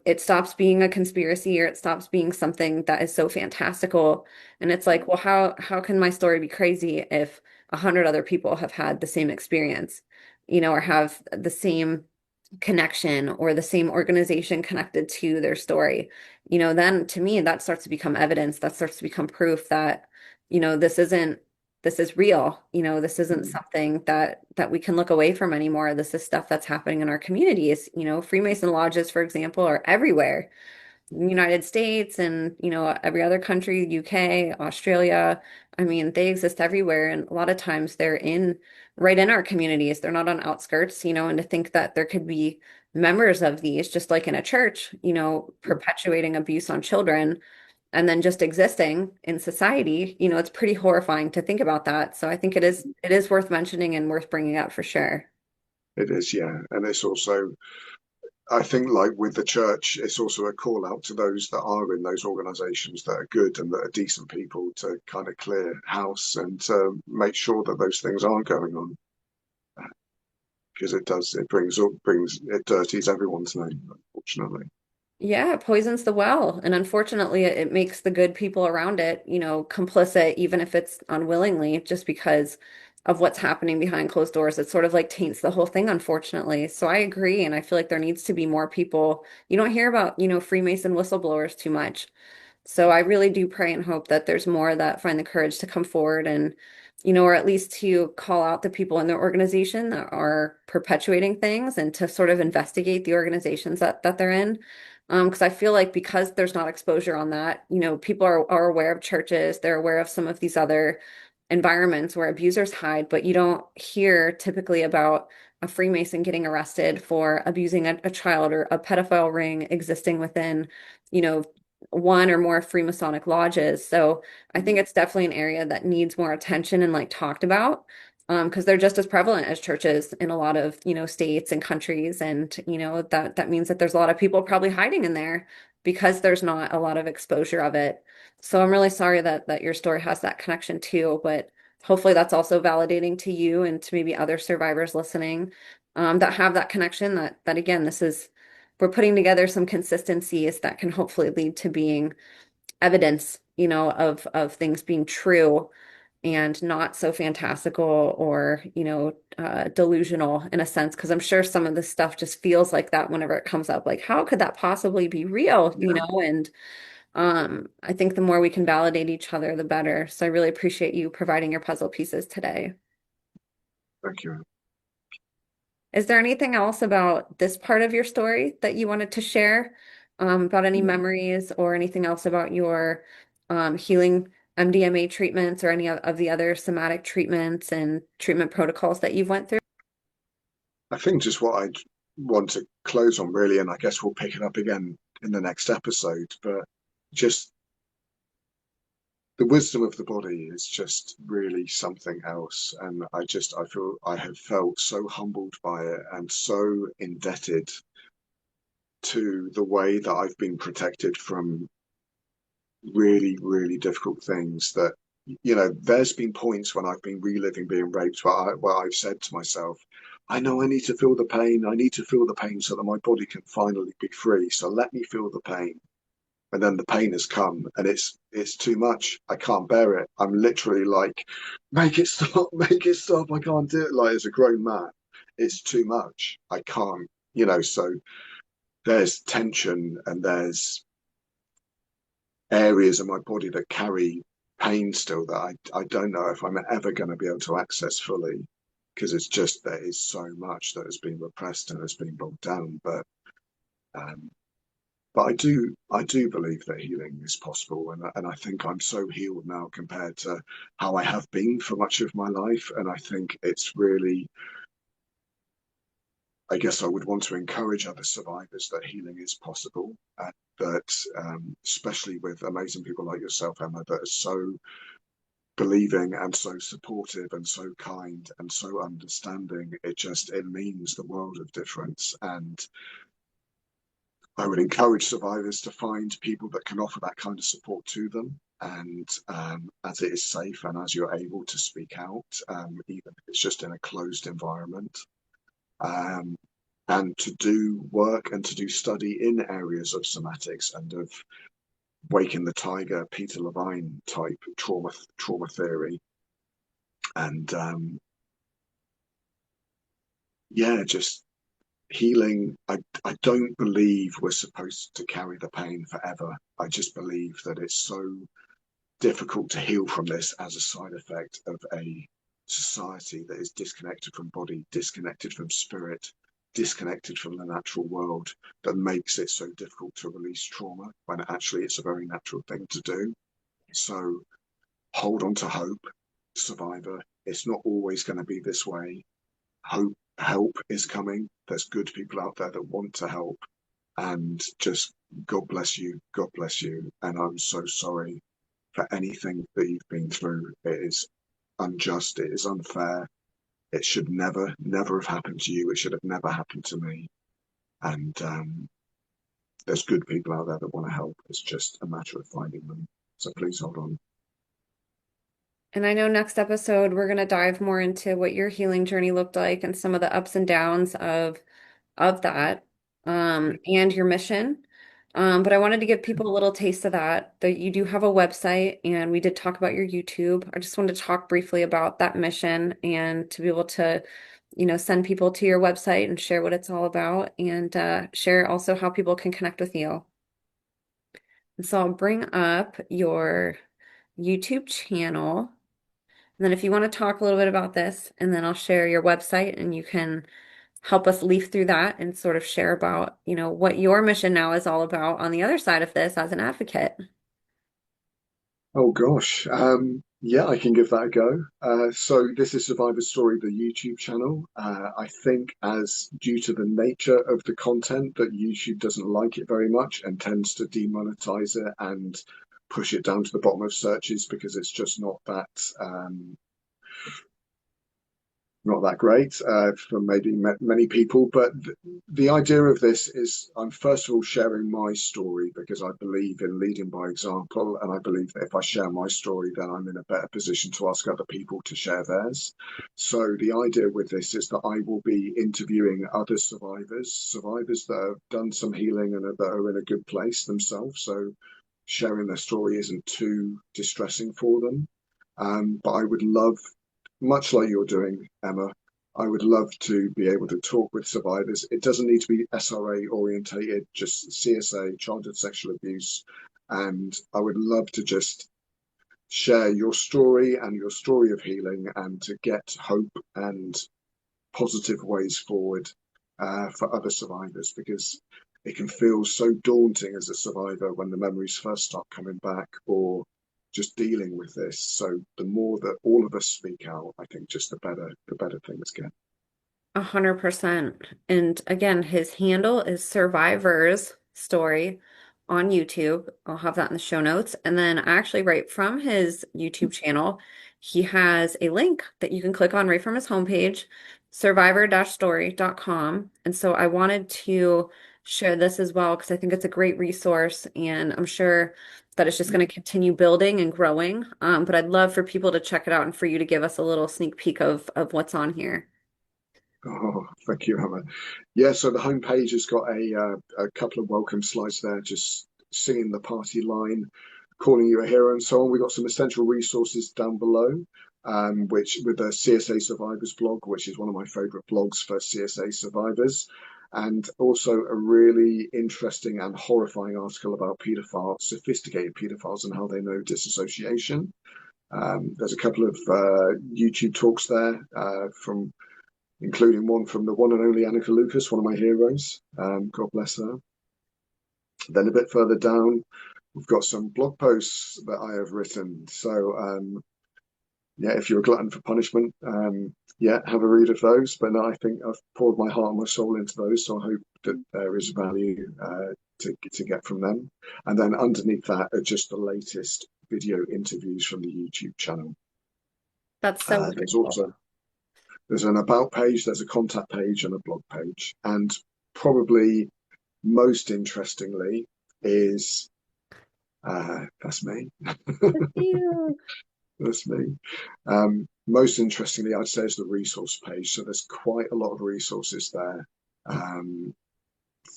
it stops being a conspiracy, or it stops being something that is so fantastical. And it's like, well, how can my story be crazy if 100 other people have had the same experience, or have the same connection or the same organization connected to their story? Then to me, that starts to become evidence, that starts to become proof that, this is real. This isn't something that we can look away from anymore. This is stuff that's happening in our communities. Freemason lodges, for example, are everywhere in the United States and, every other country, UK, Australia. I mean, they exist everywhere. And a lot of times they're right in our communities. They're not on outskirts, and to think that there could be members of these, just like in a church, perpetuating abuse on children and then just existing in society, it's pretty horrifying to think about that. So I think it is worth mentioning and worth bringing up for sure. It is, yeah. And it's also, I think, like with the church, it's also a call out to those that are in those organizations that are good and that are decent people to kind of clear house and to make sure that those things aren't going on. Because it dirties everyone's name, unfortunately. Yeah, it poisons the well. And unfortunately, it makes the good people around it, complicit, even if it's unwillingly, just because of what's happening behind closed doors. It sort of like taints the whole thing, unfortunately. So I agree. And I feel like there needs to be more people. You don't hear about, Freemason whistleblowers too much. So I really do pray and hope that there's more that find the courage to come forward and, or at least to call out the people in their organization that are perpetuating things and to sort of investigate the organizations that they're in. Because I feel like because there's not exposure on that, people are aware of churches, they're aware of some of these other environments where abusers hide, but you don't hear typically about a Freemason getting arrested for abusing a child or a pedophile ring existing within, you know, one or more Freemasonic lodges. So I think it's definitely an area that needs more attention and like talked about. because they're just as prevalent as churches in a lot of, states and countries. And, that means that there's a lot of people probably hiding in there because there's not a lot of exposure of it. So I'm really sorry that your story has that connection too, but hopefully that's also validating to you and to maybe other survivors listening, that have that connection that again, we're putting together some consistencies that can hopefully lead to being evidence, of things being true and not so fantastical or, delusional in a sense, because I'm sure some of this stuff just feels like that whenever it comes up. Like, how could that possibly be real, Yeah, And I think the more we can validate each other, the better. So I really appreciate you providing your puzzle pieces today. thank you. Is there anything else about this part of your story that you wanted to share, about any memories or anything else about your healing MDMA treatments or any of the other somatic treatments and treatment protocols that you've went through? I think just what I'd want to close on really, and I guess we'll pick it up again in the next episode, but just the wisdom of the body is just really something else. And I feel I have felt so humbled by it and so indebted to the way that I've been protected from really, really difficult things that, there's been points when I've been reliving being raped where I've said to myself, I know I need to feel the pain. I need to feel the pain so that my body can finally be free. So let me feel the pain. And then the pain has come and it's too much. I can't bear it. I'm literally like, make it stop, make it stop. I can't do it. Like as a grown man, it's too much. I can't, so there's tension and there's areas of my body that carry pain still that I don't know if I'm ever going to be able to access fully because it's just there is so much that has been repressed and has been bogged down. Um, but I do believe that healing is possible, and I think I'm so healed now compared to how I have been for much of my life, and I think it's really. I guess I would want to encourage other survivors that healing is possible, and that especially with amazing people like yourself, Emma, that are so believing and so supportive and so kind and so understanding. It means the world of difference. And I would encourage survivors to find people that can offer that kind of support to them. And as it is safe and as you're able to speak out, even if it's just in a closed environment, um, and to do work and to do study in areas of somatics and of waking the tiger, Peter Levine type trauma theory, and yeah, just healing. I don't believe we're supposed to carry the pain forever. I just believe that it's so difficult to heal from this as a side effect of a society that is disconnected from body, disconnected from spirit, disconnected from the natural world, that makes it so difficult to release trauma when actually it's a very natural thing to do. So hold on to hope, survivor. It's not always going to be this way. Hope, help is coming. There's good people out there that want to help. And just God bless you. God bless you. And I'm so sorry for anything that you've been through. It is unjust. It is unfair. It should never, never have happened to you. It should have never happened to me. And there's good people out there that want to help. It's just a matter of finding them. So please hold on. And I know next episode we're going to dive more into what your healing journey looked like and some of the ups and downs of that, and your mission. But I wanted to give people a little taste of that you do have a website and we did talk about your YouTube. I just wanted to talk briefly about that mission and to be able to, send people to your website and share what it's all about and share also how people can connect with you. And so I'll bring up your YouTube channel. And then if you want to talk a little bit about this, and then I'll share your website and you can help us leaf through that and sort of share about, what your mission now is all about on the other side of this as an advocate. Oh gosh. Yeah, I can give that a go. So this is Survivor Story, the YouTube channel. I think as due to the nature of the content that YouTube doesn't like it very much and tends to demonetize it and push it down to the bottom of searches because it's just not that not that great for maybe many people. But the idea of this is I'm first of all sharing my story because I believe in leading by example. And I believe that if I share my story, then I'm in a better position to ask other people to share theirs. So the idea with this is that I will be interviewing other survivors that have done some healing and that are in a good place themselves. So sharing their story isn't too distressing for them. But I would love, much like you're doing, Emma, I would love to be able to talk with survivors. It doesn't need to be SRA orientated, just CSA, childhood sexual abuse. And I would love to just share your story and your story of healing and to get hope and positive ways forward for other survivors because it can feel so daunting as a survivor when the memories first start coming back or just dealing with this. So the more that all of us speak out, I think just the better things get. 100%. And again, his handle is Survivor's Story on YouTube. I'll have that in the show notes. And then actually right from his YouTube channel, he has a link that you can click on right from his homepage, survivor-story.com. And so I wanted to share this as well because I think it's a great resource and I'm sure that it's just going to continue building and growing. But I'd love for people to check it out and for you to give us a little sneak peek of what's on here. Oh, thank you, Emma. Yeah, so the homepage has got a couple of welcome slides there, just singing the party line, calling you a hero, and so on. We got some essential resources down below, which with the CSA Survivors blog, which is one of my favorite blogs for CSA survivors, and also a really interesting and horrifying article about paedophiles, sophisticated paedophiles, and how they know disassociation. There's a couple of YouTube talks there from including one from the one and only Annika Lucas, one of my heroes. God bless her. Then a bit further down, we've got some blog posts that I have written. So yeah, if you're a glutton for punishment, yeah, have a read of those. But no, I think I've poured my heart and my soul into those, so I hope that there is value to get from them. And then underneath that are just the latest video interviews from the YouTube channel. That's so There's wonderful. also There's an about page, there's a contact page, and a blog page. And probably most interestingly is that's me. Thank you. That's me. Most interestingly, I'd say is the resource page. So there's quite a lot of resources there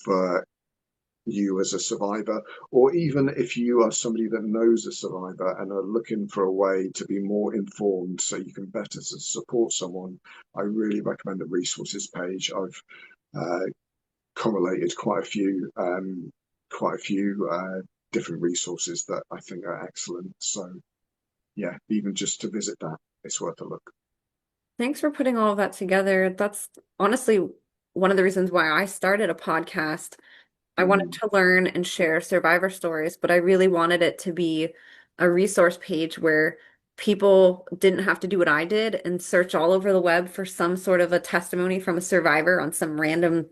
for you as a survivor, or even if you are somebody that knows a survivor and are looking for a way to be more informed so you can better support someone, I really recommend the resources page. I've correlated quite a few different resources that I think are excellent. So yeah, even just to visit that, it's worth a look. Thanks for putting all of that together. That's honestly one of the reasons why I started a podcast. I wanted Mm, to learn and share survivor stories, but I really wanted it to be a resource page where people didn't have to do what I did and search all over the web for some sort of a testimony from a survivor on some random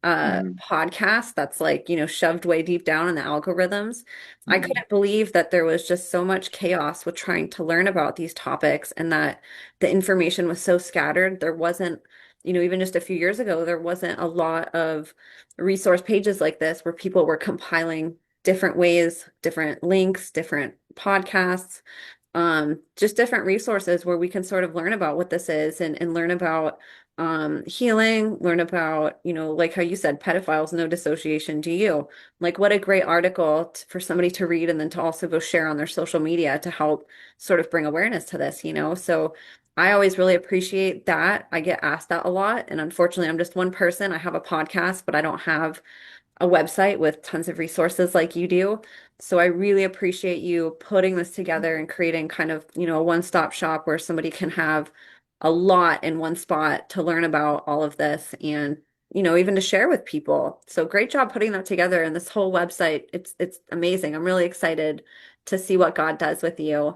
mm, podcast that's like, shoved way deep down in the algorithms. I mm, couldn't believe that there was just so much chaos with trying to learn about these topics and that the information was so scattered. There wasn't, even just a few years ago, there wasn't a lot of resource pages like this where people were compiling different ways, different links, different podcasts, just different resources where we can sort of learn about what this is and learn about healing, learn about, like how you said, pedophiles, no dissociation, do you? Like, what a great article for somebody to read and then to also go share on their social media to help sort of bring awareness to this. So I always really appreciate that. I get asked that a lot. And unfortunately, I'm just one person. I have a podcast, but I don't have a website with tons of resources like you do. So I really appreciate you putting this together and creating kind of, a one-stop shop where somebody can have a lot in one spot to learn about all of this and, even to share with people. So great job putting that together and this whole website. It's amazing. I'm really excited to see what God does with you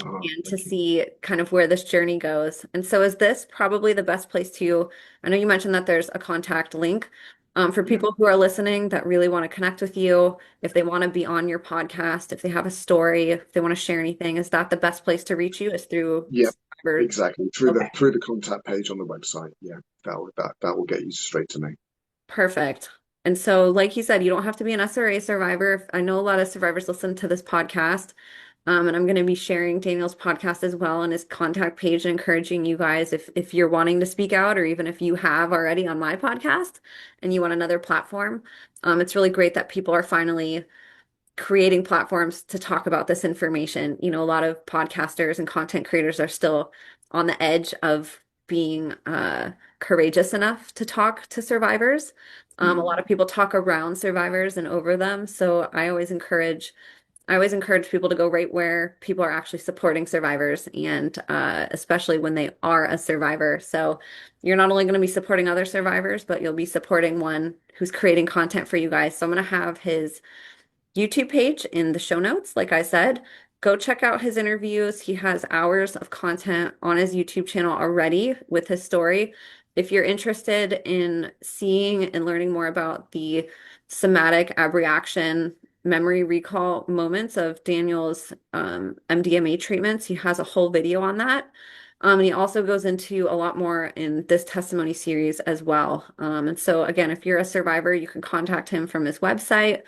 oh, and to thank you. see kind of where this journey goes. And so is this probably the best place to, I know you mentioned that there's a contact link. For Yeah. people who are listening that really want to connect with you, if they want to be on your podcast, if they have a story, if they want to share anything, is that the best place to reach you is through Yeah, Survivor? exactly. Through Okay, the contact page on the website. Yeah, that will get you straight to me. perfect. And so, like you said, you don't have to be an SRA survivor. I know a lot of survivors listen to this podcast. And I'm going to be sharing Daniel's podcast as well and his contact page, encouraging you guys if you're wanting to speak out, or even if you have already on my podcast and you want another platform. It's really great that people are finally creating platforms to talk about this information. You know, a lot of podcasters and content creators are still on the edge of being courageous enough to talk to survivors. A lot Mm. of people talk around survivors and over them. So I always encourage people to go right where people are actually supporting survivors, and especially when they are a survivor. So you're not only going to be supporting other survivors, but you'll be supporting one who's creating content for you guys. So I'm going to have his YouTube page in the show notes. Like I said, go check out his interviews. He has hours of content on his YouTube channel already with his story. If you're interested in seeing and learning more about the somatic abreaction memory recall moments of Daniel's MDMA treatments, he has a whole video on that. And he also goes into a lot more in this testimony series as well. And so, again, if you're a survivor, you can contact him from his website.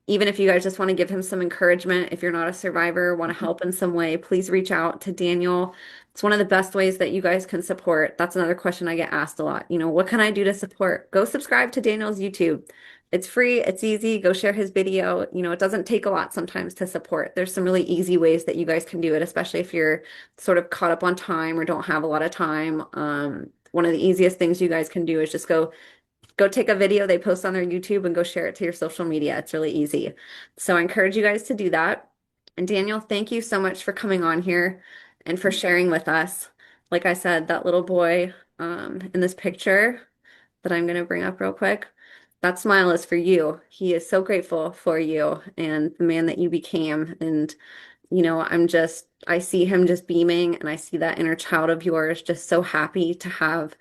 Even if you guys just want to give him some encouragement, if you're not a survivor, want to help in some way, please reach out to Daniel. It's one of the best ways that you guys can support. That's another question I get asked a lot. You know, what can I do to support? Go subscribe to Daniel's YouTube. It's free, it's easy. Go share his video. You know, it doesn't take a lot sometimes to support. There's some really easy ways that you guys can do it, especially if you're sort of caught up on time or don't have a lot of time. One of the easiest things you guys can do is just go take a video they post on their YouTube and go share it to your social media. It's really easy. So I encourage you guys to do that. And Daniel, thank you so much for coming on here and for sharing with us. Like I said, that little boy in this picture that I'm going to bring up real quick, that smile is for you. He is so grateful for you and the man that you became. And I see him just beaming, and I see that inner child of yours just so happy to have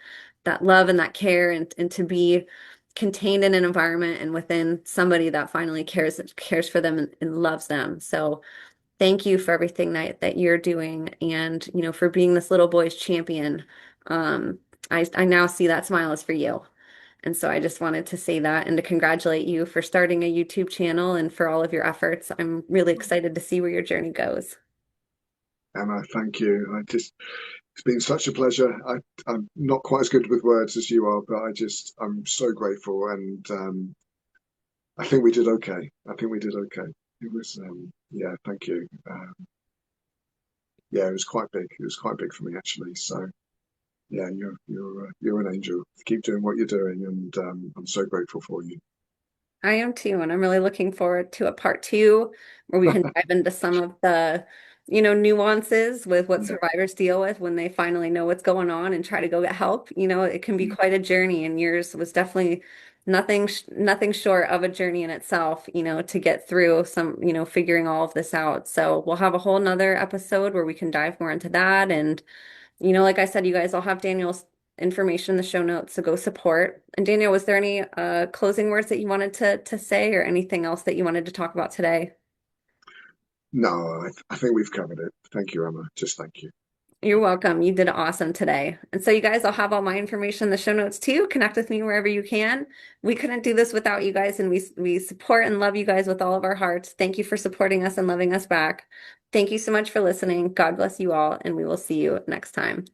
that love and that care, and to be contained in an environment and within somebody that finally cares for them and loves them. So thank you for everything that you're doing, and for being this little boy's champion. Um, I now see that smile is for you. And so I just wanted to say that and to congratulate you for starting a YouTube channel and for all of your efforts. I'm really excited to see where your journey goes. Emma, thank you. It's been such a pleasure. I'm not quite as good with words as you are, but I'm so grateful, and I think we did okay. I think we did okay. It was, yeah, thank you. Yeah, it was quite big. It was quite big for me actually. So yeah, you're an angel. Keep doing what you're doing, and I'm so grateful for you. I am too, and I'm really looking forward to a part two where we can dive into some of the, nuances with what Yeah, survivors deal with when they finally know what's going on and try to go get help. It can be quite a journey, and yours was definitely nothing short of a journey in itself, to get through figuring all of this out. So we'll have a whole nother episode where we can dive more into that. And like I said, you guys all have Daniel's information in the show notes, so go support. And Daniel, was there any closing words that you wanted to say, or anything else that you wanted to talk about today? no, I think we've covered it. Thank you, Emma. Just thank you. You're welcome. You did awesome today. And so you guys, I'll have all my information in the show notes too. Connect with me wherever you can. We couldn't do this without you guys, and we support and love you guys with all of our hearts. Thank you for supporting us and loving us back. Thank you so much for listening. God bless you all, and we will see you next time.